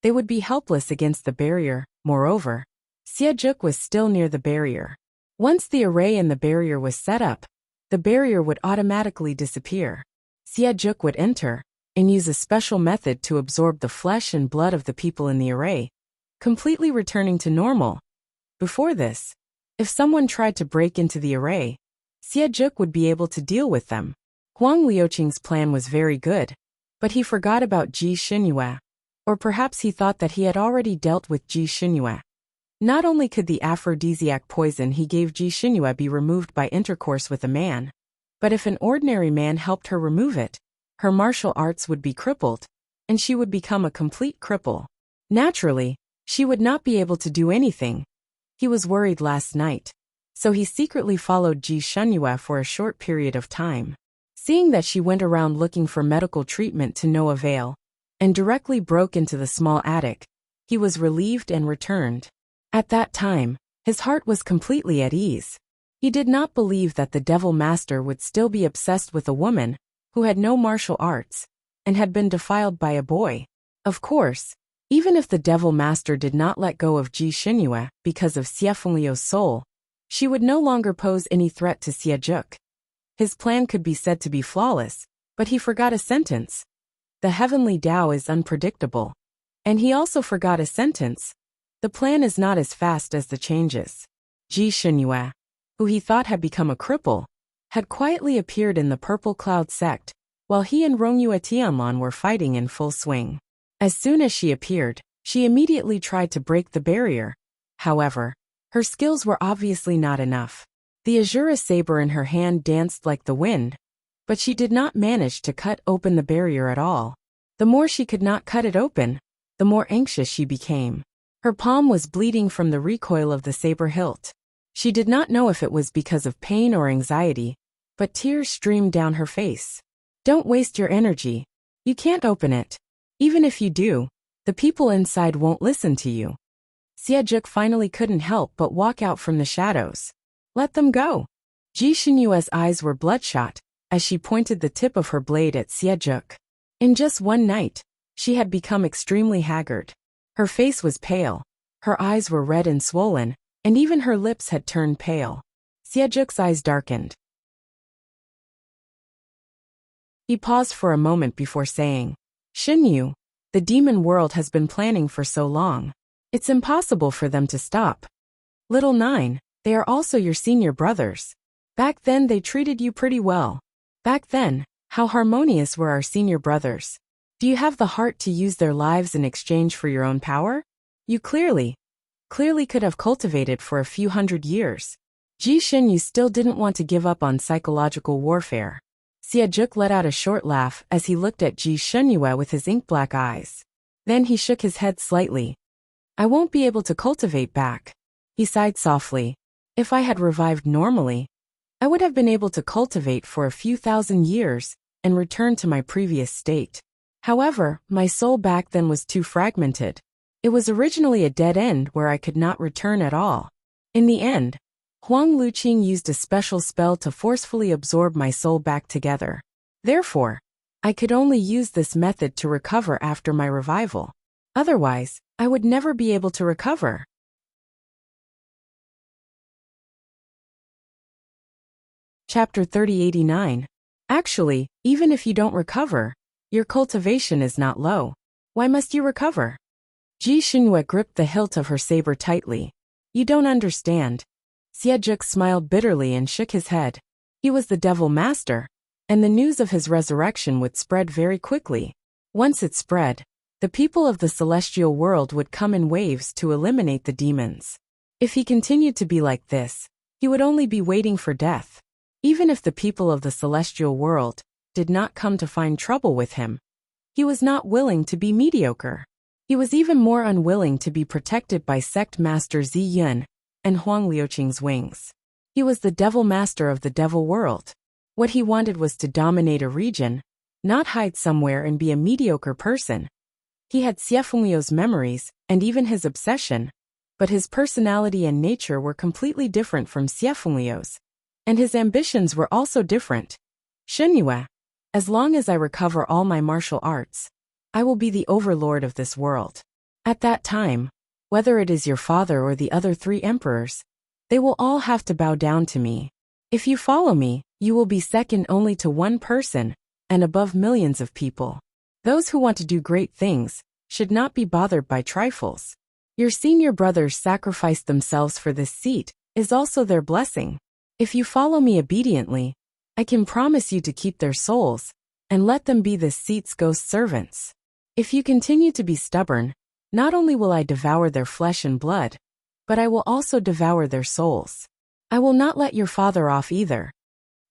[SPEAKER 1] they would be helpless against the barrier. Moreover, Xiejuk was still near the barrier. Once the array in the barrier was set up, the barrier would automatically disappear. Xiejuk would enter and use a special method to absorb the flesh and blood of the people in the array, completely returning to normal. Before this, if someone tried to break into the array, Xiejuk would be able to deal with them. Huang Liuqing's plan was very good, but he forgot about Ji Xinyu, or perhaps he thought that he had already dealt with Ji Xinyu. Not only could the aphrodisiac poison he gave Ji Xinyu be removed by intercourse with a man, but if an ordinary man helped her remove it, her martial arts would be crippled, and she would become a complete cripple. Naturally, she would not be able to do anything. He was worried last night, so he secretly followed Ji Shunyue for a short period of time. Seeing that she went around looking for medical treatment to no avail, and directly broke into the small attic, he was relieved and returned. At that time, his heart was completely at ease. He did not believe that the Devil Master would still be obsessed with a woman who had no martial arts and had been defiled by a boy. Of course, even if the Devil Master did not let go of Ji Shunyue because of Xie Fengliu's soul, she would no longer pose any threat to Xie Juk. His plan could be said to be flawless, but he forgot a sentence. The heavenly Tao is unpredictable. And he also forgot a sentence. The plan is not as fast as the changes. Ji Shunyue, who he thought had become a cripple, had quietly appeared in the Purple Cloud sect, while he and Rongyue Tianlan were fighting in full swing. As soon as she appeared, she immediately tried to break the barrier. However, her skills were obviously not enough. The Azura saber in her hand danced like the wind, but she did not manage to cut open the barrier at all. The more she could not cut it open, the more anxious she became. Her palm was bleeding from the recoil of the saber hilt. She did not know if it was because of pain or anxiety, but tears streamed down her face. Don't waste your energy. You can't open it. Even if you do, the people inside won't listen to you. Xie Juk finally couldn't help but walk out from the shadows. Let them go. Ji Shunyue's eyes were bloodshot as she pointed the tip of her blade at Xie Juk. In just one night, she had become extremely haggard. Her face was pale, her eyes were red and swollen, and even her lips had turned pale. Xie Juk's eyes darkened. He paused for a moment before saying, Xinyu, the demon world has been planning for so long. It's impossible for them to stop. Little Nine, they are also your senior brothers. Back then they treated you pretty well. Back then, how harmonious were our senior brothers. Do you have the heart to use their lives in exchange for your own power? You clearly could have cultivated for a few hundred years. Ji Shinyu still didn't want to give up on psychological warfare. Xie Juk let out a short laugh as he looked at Ji Shunyue with his ink-black eyes. Then he shook his head slightly. I won't be able to cultivate back. He sighed softly. If I had revived normally, I would have been able to cultivate for a few thousand years and return to my previous state. However, my soul back then was too fragmented. It was originally a dead end where I could not return at all. In the end, Huang Luqing used a special spell to forcefully absorb my soul back together. Therefore, I could only use this method to recover after my revival. Otherwise, I would never be able to recover. Chapter 3089. Actually, even if you don't recover, your cultivation is not low. Why must you recover? Ji Shunyue gripped the hilt of her saber tightly. You don't understand. Xie Juk smiled bitterly and shook his head. He was the Devil Master, and the news of his resurrection would spread very quickly. Once it spread, the people of the celestial world would come in waves to eliminate the demons. If he continued to be like this, he would only be waiting for death. Even if the people of the celestial world did not come to find trouble with him, he was not willing to be mediocre. He was even more unwilling to be protected by Sect Master Zi Yun and Huang Liuqing's wings. He was the Devil Master of the Devil World. What he wanted was to dominate a region, not hide somewhere and be a mediocre person. He had Xie Fengliu's memories and even his obsession, but his personality and nature were completely different from Xie Fengliu's, and his ambitions were also different. Shunyue, as long as I recover all my martial arts, I will be the overlord of this world. At that time, whether it is your father or the other 3 emperors, they will all have to bow down to me. If you follow me, you will be second only to one person, and above millions of people. Those who want to do great things should not be bothered by trifles. Your senior brothers sacrificed themselves for this seat, is also their blessing. If you follow me obediently, I can promise you to keep their souls, and let them be this seat's ghost servants. If you continue to be stubborn, not only will I devour their flesh and blood, but I will also devour their souls. I will not let your father off either.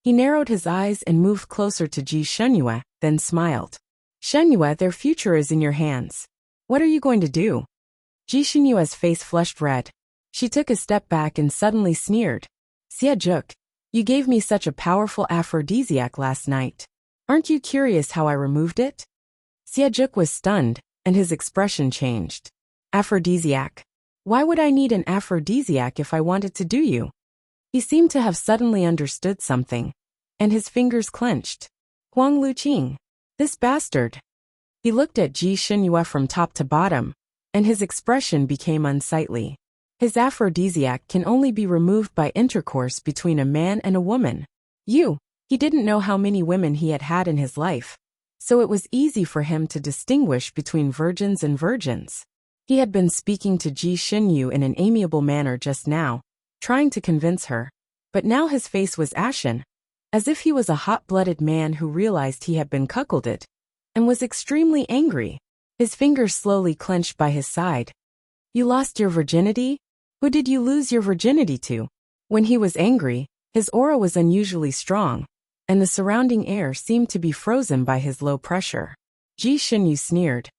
[SPEAKER 1] He narrowed his eyes and moved closer to Ji Shunyue, then smiled. Shunyue, their future is in your hands. What are you going to do? Ji Shunyue's face flushed red. She took a step back and suddenly sneered. Xie, you gave me such a powerful aphrodisiac last night. Aren't you curious how I removed it? Xie was stunned, and his expression changed. Aphrodisiac? Why would I need an aphrodisiac if I wanted to do you? He seemed to have suddenly understood something, and his fingers clenched. Huang Luqing. This bastard. He looked at Ji Xinyue from top to bottom, and his expression became unsightly. His aphrodisiac can only be removed by intercourse between a man and a woman. He didn't know how many women he had had in his life, so it was easy for him to distinguish between virgins and virgins. He had been speaking to Ji Xinyue in an amiable manner just now, trying to convince her, but now his face was ashen, as if he was a hot-blooded man who realized he had been cuckolded, and was extremely angry. His fingers slowly clenched by his side. You lost your virginity? Who did you lose your virginity to? When he was angry, his aura was unusually strong, and the surrounding air seemed to be frozen by his low pressure. Ji Xinyue sneered.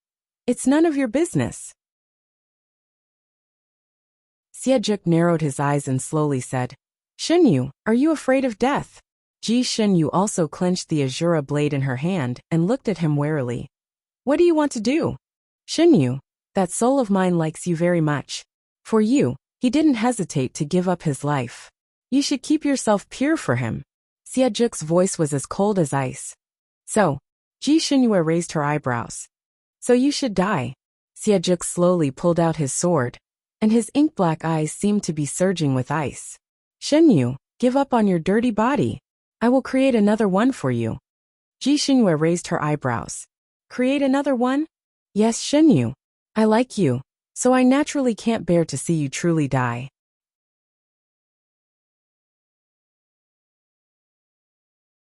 [SPEAKER 1] It's none of your business. Xie narrowed his eyes and slowly said, Xinyue, are you afraid of death? Ji Xinyue also clenched the Azura blade in her hand and looked at him warily. What do you want to do? Xinyue, that soul of mine likes you very much. For you, he didn't hesitate to give up his life. You should keep yourself pure for him. Xie voice was as cold as ice. So, Ji Xinyue raised her eyebrows. So you should die. Xie slowly pulled out his sword, and his ink-black eyes seemed to be surging with ice. Xinyue, give up on your dirty body. I will create another one for you. Ji Xinyue raised her eyebrows. Create another one? Yes, Xinyue. I like you, so I naturally can't bear to see you truly die.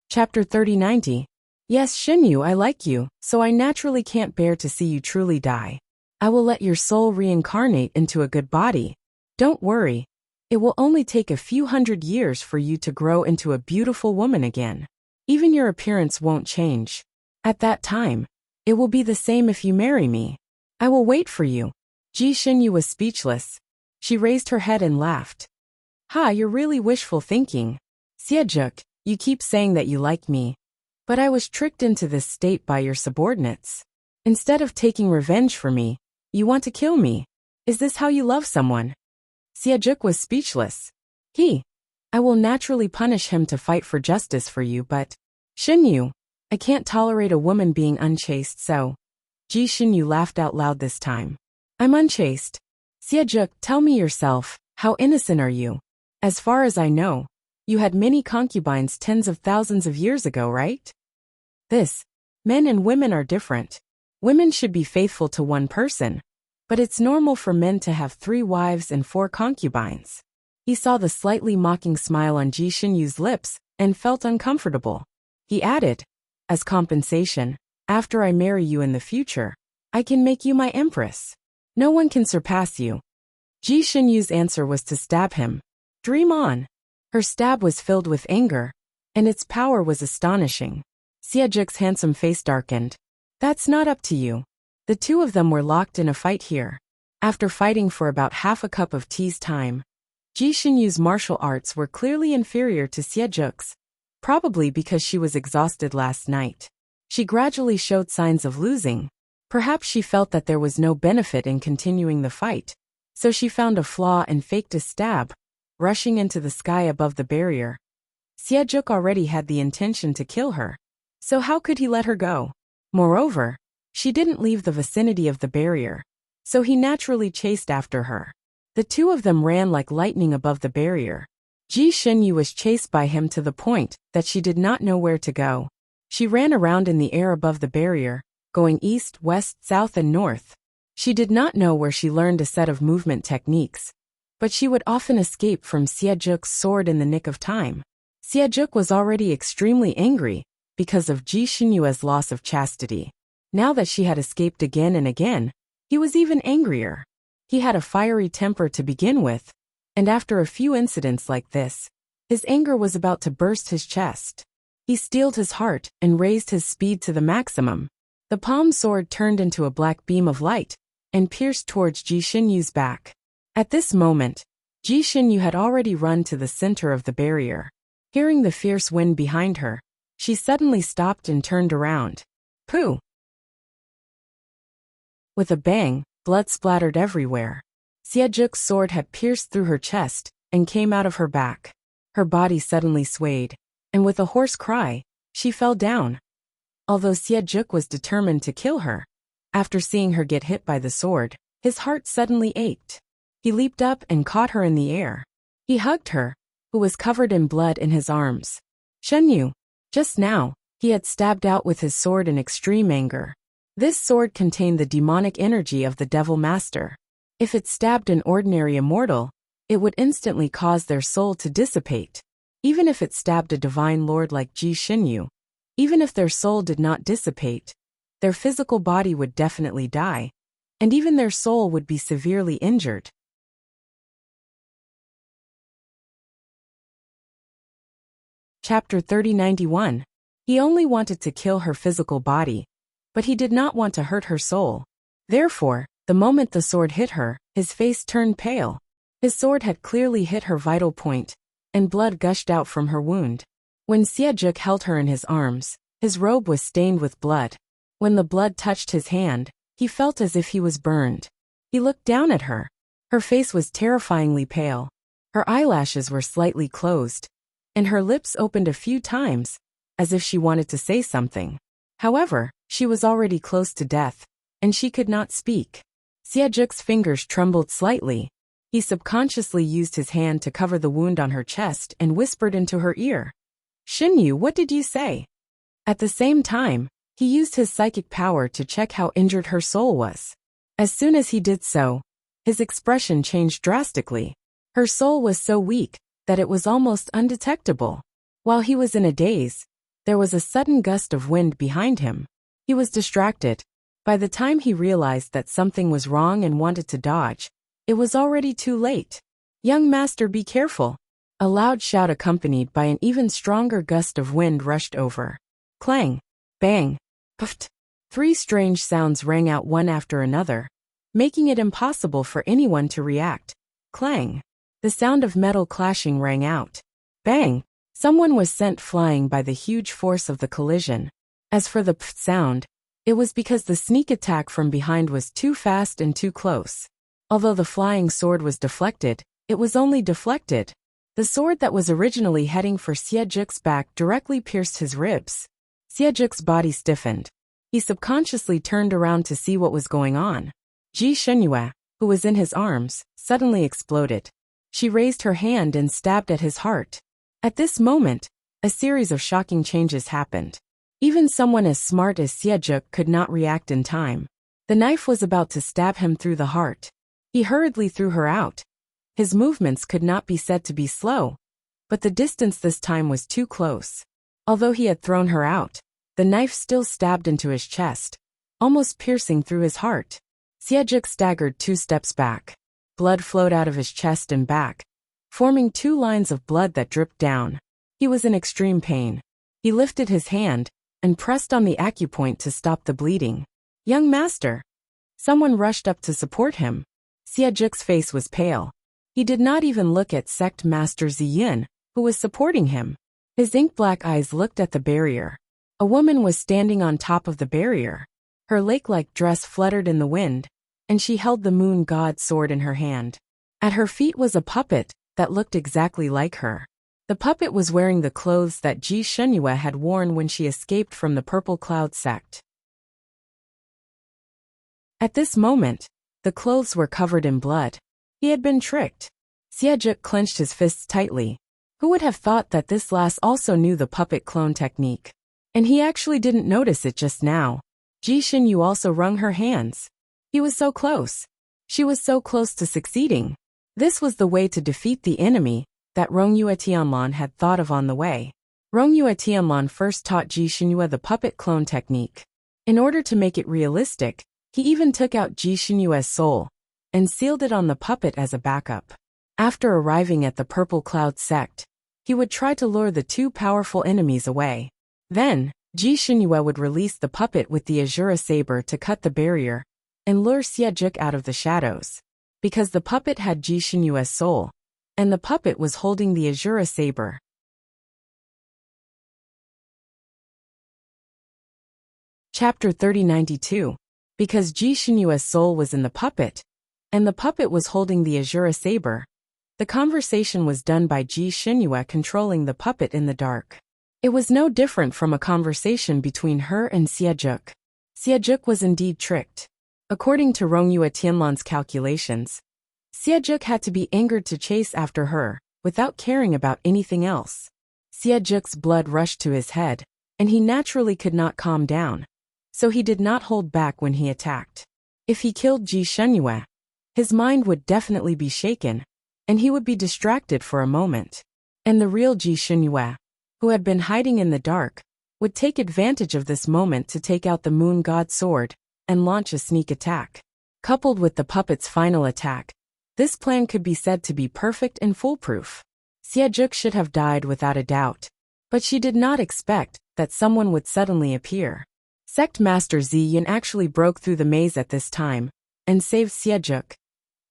[SPEAKER 1] Chapter 30-90. Yes, Xinyue, I like you, so I naturally can't bear to see you truly die. I will let your soul reincarnate into a good body. Don't worry. It will only take a few hundred years for you to grow into a beautiful woman again. Even your appearance won't change. At that time, it will be the same if you marry me. I will wait for you. Ji Xinyue was speechless. She raised her head and laughed. Ha, you're really wishful thinking. Xie, you keep saying that you like me. But I was tricked into this state by your subordinates. Instead of taking revenge for me, you want to kill me. Is this how you love someone? Xie was speechless. I will naturally punish him to fight for justice for you, but Xinyue, I can't tolerate a woman being unchaste, so. Ji Xinyue laughed out loud this time. I'm unchaste. Xie, tell me yourself, how innocent are you? As far as I know, you had many concubines tens of thousands of years ago, right? Men and women are different. Women should be faithful to one person, but it's normal for men to have 3 wives and 4 concubines. He saw the slightly mocking smile on Ji Xinyue's lips and felt uncomfortable. He added, as compensation, after I marry you in the future, I can make you my empress. No one can surpass you. Ji Xinyue's answer was to stab him. Dream on. Her stab was filled with anger, and its power was astonishing. Xie handsome face darkened. That's not up to you. The two of them were locked in a fight here. After fighting for about half a cup of tea's time, Ji Xinyue's martial arts were clearly inferior to Xie, probably because she was exhausted last night. She gradually showed signs of losing. Perhaps she felt that there was no benefit in continuing the fight, so she found a flaw and faked a stab, rushing into the sky above the barrier. Xie already had the intention to kill her, so how could he let her go? Moreover, she didn't leave the vicinity of the barrier, so he naturally chased after her. The two of them ran like lightning above the barrier. Ji Xinyue was chased by him to the point that she did not know where to go. She ran around in the air above the barrier, going east, west, south, and north. She did not know where she learned a set of movement techniques, but she would often escape from Xie's sword in the nick of time. Xie was already extremely angry because of Ji Xinyue's loss of chastity. Now that she had escaped again and again, he was even angrier. He had a fiery temper to begin with, and after a few incidents like this, his anger was about to burst his chest. He steeled his heart and raised his speed to the maximum. The palm sword turned into a black beam of light and pierced towards Ji Xinyue's back. At this moment, Ji Xinyu had already run to the center of the barrier. Hearing the fierce wind behind her, she suddenly stopped and turned around. Pooh! With a bang, blood splattered everywhere. Xiejuk's sword had pierced through her chest and came out of her back. Her body suddenly swayed, and with a hoarse cry, she fell down. Although Xiejuk was determined to kill her, after seeing her get hit by the sword, his heart suddenly ached. He leaped up and caught her in the air. He hugged her, who was covered in blood, in his arms. Shenyu. Just now, he had stabbed out with his sword in extreme anger. This sword contained the demonic energy of the Devil Master. If it stabbed an ordinary immortal, it would instantly cause their soul to dissipate. Even if it stabbed a divine lord like Ji Xinyu, even if their soul did not dissipate, their physical body would definitely die, and even their soul would be severely injured. Chapter 3091. He only wanted to kill her physical body, but he did not want to hurt her soul. Therefore, the moment the sword hit her, his face turned pale. His sword had clearly hit her vital point, and blood gushed out from her wound. When Xiejuk held her in his arms, his robe was stained with blood. When the blood touched his hand, he felt as if he was burned. He looked down at her. Her face was terrifyingly pale. Her eyelashes were slightly closed, and her lips opened a few times, as if she wanted to say something. However, she was already close to death, and she could not speak. Xiejuk's fingers trembled slightly. He subconsciously used his hand to cover the wound on her chest and whispered into her ear. Xinyu, what did you say? At the same time, he used his psychic power to check how injured her soul was. As soon as he did so, his expression changed drastically. Her soul was so weak that it was almost undetectable. While he was in a daze, there was a sudden gust of wind behind him. He was distracted. By the time he realized that something was wrong and wanted to dodge, it was already too late. Young master, be careful. A loud shout accompanied by an even stronger gust of wind rushed over. Clang, bang, puffed. 3 strange sounds rang out one after another, making it impossible for anyone to react. Clang. The sound of metal clashing rang out. Bang. Someone was sent flying by the huge force of the collision. As for the pft sound, it was because the sneak attack from behind was too fast and too close. Although the flying sword was deflected, it was only deflected. The sword that was originally heading for Xiejuk's back directly pierced his ribs. Xiejuk's body stiffened. He subconsciously turned around to see what was going on. Ji Xinyu, who was in his arms, suddenly exploded. She raised her hand and stabbed at his heart. At this moment, a series of shocking changes happened. Even someone as smart as Xiejuk could not react in time. The knife was about to stab him through the heart. He hurriedly threw her out. His movements could not be said to be slow, but the distance this time was too close. Although he had thrown her out, the knife still stabbed into his chest, almost piercing through his heart. Xiejuk staggered 2 steps back. Blood flowed out of his chest and back, forming 2 lines of blood that dripped down. He was in extreme pain. He lifted his hand and pressed on the acupoint to stop the bleeding. Young master! Someone rushed up to support him. Xiejuk's face was pale. He did not even look at Sect Master Ziyin, who was supporting him. His ink-black eyes looked at the barrier. A woman was standing on top of the barrier. Her lake-like dress fluttered in the wind, and she held the moon god sword in her hand. At her feet was a puppet that looked exactly like her. The puppet was wearing the clothes that Ji Xinyu had worn when she escaped from the Purple Cloud sect. At this moment, the clothes were covered in blood. He had been tricked. Xiejuk clenched his fists tightly. Who would have thought that this lass also knew the puppet clone technique? And he actually didn't notice it just now. Ji Xinyu also wrung her hands. He was so close. She was so close to succeeding. This was the way to defeat the enemy that Rongyue Tianlan had thought of on the way. Rongyue Tianlan first taught Ji Xinyu the puppet clone technique. In order to make it realistic, he even took out Ji Xinyu's soul and sealed it on the puppet as a backup. After arriving at the Purple Cloud sect, he would try to lure the 2 powerful enemies away. Then, Ji Xinyu would release the puppet with the Azura saber to cut the barrier and lure Xiejuk out of the shadows. Because the puppet had Ji Xinyu's soul, and the puppet was holding the azure saber. Chapter 3092. Because Ji Xinyue's soul was in the puppet, and the puppet was holding the azure saber, the conversation was done by Ji Xinyue controlling the puppet in the dark. It was no different from a conversation between her and Xiejuk. Xiejuk was indeed tricked. According to Rongyue Tianlan's calculations, Xiejuk had to be angered to chase after her, without caring about anything else. Xiejuk's blood rushed to his head, and he naturally could not calm down, so he did not hold back when he attacked. If he killed Ji Xinyue, his mind would definitely be shaken, and he would be distracted for a moment. And the real Ji Xinyue, who had been hiding in the dark, would take advantage of this moment to take out the moon god sword and launch a sneak attack. Coupled with the puppet's final attack, this plan could be said to be perfect and foolproof. Xiejuk should have died without a doubt, but she did not expect that someone would suddenly appear. Sect Master Ziyin actually broke through the maze at this time and saved Xiejuk.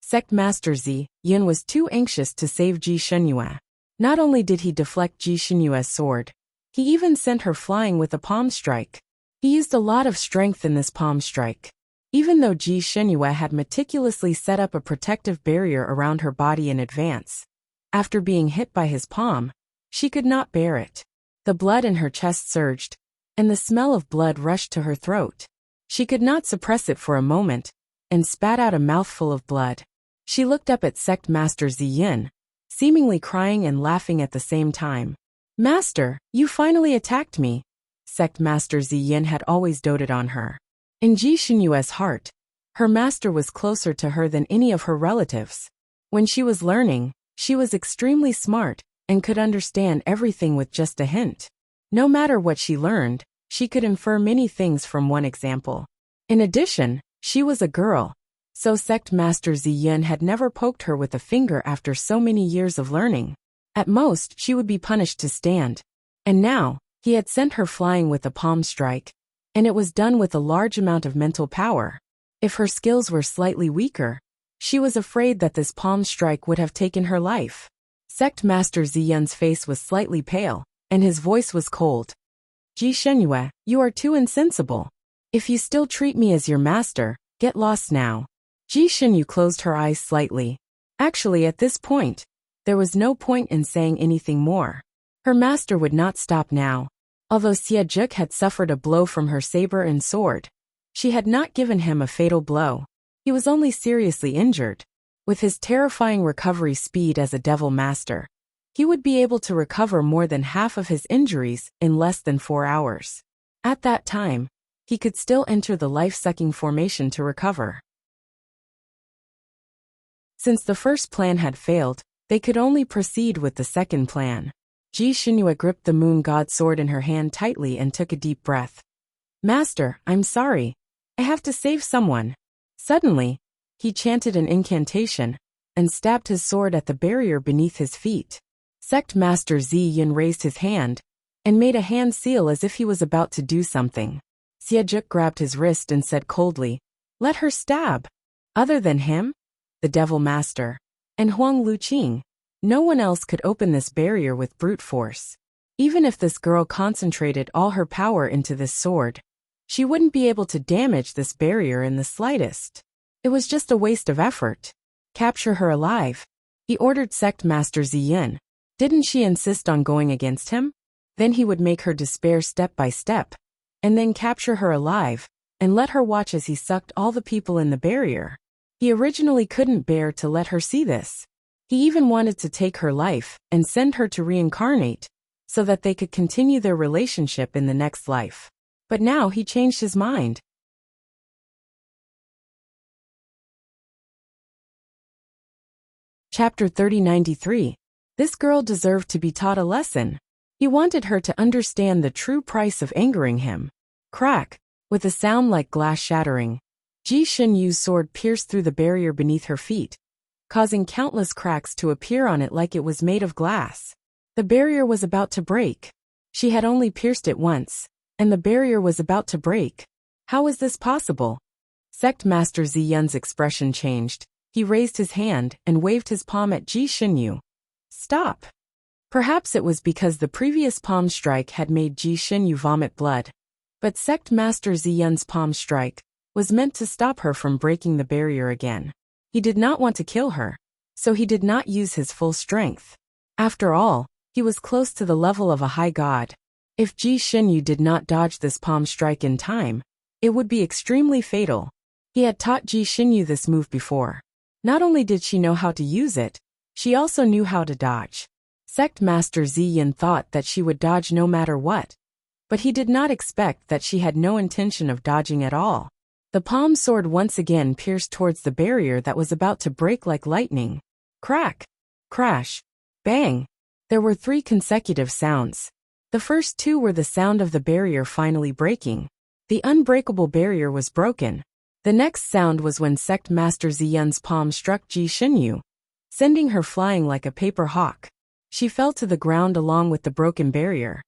[SPEAKER 1] Sect Master Ziyin was too anxious to save Ji Xinyue. Not only did he deflect Ji Xinyue's sword, he even sent her flying with a palm strike. He used a lot of strength in this palm strike. Even though Ji Xinyue had meticulously set up a protective barrier around her body in advance, after being hit by his palm, she could not bear it. The blood in her chest surged, and the smell of blood rushed to her throat. She could not suppress it for a moment, and spat out a mouthful of blood. She looked up at Sect Master Ziyin, seemingly crying and laughing at the same time. "Master, you finally attacked me." Sect Master Ziyin had always doted on her. In Ji Xinyue's heart, her master was closer to her than any of her relatives. When she was learning, she was extremely smart and could understand everything with just a hint. No matter what she learned, she could infer many things from one example. In addition, she was a girl, so Sect Master Ziyin had never poked her with a finger after so many years of learning. At most, she would be punished to stand. And now, he had sent her flying with a palm strike, and it was done with a large amount of mental power. If her skills were slightly weaker, she was afraid that this palm strike would have taken her life. Sect Master Ziyun's face was slightly pale, and his voice was cold. "Ji Xinyue, you are too insensible. If you still treat me as your master, get lost now." Ji Xinyue closed her eyes slightly. Actually, at this point, there was no point in saying anything more. Her master would not stop now. Although Xiejuk had suffered a blow from her saber and sword, she had not given him a fatal blow. He was only seriously injured. With his terrifying recovery speed as a devil master, he would be able to recover more than half of his injuries in less than 4 hours. At that time, he could still enter the life-sucking formation to recover. Since the first plan had failed, they could only proceed with the second plan. Ji Xinyue gripped the moon god sword in her hand tightly and took a deep breath. "Master, I'm sorry. I have to save someone." Suddenly, he chanted an incantation and stabbed his sword at the barrier beneath his feet. Sect Master Ziyin raised his hand and made a hand seal as if he was about to do something. Xiejuk grabbed his wrist and said coldly, "Let her stab." Other than him, the Devil Master, and Huang Luqing, no one else could open this barrier with brute force. Even if this girl concentrated all her power into this sword, she wouldn't be able to damage this barrier in the slightest. It was just a waste of effort. "Capture her alive," he ordered Sect Master Ziyin. Didn't she insist on going against him? Then he would make her despair step by step, and then capture her alive, and let her watch as he sucked all the people in the barrier. He originally couldn't bear to let her see this. He even wanted to take her life and send her to reincarnate, so that they could continue their relationship in the next life. But now he changed his mind. Chapter 3093. This girl deserved to be taught a lesson. He wanted her to understand the true price of angering him. Crack! With a sound like glass shattering, Ji Xinyue's sword pierced through the barrier beneath her feet, causing countless cracks to appear on it like it was made of glass. The barrier was about to break. She had only pierced it once, and the barrier was about to break. How was this possible? Sect Master Ziyun's expression changed. He raised his hand and waved his palm at Ji Xinyue, stop. Perhaps it was because the previous palm strike had made Ji Xinyu vomit blood. But Sect Master Ziyun's palm strike was meant to stop her from breaking the barrier again. He did not want to kill her, so he did not use his full strength. After all, he was close to the level of a high god. If Ji Xinyu did not dodge this palm strike in time, it would be extremely fatal. He had taught Ji Xinyu this move before. Not only did she know how to use it, she also knew how to dodge. Sect Master Ziyun thought that she would dodge no matter what, but he did not expect that she had no intention of dodging at all. The palm sword once again pierced towards the barrier that was about to break like lightning. Crack! Crash! Bang! There were 3 consecutive sounds. The first 2 were the sound of the barrier finally breaking. The unbreakable barrier was broken. The next sound was when Sect Master Ziyun's palm struck Ji Xinyu, sending her flying like a paper hawk. She fell to the ground along with the broken barrier.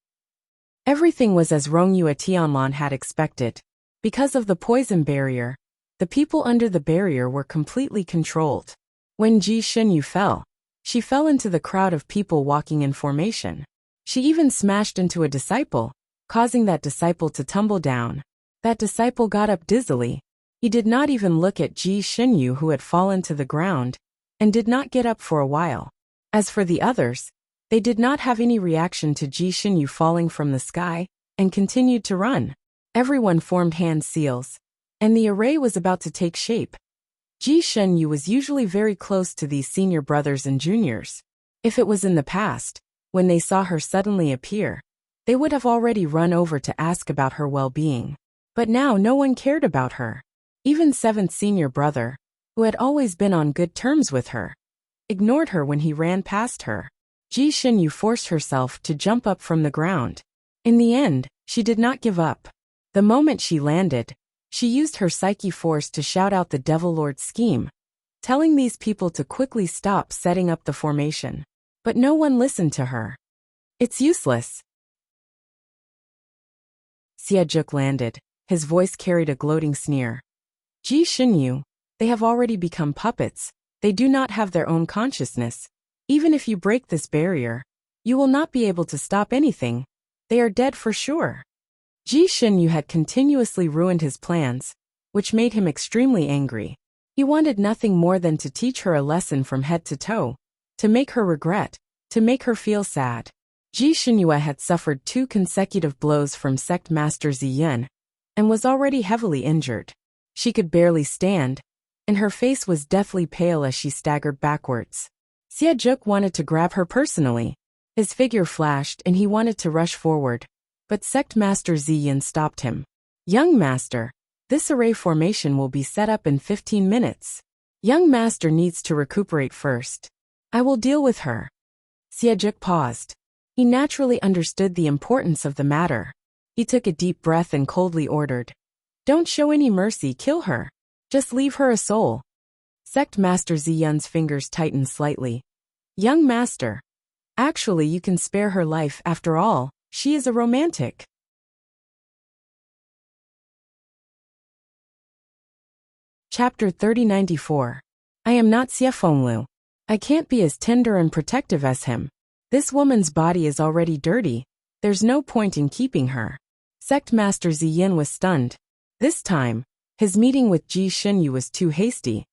[SPEAKER 1] Everything was as Rongyue Tianlan had expected. Because of the poison barrier, the people under the barrier were completely controlled. When Ji Xinyu fell, she fell into the crowd of people walking in formation. She even smashed into a disciple, causing that disciple to tumble down. That disciple got up dizzily. He did not even look at Ji Xinyu, who had fallen to the ground, and did not get up for a while. As for the others, they did not have any reaction to Ji Xinyu falling from the sky, and continued to run. Everyone formed hand seals, and the array was about to take shape. Ji Xinyu was usually very close to these senior brothers and juniors. If it was in the past, when they saw her suddenly appear, they would have already run over to ask about her well-being. But now no one cared about her. Even 7th senior brother, who had always been on good terms with her, ignored her when he ran past her. Ji Xinyu forced herself to jump up from the ground. In the end, she did not give up. The moment she landed, she used her psyche force to shout out the Devil Lord's scheme, telling these people to quickly stop setting up the formation. But no one listened to her. It's useless. Xiejuk landed. His voice carried a gloating sneer. Ji Xinyu, they have already become puppets. They do not have their own consciousness. Even if you break this barrier, you will not be able to stop anything. They are dead for sure. Ji Xinyu had continuously ruined his plans, which made him extremely angry. He wanted nothing more than to teach her a lesson from head to toe, to make her regret, to make her feel sad. Ji Xinyu had suffered 2 consecutive blows from Sect Master Ziyun, and was already heavily injured. She could barely stand, and her face was deathly pale as she staggered backwards. Xiejuk wanted to grab her personally. His figure flashed and he wanted to rush forward, but Sect Master Ziyun stopped him. Young Master, this array formation will be set up in 15 minutes. Young Master needs to recuperate first. I will deal with her. Xiejuk paused. He naturally understood the importance of the matter. He took a deep breath and coldly ordered, "Don't show any mercy, kill her. Just leave her a soul." Sect Master Ziyun's fingers tightened slightly. Young Master, actually you can spare her life after all, she is a romantic. Chapter 3094. I am not Xie Fenglu. I can't be as tender and protective as him. This woman's body is already dirty. There's no point in keeping her. Sect Master Ziyun was stunned. This time, his meeting with Ji Xinyu was too hasty.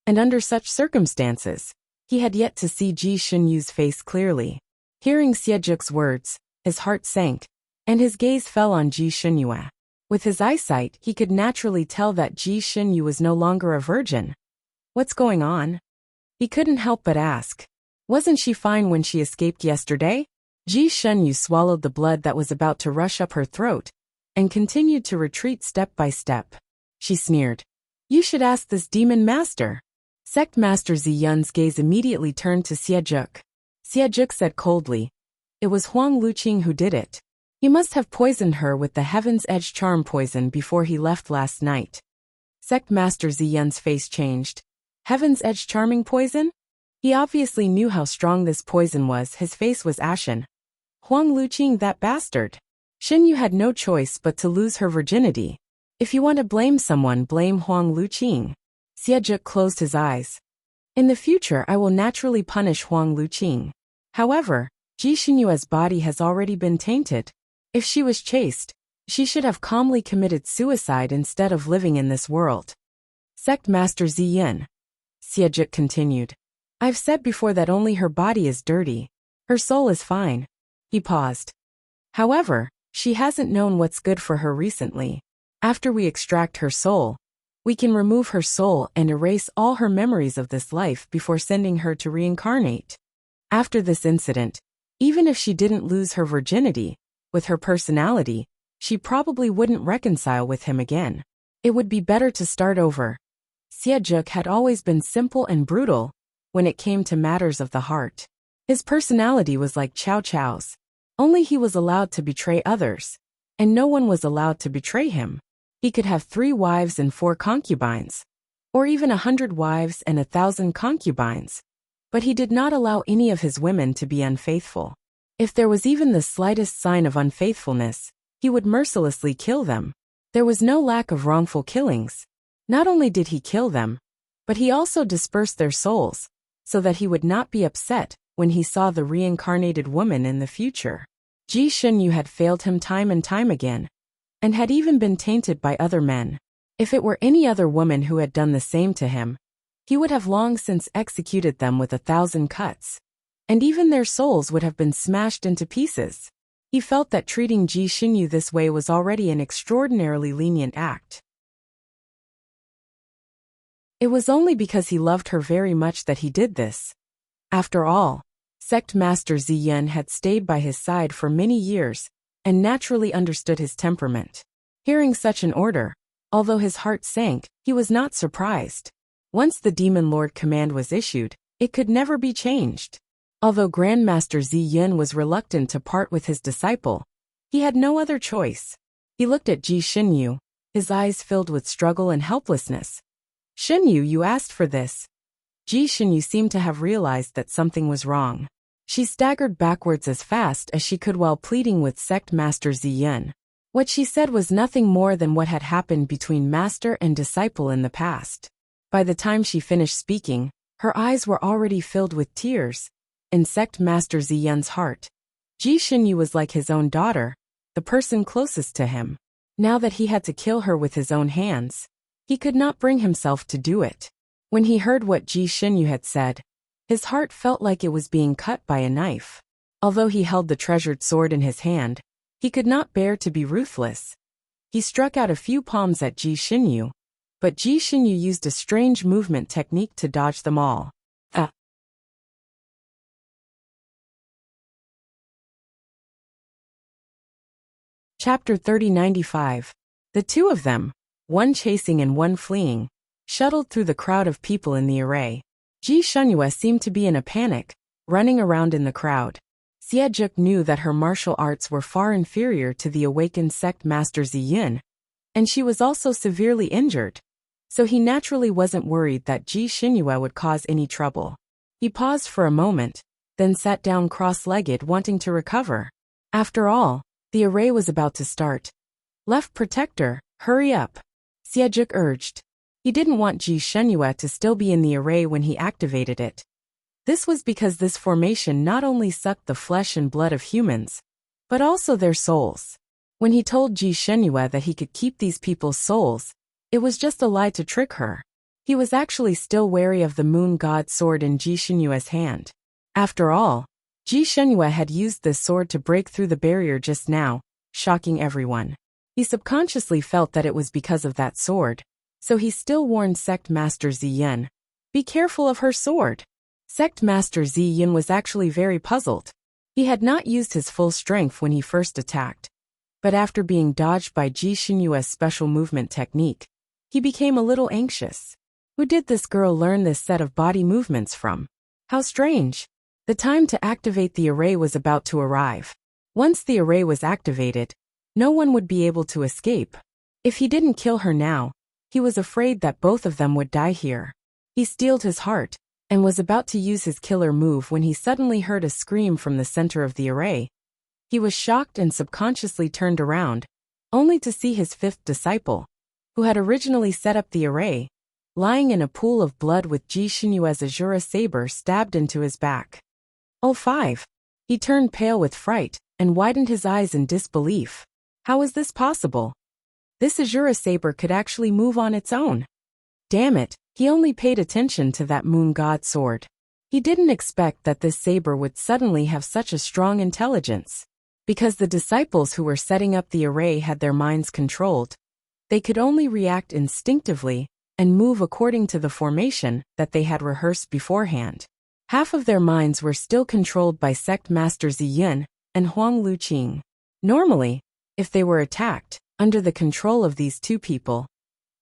[SPEAKER 1] And under such circumstances, he had yet to see Ji Xinyu's face clearly. Hearing Xiejuk's words, his heart sank, and his gaze fell on Ji Xinyu. With his eyesight, he could naturally tell that Ji Xinyu was no longer a virgin. What's going on? He couldn't help but ask. Wasn't she fine when she escaped yesterday? Ji Xinyu swallowed the blood that was about to rush up her throat, and continued to retreat step by step. She sneered. You should ask this demon master. Sect Master Ziyun's gaze immediately turned to Xiejuk. Xiejuk said coldly, "It was Huang Luqing who did it. He must have poisoned her with the Heaven's Edge charm poison before he left last night." Sect Master Ziyun's face changed. Heaven's Edge charming poison? He obviously knew how strong this poison was. His face was ashen. Huang Luqing, that bastard. Xinyu had no choice but to lose her virginity. If you want to blame someone, blame Huang Luqing. Xiejuk closed his eyes. In the future I will naturally punish Huang Luqing. However, Ji Xinyue's body has already been tainted. If she was chaste, she should have calmly committed suicide instead of living in this world. Sect Master Ziyin. Xiejuk continued. I've said before that only her body is dirty. Her soul is fine. He paused. However, she hasn't known what's good for her recently. After we extract her soul, we can remove her soul and erase all her memories of this life before sending her to reincarnate. After this incident, even if she didn't lose her virginity, with her personality, she probably wouldn't reconcile with him again. It would be better to start over. Xiejuk had always been simple and brutal when it came to matters of the heart. His personality was like Chow Chow's. Only he was allowed to betray others, and no one was allowed to betray him. He could have 3 wives and 4 concubines, or even 100 wives and 1,000 concubines, but he did not allow any of his women to be unfaithful. If there was even the slightest sign of unfaithfulness, he would mercilessly kill them. There was no lack of wrongful killings. Not only did he kill them, but he also dispersed their souls, so that he would not be upset when he saw the reincarnated woman in the future. Ji Xinyu had failed him time and time again, and had even been tainted by other men. If it were any other woman who had done the same to him, he would have long since executed them with 1,000 cuts, and even their souls would have been smashed into pieces. He felt that treating Ji Xinyu this way was already an extraordinarily lenient act. It was only because he loved her very much that he did this. After all, Sect Master Ziyin had stayed by his side for many years, and naturally understood his temperament. Hearing such an order, although his heart sank, he was not surprised. Once the Demon Lord command was issued, it could never be changed. Although Grandmaster Ziyin was reluctant to part with his disciple, he had no other choice. He looked at Ji Xinyu, his eyes filled with struggle and helplessness. Xinyu, you asked for this. Ji Xinyu seemed to have realized that something was wrong. She staggered backwards as fast as she could while pleading with Sect Master Ziyin. What she said was nothing more than what had happened between master and disciple in the past. By the time she finished speaking, her eyes were already filled with tears. In Sect Master Ziyin's heart, Ji Xinyu was like his own daughter, the person closest to him. Now that he had to kill her with his own hands, he could not bring himself to do it. When he heard what Ji Xinyu had said, his heart felt like it was being cut by a knife. Although he held the treasured sword in his hand, he could not bear to be ruthless. He struck out a few palms at Ji Xinyu, but Ji Xinyu used a strange movement technique to dodge them all. Chapter 3095. The two of them, one chasing and one fleeing, shuttled through the crowd of people in the array. Ji Xinyue seemed to be in a panic, running around in the crowd. Xiejuk knew that her martial arts were far inferior to the awakened sect master Ziyin, and she was also severely injured, so he naturally wasn't worried that Ji Xinyue would cause any trouble. He paused for a moment, then sat down cross-legged wanting to recover. After all, the array was about to start. Left Protector, hurry up, Xiejuk urged. He didn't want Ji Xinyue to still be in the array when he activated it. This was because this formation not only sucked the flesh and blood of humans, but also their souls. When he told Ji Xinyue that he could keep these people's souls, it was just a lie to trick her. He was actually still wary of the moon god sword in Ji Xinyue's hand. After all, Ji Xinyue had used this sword to break through the barrier just now, shocking everyone. He subconsciously felt that it was because of that sword, so he still warned Sect Master Ziyin, "Be careful of her sword." Sect Master Ziyin was actually very puzzled. He had not used his full strength when he first attacked, but after being dodged by Ji Xinyue's special movement technique, he became a little anxious. Who did this girl learn this set of body movements from? How strange. The time to activate the array was about to arrive. Once the array was activated, no one would be able to escape. If he didn't kill her now, he was afraid that both of them would die here. He steeled his heart, and was about to use his killer move when he suddenly heard a scream from the center of the array. He was shocked and subconsciously turned around, only to see his fifth disciple, who had originally set up the array, lying in a pool of blood with Ji Xinyue's Azura saber stabbed into his back. Oh 5. He turned pale with fright and widened his eyes in disbelief. How is this possible? This Azura saber could actually move on its own. Damn it, he only paid attention to that moon god sword. He didn't expect that this saber would suddenly have such a strong intelligence. Because the disciples who were setting up the array had their minds controlled, they could only react instinctively and move according to the formation that they had rehearsed beforehand. Half of their minds were still controlled by Sect Master Ziyin and Huang Luqing. Normally, if they were attacked, under the control of these two people,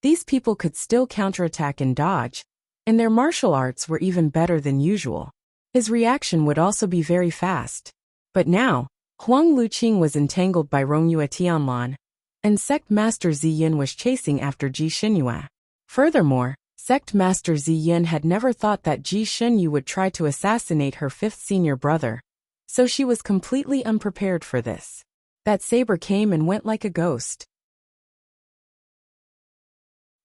[SPEAKER 1] these people could still counterattack and dodge, and their martial arts were even better than usual. His reaction would also be very fast. But now, Huang Luqing was entangled by Rongyue Tianlan, and Sect Master Ziyin was chasing after Ji Xinyue. Furthermore, Sect Master Ziyin had never thought that Ji Xinyue would try to assassinate her fifth senior brother, so she was completely unprepared for this. That saber came and went like a ghost.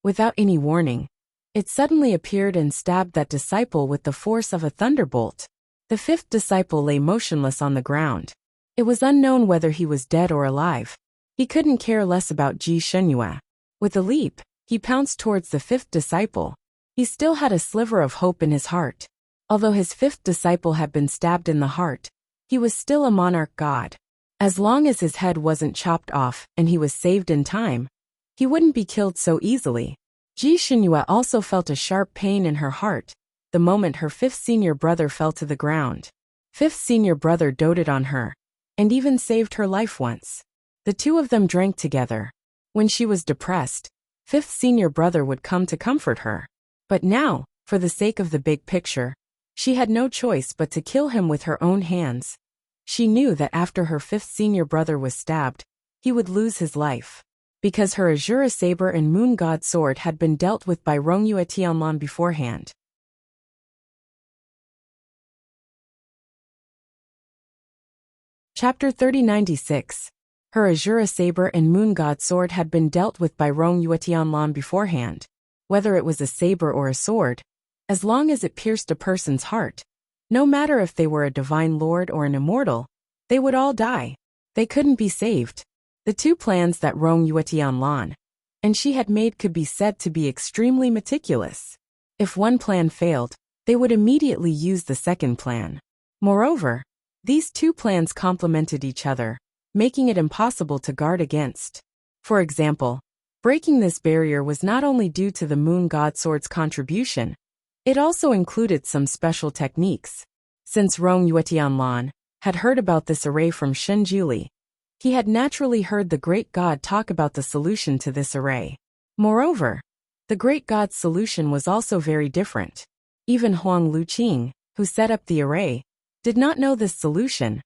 [SPEAKER 1] Without any warning, it suddenly appeared and stabbed that disciple with the force of a thunderbolt. The fifth disciple lay motionless on the ground. It was unknown whether he was dead or alive. He couldn't care less about Ji Xinyue. With a leap, he pounced towards the fifth disciple. He still had a sliver of hope in his heart. Although his fifth disciple had been stabbed in the heart, he was still a monarch god. As long as his head wasn't chopped off and he was saved in time, he wouldn't be killed so easily. Ji Xinyue also felt a sharp pain in her heart the moment her fifth senior brother fell to the ground. Fifth senior brother doted on her, and even saved her life once. The two of them drank together. When she was depressed, fifth senior brother would come to comfort her. But now, for the sake of the big picture, she had no choice but to kill him with her own hands. She knew that after her fifth senior brother was stabbed, he would lose his life. Because her Azura saber and moon god sword had been dealt with by Rongyue Tianlan beforehand. Chapter 3096. Her Azura saber and moon god sword had been dealt with by Rongyue Tianlan beforehand. Whether it was a saber or a sword, as long as it pierced a person's heart, no matter if they were a divine lord or an immortal, they would all die. They couldn't be saved. The two plans that Rongyue Tianlan and she had made could be said to be extremely meticulous. If one plan failed, they would immediately use the second plan. Moreover, these two plans complemented each other, making it impossible to guard against. For example, breaking this barrier was not only due to the moon god sword's contribution, it also included some special techniques. Since Rongyue Tianlan had heard about this array from Shenjuli, he had naturally heard the great god talk about the solution to this array. Moreover, the great god's solution was also very different. Even Huang Luqing, who set up the array, did not know this solution.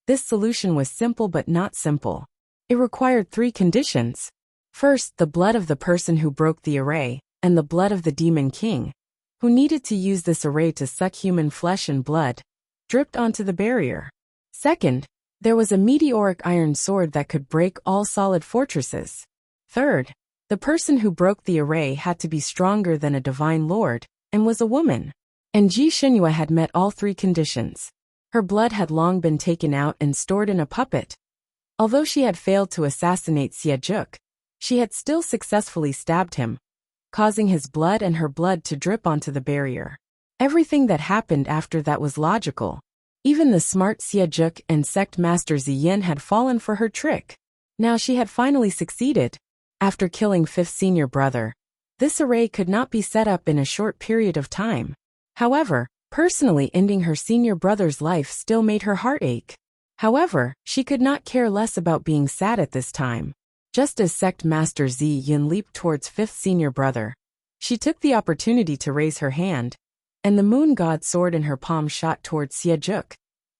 [SPEAKER 1] This solution was simple but not simple. It required 3 conditions. First, the blood of the person who broke the array, and the blood of the demon king, who needed to use this array to suck human flesh and blood, dripped onto the barrier. Second, there was a meteoric iron sword that could break all solid fortresses. Third, the person who broke the array had to be stronger than a divine lord, and was a woman. And Ji Xinyue had met all 3 conditions. Her blood had long been taken out and stored in a puppet. Although she had failed to assassinate Xiejuk, she had still successfully stabbed him, causing his blood and her blood to drip onto the barrier. Everything that happened after that was logical. Even the smart Xiejuk and Sect Master Ziyin had fallen for her trick. Now she had finally succeeded. After killing fifth senior brother, this array could not be set up in a short period of time. However, personally ending her senior brother's life still made her heart ache. However, she could not care less about being sad at this time. Just as Sect Master Ziyin leaped towards fifth senior brother, she took the opportunity to raise her hand, and the moon god sword in her palm shot towards Xiejuk,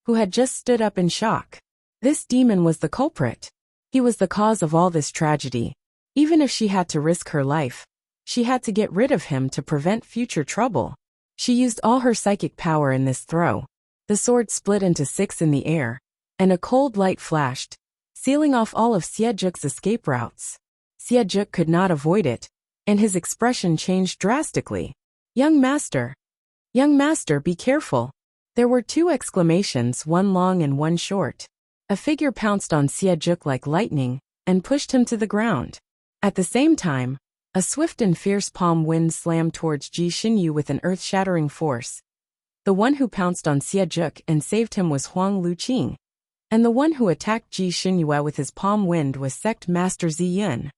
[SPEAKER 1] who had just stood up in shock. This demon was the culprit. He was the cause of all this tragedy. Even if she had to risk her life, she had to get rid of him to prevent future trouble. She used all her psychic power in this throw. The sword split into 6 in the air, and a cold light flashed, sealing off all of Xiejuk's escape routes. Xiejuk could not avoid it, and his expression changed drastically. Young master, be careful. There were two exclamations, one long and one short. A figure pounced on Xie Zhuk like lightning and pushed him to the ground. At the same time, a swift and fierce palm wind slammed towards Ji Xinyu with an earth-shattering force. The one who pounced on Xie Zhuk and saved him was Huang Luqing, and the one who attacked Ji Xinyu with his palm wind was Sect Master Ziyin.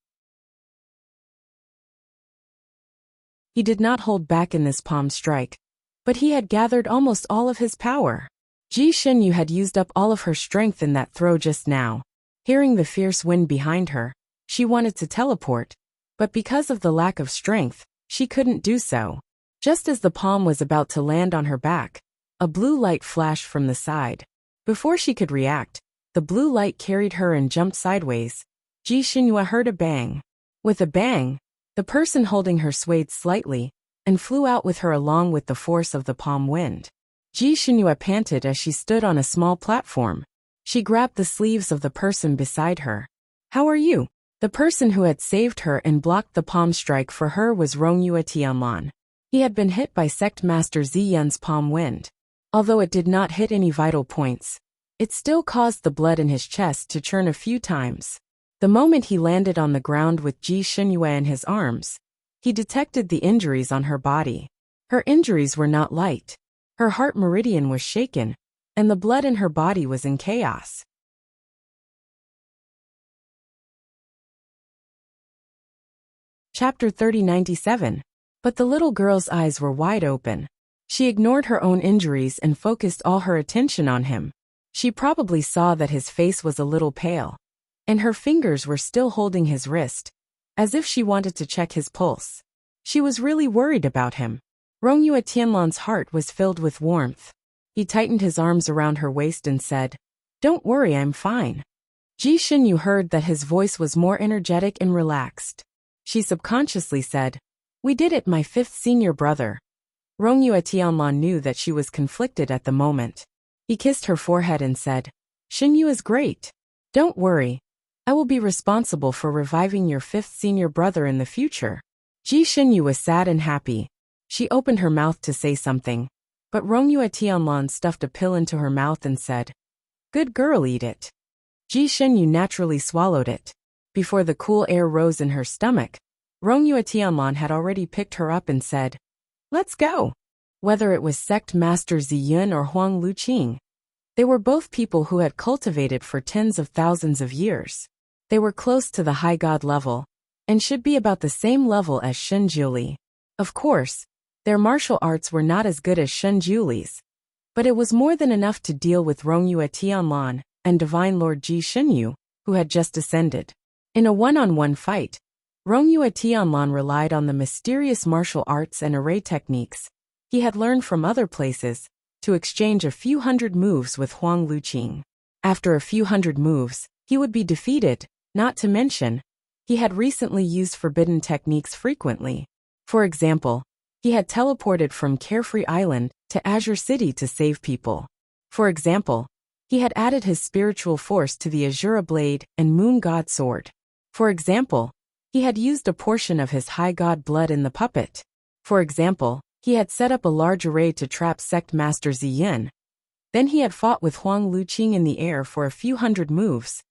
[SPEAKER 1] He did not hold back in this palm strike, but he had gathered almost all of his power. Ji Xinyu had used up all of her strength in that throw just now. Hearing the fierce wind behind her, she wanted to teleport, but because of the lack of strength, she couldn't do so. Just as the palm was about to land on her back, a blue light flashed from the side. Before she could react, the blue light carried her and jumped sideways. Ji Xinyu heard a bang. With a bang, the person holding her swayed slightly and flew out with her along with the force of the palm wind. Ji Xinyu panted as she stood on a small platform. She grabbed the sleeves of the person beside her. "How are you?" The person who had saved her and blocked the palm strike for her was Rongyue Tianlan. He had been hit by Sect Master Ziyun's palm wind. Although it did not hit any vital points, it still caused the blood in his chest to churn a few times. The moment he landed on the ground with Ji Xinyu in his arms, he detected the injuries on her body. Her injuries were not light. Her heart meridian was shaken, and the blood in her body was in chaos. Chapter 3097. But the little girl's eyes were wide open. She ignored her own injuries and focused all her attention on him. She probably saw that his face was a little pale, and her fingers were still holding his wrist, as if she wanted to check his pulse. She was really worried about him. Rongyue Tianlan's heart was filled with warmth. He tightened his arms around her waist and said, "Don't worry, I'm fine." Ji Xinyu heard that his voice was more energetic and relaxed. She subconsciously said, "We did it, my fifth senior brother." Rongyue Tianlan knew that she was conflicted at the moment. He kissed her forehead and said, "Xinyu is great. Don't worry. I will be responsible for reviving your fifth senior brother in the future." Ji Xinyu was sad and happy. She opened her mouth to say something, but Rongyue Tianlan stuffed a pill into her mouth and said, "Good girl, eat it." Ji Xinyu naturally swallowed it. Before the cool air rose in her stomach, Rongyue Tianlan had already picked her up and said, "Let's go." Whether it was Sect Master Ziyun or Huang Luqing, they were both people who had cultivated for tens of thousands of years. They were close to the high god level, and should be about the same level as Shen Jiuli. Of course, their martial arts were not as good as Shen Jiuli's, but it was more than enough to deal with Rongyue Tianlan and Divine Lord Ji Xinyu, who had just ascended. In a one-on-one fight, Rongyue Tianlan relied on the mysterious martial arts and array techniques he had learned from other places to exchange a few hundred moves with Huang Luqing. After a few hundred moves, he would be defeated, not to mention, he had recently used forbidden techniques frequently. For example, he had teleported from Carefree Island to Azure City to save people. For example, he had added his spiritual force to the Azura Blade and Moon God Sword. For example, he had used a portion of his high god blood in the puppet. For example, he had set up a large array to trap Sect Master Ziyin. Then he had fought with Huang Luqing in the air for a few hundred moves.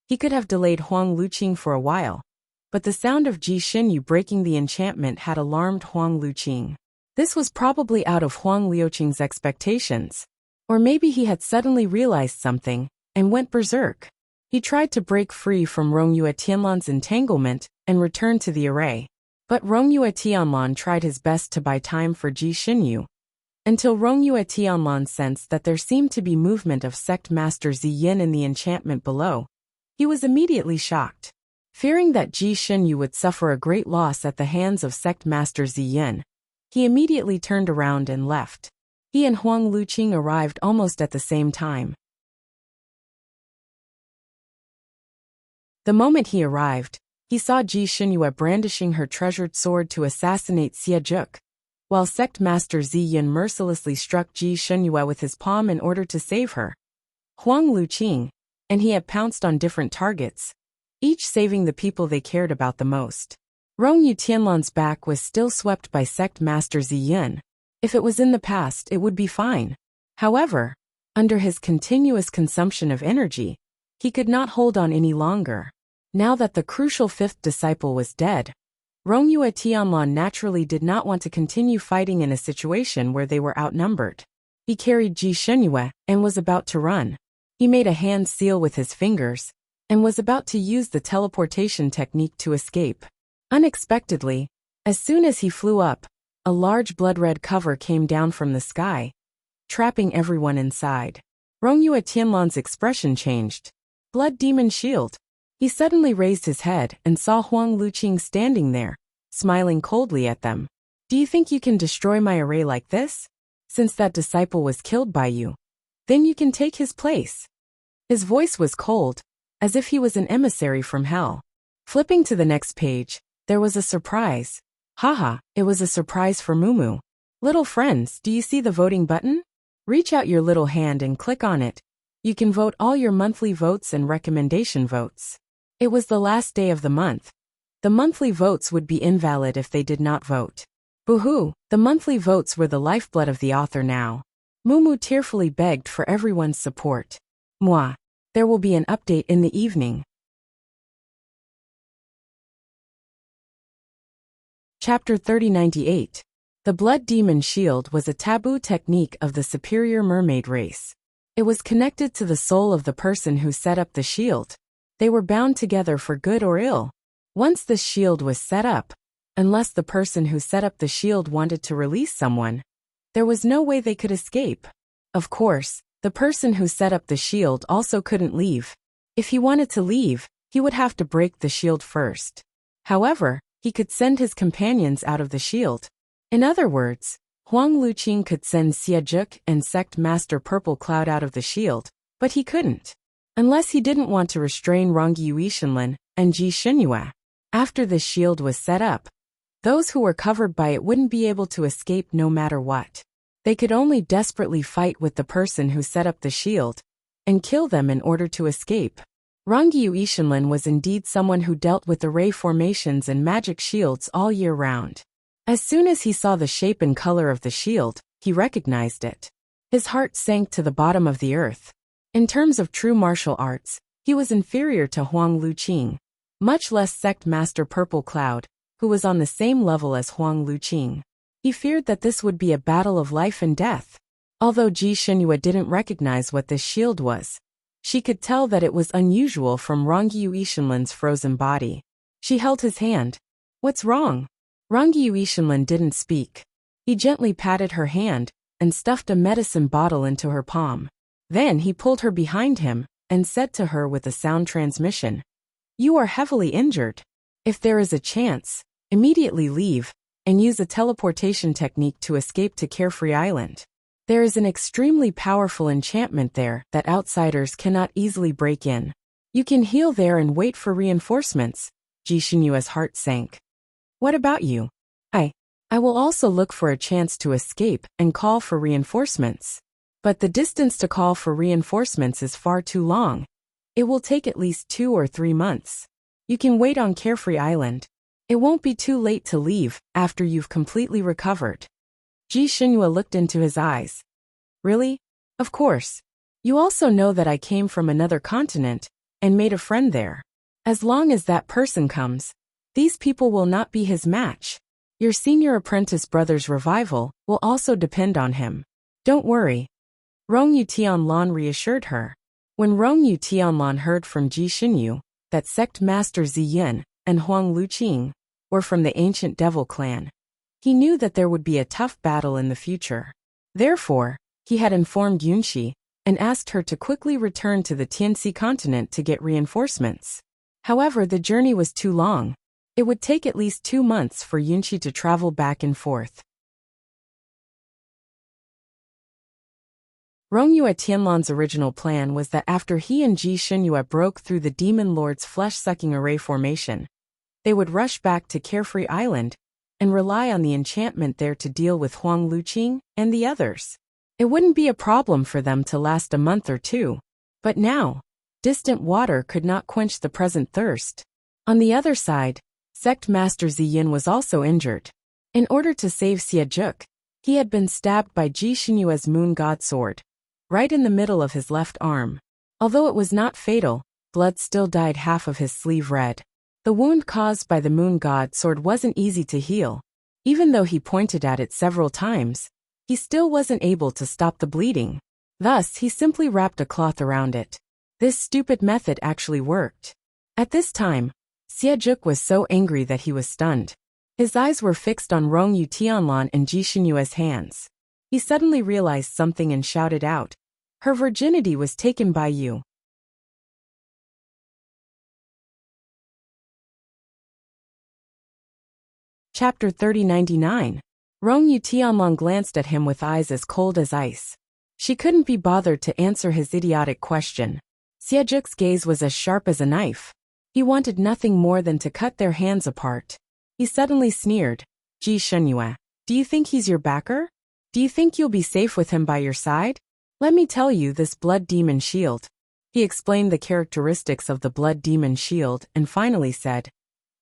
[SPEAKER 1] He could have delayed Huang Luqing for a while, but the sound of Ji Xinyu breaking the enchantment had alarmed Huang Luqing. This was probably out of Huang Luoqing's expectations. Or maybe he had suddenly realized something and went berserk. He tried to break free from Rongyue Tianlan's entanglement and return to the array. But Rongyue Tianlan tried his best to buy time for Ji Xinyu, until Rongyue Tianlan sensed that there seemed to be movement of Sect Master Ziyin in the enchantment below. He was immediately shocked. Fearing that Ji Xinyu would suffer a great loss at the hands of Sect Master Ziyin, he immediately turned around and left. He and Huang Luqing arrived almost at the same time. The moment he arrived, he saw Ji Xinyu brandishing her treasured sword to assassinate Xie Zhuk, while Sect Master Ziyin mercilessly struck Ji Xinyu with his palm in order to save her. Huang Luqing and he had pounced on different targets, each saving the people they cared about the most. Rongyue Tianlan's back was still swept by Sect Master Ziyin. If it was in the past, it would be fine. However, under his continuous consumption of energy, he could not hold on any longer. Now that the crucial fifth disciple was dead, Rongyue Tianlan naturally did not want to continue fighting in a situation where they were outnumbered. He carried Ji Shenyue and was about to run. He made a hand seal with his fingers and was about to use the teleportation technique to escape. Unexpectedly, as soon as he flew up, a large blood-red cover came down from the sky, trapping everyone inside. Rongyue Tianlan's expression changed. Blood Demon Shield. He suddenly raised his head and saw Huang Luqing standing there, smiling coldly at them. Do you think you can destroy my array like this? Since that disciple was killed by you, then you can take his place. His voice was cold, as if he was an emissary from hell. Flipping to the next page, there was a surprise. Haha, it was a surprise for Mumu. Little friends, do you see the voting button? Reach out your little hand and click on it. You can vote all your monthly votes and recommendation votes. It was the last day of the month. The monthly votes would be invalid if they did not vote. Boo-hoo, the monthly votes were the lifeblood of the author now. Mumu tearfully begged for everyone's support. Moi. There will be an update in the evening. Chapter 3098. The Blood Demon Shield was a taboo technique of the superior mermaid race. It was connected to the soul of the person who set up the shield. They were bound together for good or ill. Once the shield was set up, unless the person who set up the shield wanted to release someone, there was no way they could escape. Of course, the person who set up the shield also couldn't leave. If he wanted to leave, he would have to break the shield first. However, he could send his companions out of the shield. In other words, Huang Luqing could send Xiejuk and Sect Master Purple Cloud out of the shield, but he couldn't. Unless he didn't want to restrain Rongyu Yishinlin and Ji Shenyue. After the shield was set up, those who were covered by it wouldn't be able to escape no matter what. They could only desperately fight with the person who set up the shield and kill them in order to escape. Rongyu Yishinlin was indeed someone who dealt with array formations and magic shields all year round. As soon as he saw the shape and color of the shield, he recognized it. His heart sank to the bottom of the earth. In terms of true martial arts, he was inferior to Huang Luqing, much less Sect Master Purple Cloud, who was on the same level as Huang Luqing. He feared that this would be a battle of life and death. Although Ji Shenyue didn't recognize what this shield was, she could tell that it was unusual from Rongyu Yishinlin's frozen body. She held his hand. What's wrong? Rongyu Yishinlin didn't speak. He gently patted her hand and stuffed a medicine bottle into her palm. Then he pulled her behind him and said to her with a sound transmission, "You are heavily injured. If there is a chance, immediately leave and use a teleportation technique to escape to Carefree Island. There is an extremely powerful enchantment there that outsiders cannot easily break in. You can heal there and wait for reinforcements." Ji Shenyue's heart sank. What about you? I will also look for a chance to escape and call for reinforcements. But the distance to call for reinforcements is far too long. It will take at least 2 or 3 months. You can wait on Carefree Island. It won't be too late to leave after you've completely recovered. Ji Shenyue looked into his eyes. Really? Of course. You also know that I came from another continent and made a friend there. As long as that person comes, these people will not be his match. Your senior apprentice brother's revival will also depend on him. Don't worry. Rongyu Tianlan reassured her. When Rongyu Tianlan heard from Ji Shenyue that Sect Master Ziyin and Huang Luqing were from the ancient devil clan, he knew that there would be a tough battle in the future. Therefore, he had informed Yunxi and asked her to quickly return to the Tianxi continent to get reinforcements. However, the journey was too long. It would take at least 2 months for Yunxi to travel back and forth. Rongyue Tianlan's original plan was that after he and Ji Shenyue broke through the Demon Lord's flesh-sucking array formation, they would rush back to Carefree Island and rely on the enchantment there to deal with Huang Luqing and the others. It wouldn't be a problem for them to last a month or 2. But now, distant water could not quench the present thirst. On the other side, Sect Master Ziyin was also injured. In order to save Xiejuk, he had been stabbed by Ji Shenyue's moon god sword, right in the middle of his left arm. Although it was not fatal, blood still dyed half of his sleeve red. The wound caused by the moon god sword wasn't easy to heal. Even though he pointed at it several times, he still wasn't able to stop the bleeding. Thus, he simply wrapped a cloth around it. This stupid method actually worked. At this time, Xiejuk was so angry that he was stunned. His eyes were fixed on Rong Yu Tianlan and Ji Xinyue's hands. He suddenly realized something and shouted out, "Her virginity was taken by you." Chapter 3099. Rong Yu Tianlan glanced at him with eyes as cold as ice. She couldn't be bothered to answer his idiotic question. Xiejuk's gaze was as sharp as a knife. He wanted nothing more than to cut their hands apart. He suddenly sneered, "Ji Xinyue, do you think he's your backer? Do you think you'll be safe with him by your side? Let me tell you this blood demon shield." He explained the characteristics of the blood demon shield and finally said,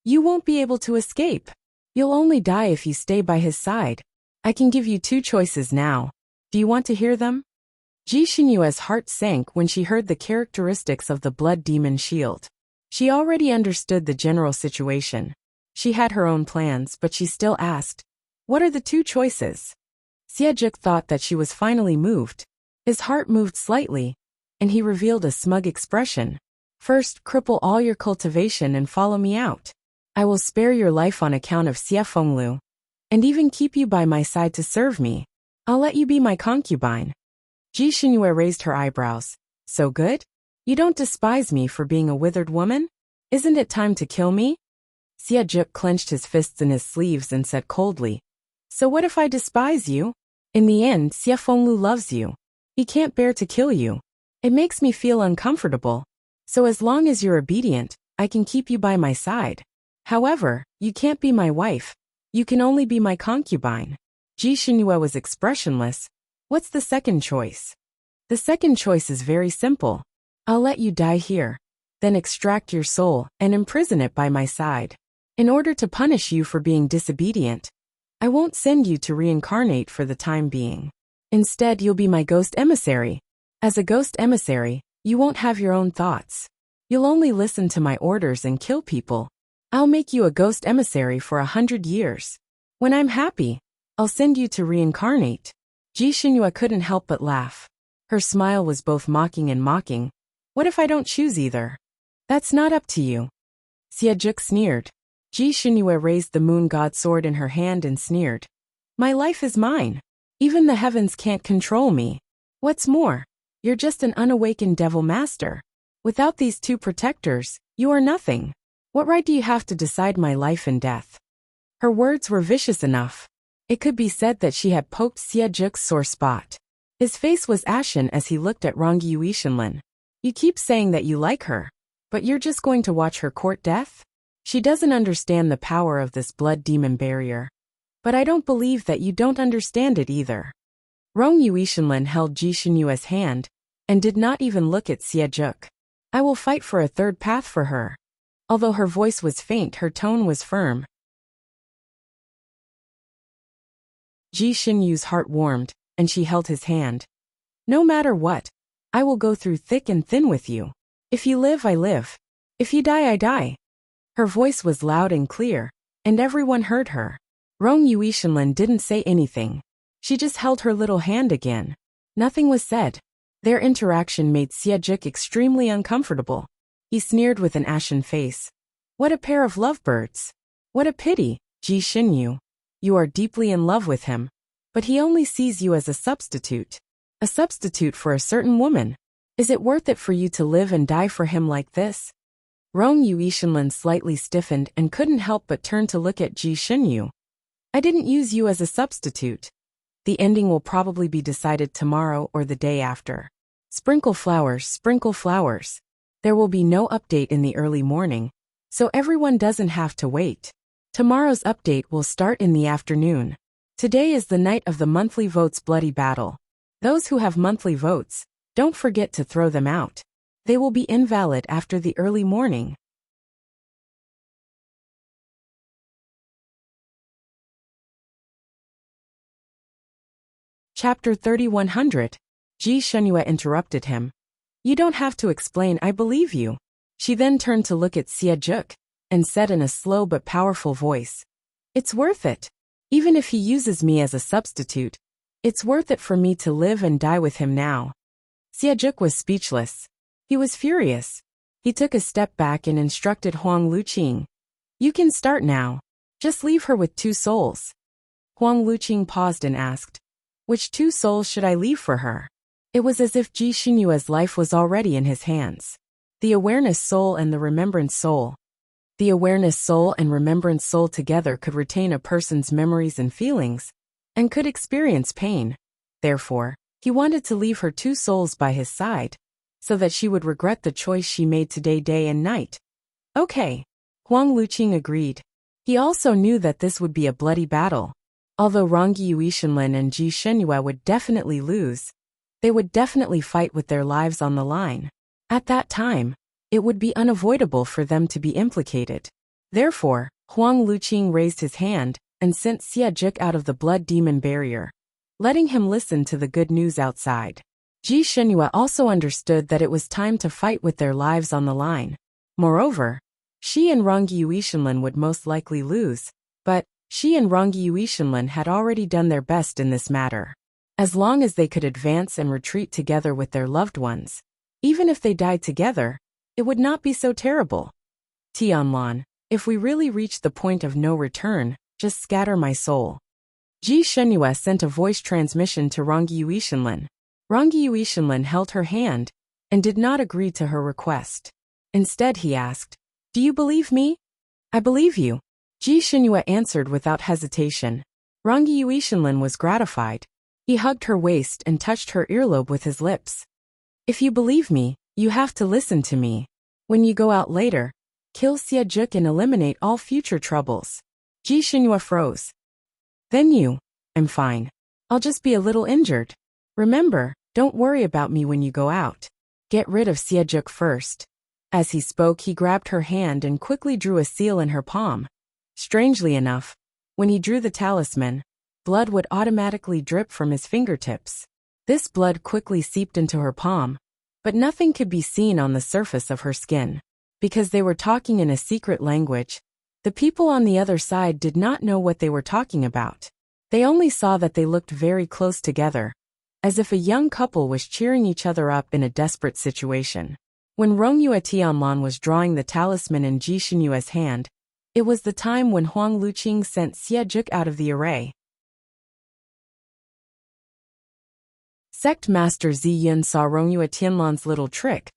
[SPEAKER 1] "You won't be able to escape. You'll only die if you stay by his side. I can give you two choices now. Do you want to hear them?" Ji Xinyue's heart sank when she heard the characteristics of the blood demon shield. She already understood the general situation. She had her own plans, but she still asked, "What are the two choices?" Xiejuk thought that she was finally moved. His heart moved slightly, and he revealed a smug expression. "First, cripple all your cultivation and follow me out. I will spare your life on account of Xie Fenglu, and even keep you by my side to serve me. I'll let you be my concubine." Ji Xinyue raised her eyebrows. "So good? You don't despise me for being a withered woman? Isn't it time to kill me?" Xiejuk clenched his fists in his sleeves and said coldly, "So what if I despise you? In the end, Xie Fenglu loves you. He can't bear to kill you. It makes me feel uncomfortable. So as long as you're obedient, I can keep you by my side. However, you can't be my wife. You can only be my concubine." Ji Xinyue was expressionless. "What's the second choice?" "The second choice is very simple. I'll let you die here, then extract your soul and imprison it by my side. In order to punish you for being disobedient, I won't send you to reincarnate for the time being. Instead, you'll be my ghost emissary. As a ghost emissary, you won't have your own thoughts. You'll only listen to my orders and kill people. I'll make you a ghost emissary for 100 years. When I'm happy, I'll send you to reincarnate." Ji Xinyue couldn't help but laugh. Her smile was both mocking and mocking. "What if I don't choose either?" "That's not up to you." Xiejuk sneered. Ji Xinyue raised the moon god sword in her hand and sneered. "My life is mine. Even the heavens can't control me. What's more, you're just an unawakened devil master. Without these two protectors, you are nothing. What right do you have to decide my life and death?" Her words were vicious enough. It could be said that she had poked Xiejuk's sore spot. His face was ashen as he looked at Rongyu Yishinlin. "You keep saying that you like her, but you're just going to watch her court death? She doesn't understand the power of this blood demon barrier. But I don't believe that you don't understand it either." Rongyu Yishinlin held Ji Xinyue's hand and did not even look at Xiejuk. "I will fight for a third path for her." Although her voice was faint, her tone was firm. Ji Xinyue's heart warmed, and she held his hand. "No matter what, I will go through thick and thin with you. If you live, I live. If you die, I die." Her voice was loud and clear, and everyone heard her. Rongyu Yishinlin didn't say anything. She just held her little hand again. Nothing was said. Their interaction made Xiejuk extremely uncomfortable. He sneered with an ashen face. "What a pair of lovebirds. What a pity, Ji Xinyu. You are deeply in love with him, but he only sees you as a substitute. A substitute for a certain woman. Is it worth it for you to live and die for him like this?" Rongyu Yishinlin slightly stiffened and couldn't help but turn to look at Ji Xinyu. "I didn't use you as a substitute. The ending will probably be decided tomorrow or the day after. Sprinkle flowers, sprinkle flowers. There will be no update in the early morning, so everyone doesn't have to wait. Tomorrow's update will start in the afternoon. Today is the night of the monthly votes bloody battle. Those who have monthly votes, don't forget to throw them out. They will be invalid after the early morning." Chapter 3100. Ji Shenyue interrupted him. You don't have to explain, I believe you. She then turned to look at Xie Zhuk and said in a slow but powerful voice, It's worth it. Even if he uses me as a substitute, it's worth it for me to live and die with him now. Xie Zhuk was speechless. He was furious. He took a step back and instructed Huang Luqing. You can start now. Just leave her with 2 souls. Huang Luqing paused and asked, Which 2 souls should I leave for her? It was as if Ji Shenyue's life was already in his hands. The awareness soul and the remembrance soul. The awareness soul and remembrance soul together could retain a person's memories and feelings, and could experience pain. Therefore, he wanted to leave her 2 souls by his side, so that she would regret the choice she made today day and night. Okay. Huang Luqing agreed. He also knew that this would be a bloody battle. Although Rongyi Yuishenlin and Ji Shenyue would definitely lose, they would definitely fight with their lives on the line. At that time, it would be unavoidable for them to be implicated. Therefore, Huang Luqing raised his hand and sent Xie Zhuk out of the blood demon barrier, letting him listen to the good news outside. Ji Shenyue also understood that it was time to fight with their lives on the line. Moreover, she and Rongyi Yuishenlin would most likely lose, but she and Rongyi Yuishenlin had already done their best in this matter. As long as they could advance and retreat together with their loved ones, even if they died together, it would not be so terrible. Tianlan, if we really reach the point of no return, just scatter my soul. Ji Shenyue sent a voice transmission to Rongyi Yuishenlin. Rongyi Yuishenlin held her hand and did not agree to her request. Instead he asked, Do you believe me? I believe you. Ji Shenyue answered without hesitation. Rongyi Yuishenlin was gratified. He hugged her waist and touched her earlobe with his lips. If you believe me, you have to listen to me. When you go out later, kill Xie Zhuk and eliminate all future troubles. Ji Shenyue froze. Then I'm fine. I'll just be a little injured. Remember, don't worry about me when you go out. Get rid of Xie Zhuk first. As he spoke, he grabbed her hand and quickly drew a seal in her palm. Strangely enough, when he drew the talisman, blood would automatically drip from his fingertips. This blood quickly seeped into her palm, but nothing could be seen on the surface of her skin. Because they were talking in a secret language, the people on the other side did not know what they were talking about. They only saw that they looked very close together, as if a young couple was cheering each other up in a desperate situation. When Rongyue Tianlan was drawing the talisman in Ji Shenyue's hand, it was the time when Huang Luqing sent Xie Zhuk out of the array. Sect Master Zi Yun saw Rongyue Tianlan's little trick,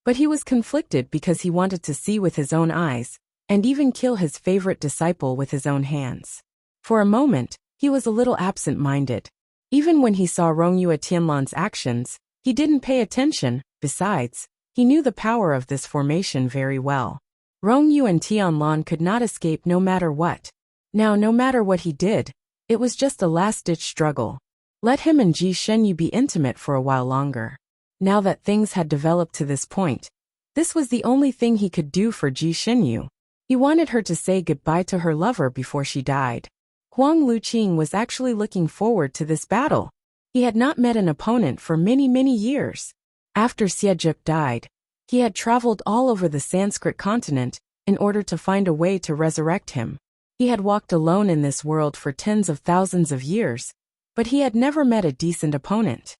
[SPEAKER 1] but he was conflicted because he wanted to see with his own eyes, and even kill his favorite disciple with his own hands. For a moment, he was a little absent-minded. Even when he saw Rongyue Tianlan's actions, he didn't pay attention. Besides, he knew the power of this formation very well. Rongyu and Tianlan could not escape no matter what. Now, no matter what he did, it was just a last-ditch struggle. Let him and Ji Shenyue be intimate for a while longer. Now that things had developed to this point, this was the only thing he could do for Ji Shenyue. He wanted her to say goodbye to her lover before she died. Huang Luqing was actually looking forward to this battle. He had not met an opponent for many years. After Xie Zhuk died, he had traveled all over the Sanskrit continent in order to find a way to resurrect him. He had walked alone in this world for tens of thousands of years, but he had never met a decent opponent.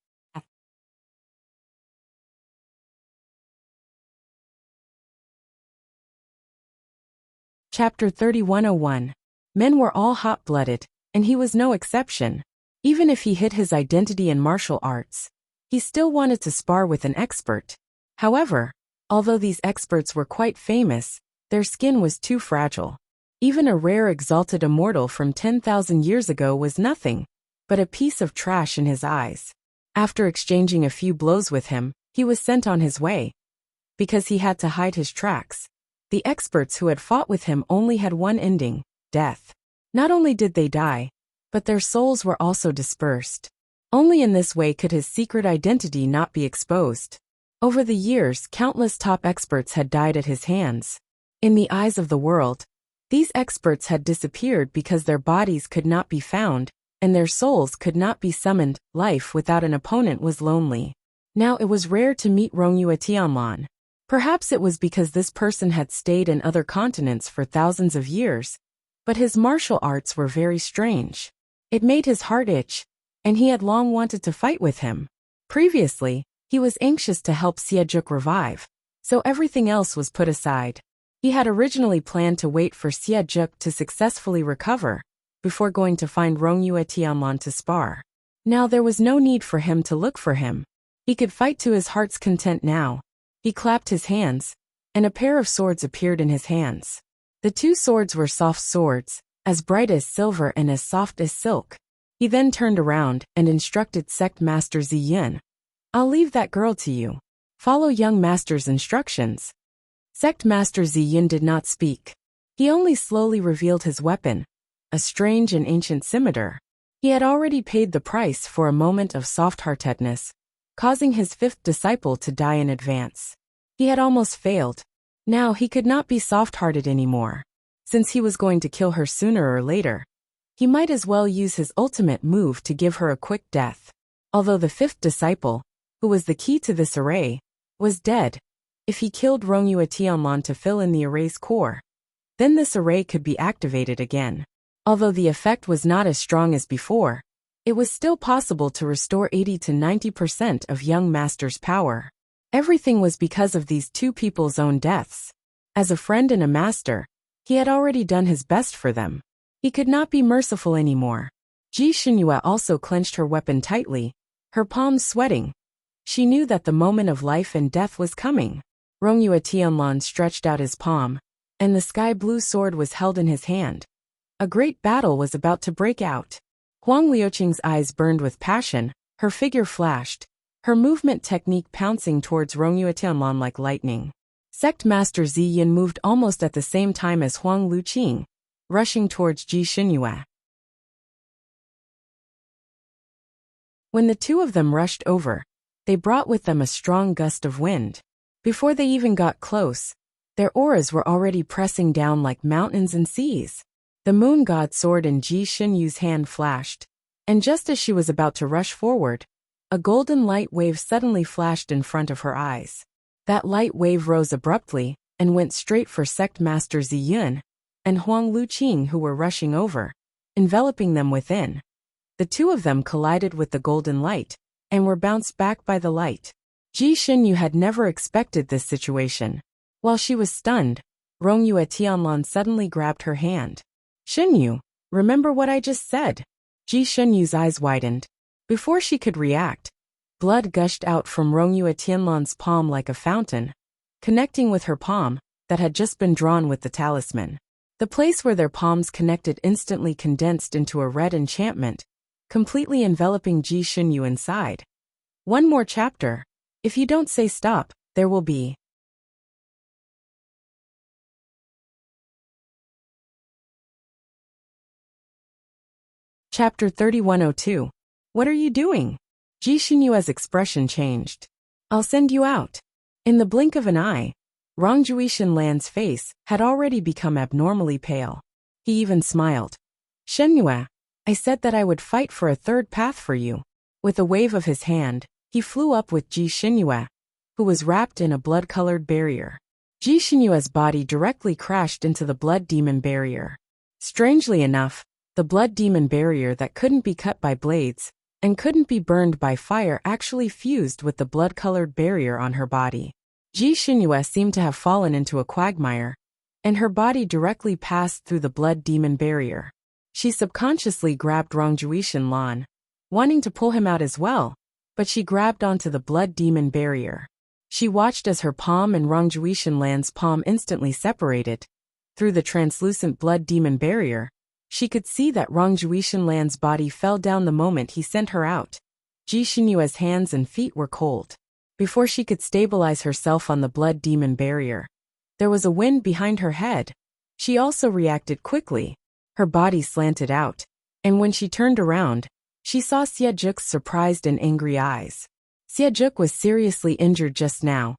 [SPEAKER 1] Chapter 3101. Men were all hot-blooded, and he was no exception. Even if he hid his identity in martial arts, he still wanted to spar with an expert. However, although these experts were quite famous, their skin was too fragile. Even a rare exalted immortal from 10,000 years ago was nothing but a piece of trash in his eyes. After exchanging a few blows with him, he was sent on his way. Because he had to hide his tracks, the experts who had fought with him only had one ending: death. Not only did they die, but their souls were also dispersed. Only in this way could his secret identity not be exposed. Over the years, countless top experts had died at his hands. In the eyes of the world, these experts had disappeared because their bodies could not be found, and their souls could not be summoned. Life without an opponent was lonely. Now it was rare to meet Rongyue Tianlan. Perhaps it was because this person had stayed in other continents for thousands of years, but his martial arts were very strange. It made his heart itch, and he had long wanted to fight with him. Previously, he was anxious to help Xiejuk revive, so everything else was put aside. He had originally planned to wait for Xiejuk to successfully recover before going to find Rongyue Tianlan to spar. Now there was no need for him to look for him. He could fight to his heart's content now. He clapped his hands, and a pair of swords appeared in his hands. The two swords were soft swords, as bright as silver and as soft as silk. He then turned around and instructed Sect Master Ziyin. I'll leave that girl to you. Follow young master's instructions. Sect Master Ziyin did not speak. He only slowly revealed his weapon, a strange and ancient scimitar. He had already paid the price for a moment of soft-heartedness, causing his fifth disciple to die in advance. He had almost failed. Now he could not be soft-hearted anymore. Since he was going to kill her sooner or later, he might as well use his ultimate move to give her a quick death. Although the fifth disciple, who was the key to this array, was dead, if he killed Rongyue Tianlan to fill in the array's core, then this array could be activated again. Although the effect was not as strong as before, it was still possible to restore 80 to 90% of young master's power. Everything was because of these two people's own deaths. As a friend and a master, he had already done his best for them. He could not be merciful anymore. Ji Xinyue also clenched her weapon tightly, her palms sweating. She knew that the moment of life and death was coming. Rongyue Tianlan stretched out his palm, and the sky-blue sword was held in his hand. A great battle was about to break out. Huang Liuqing's eyes burned with passion, her figure flashed, her movement technique pouncing towards Rongyue Tianlan like lightning. Sect Master Ziyin moved almost at the same time as Huang Liuqing, rushing towards Ji Xinyue. When the two of them rushed over, they brought with them a strong gust of wind. Before they even got close, their auras were already pressing down like mountains and seas. The moon god sword in Ji Xinyue's hand flashed, and just as she was about to rush forward, a golden light wave suddenly flashed in front of her eyes. That light wave rose abruptly and went straight for Sect Master Ziyin and Huang Liuqing, who were rushing over, enveloping them within. The two of them collided with the golden light and were bounced back by the light. Ji Xinyue had never expected this situation. While she was stunned, Rongyue Tianlan suddenly grabbed her hand. Xinyue, remember what I just said? Ji Xinyue's eyes widened. Before she could react, blood gushed out from Rongyue Tianlan's palm like a fountain, connecting with her palm that had just been drawn with the talisman. The place where their palms connected instantly condensed into a red enchantment, completely enveloping Ji Xinyue inside. One more chapter. If you don't say stop, there will be. Chapter 3102. What are you doing? Ji Xinyue's expression changed. I'll send you out. In the blink of an eye, Rongyue Tianlan's face had already become abnormally pale. He even smiled. Xinyue, I said that I would fight for a third path for you. With a wave of his hand, he flew up with Ji Xinyue, who was wrapped in a blood-colored barrier. Ji Xinyue's body directly crashed into the blood demon barrier. Strangely enough, the blood demon barrier that couldn't be cut by blades and couldn't be burned by fire actually fused with the blood-colored barrier on her body. Ji Xinyue seemed to have fallen into a quagmire, and her body directly passed through the blood demon barrier. She subconsciously grabbed Rongyue Tianlan, wanting to pull him out as well, but she grabbed onto the blood demon barrier. She watched as her palm and Rongyue Tianlan's palm instantly separated. Through the translucent blood demon barrier, she could see that Rongyue Tianlan's body fell down the moment he sent her out. Ji Xinyue's hands and feet were cold. Before she could stabilize herself on the blood demon barrier, there was a wind behind her head. She also reacted quickly. Her body slanted out, and when she turned around, she saw Xieju's surprised and angry eyes. Xiejuk was seriously injured just now,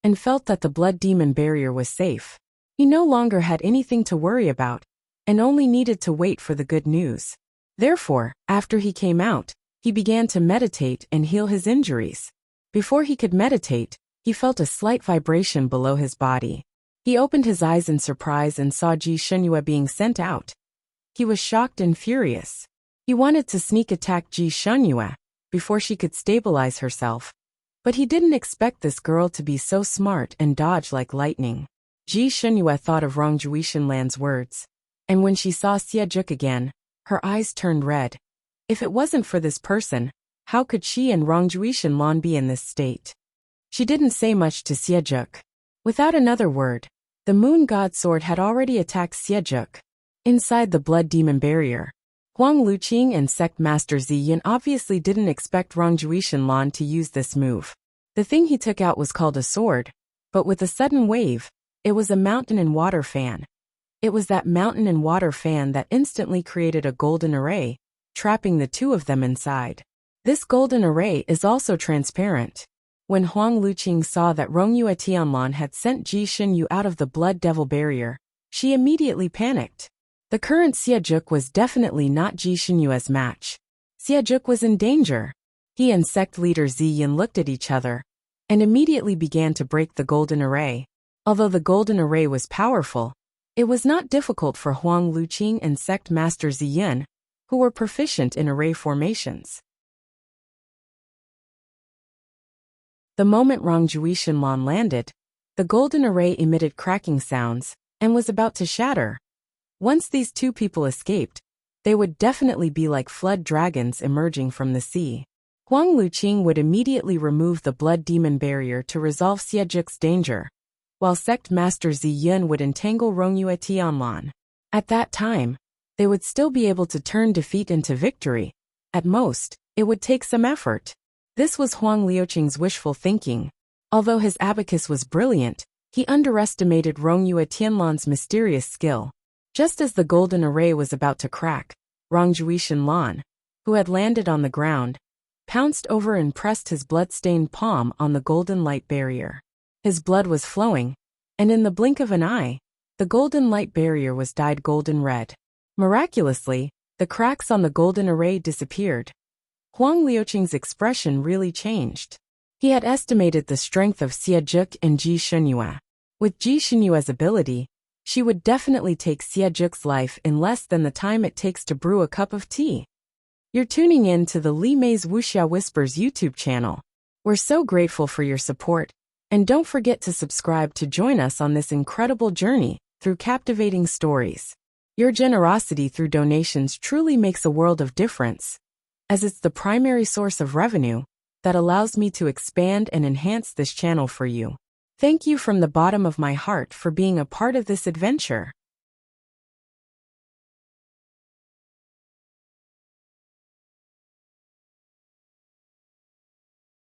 [SPEAKER 1] and felt that the blood demon barrier was safe. He no longer had anything to worry about, and only needed to wait for the good news. Therefore, after he came out, he began to meditate and heal his injuries. Before he could meditate, he felt a slight vibration below his body. He opened his eyes in surprise and saw Ji Shunyue being sent out. He was shocked and furious. He wanted to sneak attack Ji Shunyue before she could stabilize herself. But he didn't expect this girl to be so smart and dodge like lightning. Ji Shunyue thought of Rong Juishanlan's words. And when she saw Xie again, her eyes turned red. If it wasn't for this person, how could she and Rong Juishanlan be in this state? She didn't say much to Xie. Without another word, the moon god sword had already attacked Xie. Inside the blood demon barrier, Huang Luqing and sect master Ziyin obviously didn't expect Rong Juishanlan to use this move. The thing he took out was called a sword, but with a sudden wave, it was a mountain and water fan. It was that mountain and water fan that instantly created a golden array, trapping the two of them inside. This golden array is also transparent. When Huang Luqing saw that Rongyue Tianlan had sent Ji Shunyue out of the blood devil barrier, she immediately panicked. The current Xie was definitely not Ji Shunyue's match. Xie was in danger. He and sect leader Ziyin looked at each other and immediately began to break the golden array. Although the golden array was powerful, it was not difficult for Huang Luqing and sect master Ziyin, who were proficient in array formations. The moment Rong Juishanlan landed, the golden array emitted cracking sounds and was about to shatter. Once these two people escaped, they would definitely be like flood dragons emerging from the sea. Huang Luqing would immediately remove the blood demon barrier to resolve Xie's danger, while sect master Ziyin would entangle Rongyue Tianlan. At that time, they would still be able to turn defeat into victory. At most, it would take some effort. This was Huang Liuqing's wishful thinking. Although his abacus was brilliant, he underestimated Rongyue Tianlan's mysterious skill. Just as the golden array was about to crack, Rong Juishanlan, who had landed on the ground, pounced over and pressed his blood-stained palm on the golden light barrier. His blood was flowing, and in the blink of an eye, the golden light barrier was dyed golden red. Miraculously, the cracks on the golden array disappeared. Huang Liuqing's expression really changed. He had estimated the strength of Xie and Ji Shunyue. With Ji Shunyue's ability, she would definitely take Xie's life in less than the time it takes to brew a cup of tea. You're tuning in to the Li Mei's Wuxia Whispers YouTube channel. We're so grateful for your support, and don't forget to subscribe to join us on this incredible journey through captivating stories. Your generosity through donations truly makes a world of difference, as it's the primary source of revenue that allows me to expand and enhance this channel for you. Thank you from the bottom of my heart for being a part of this adventure.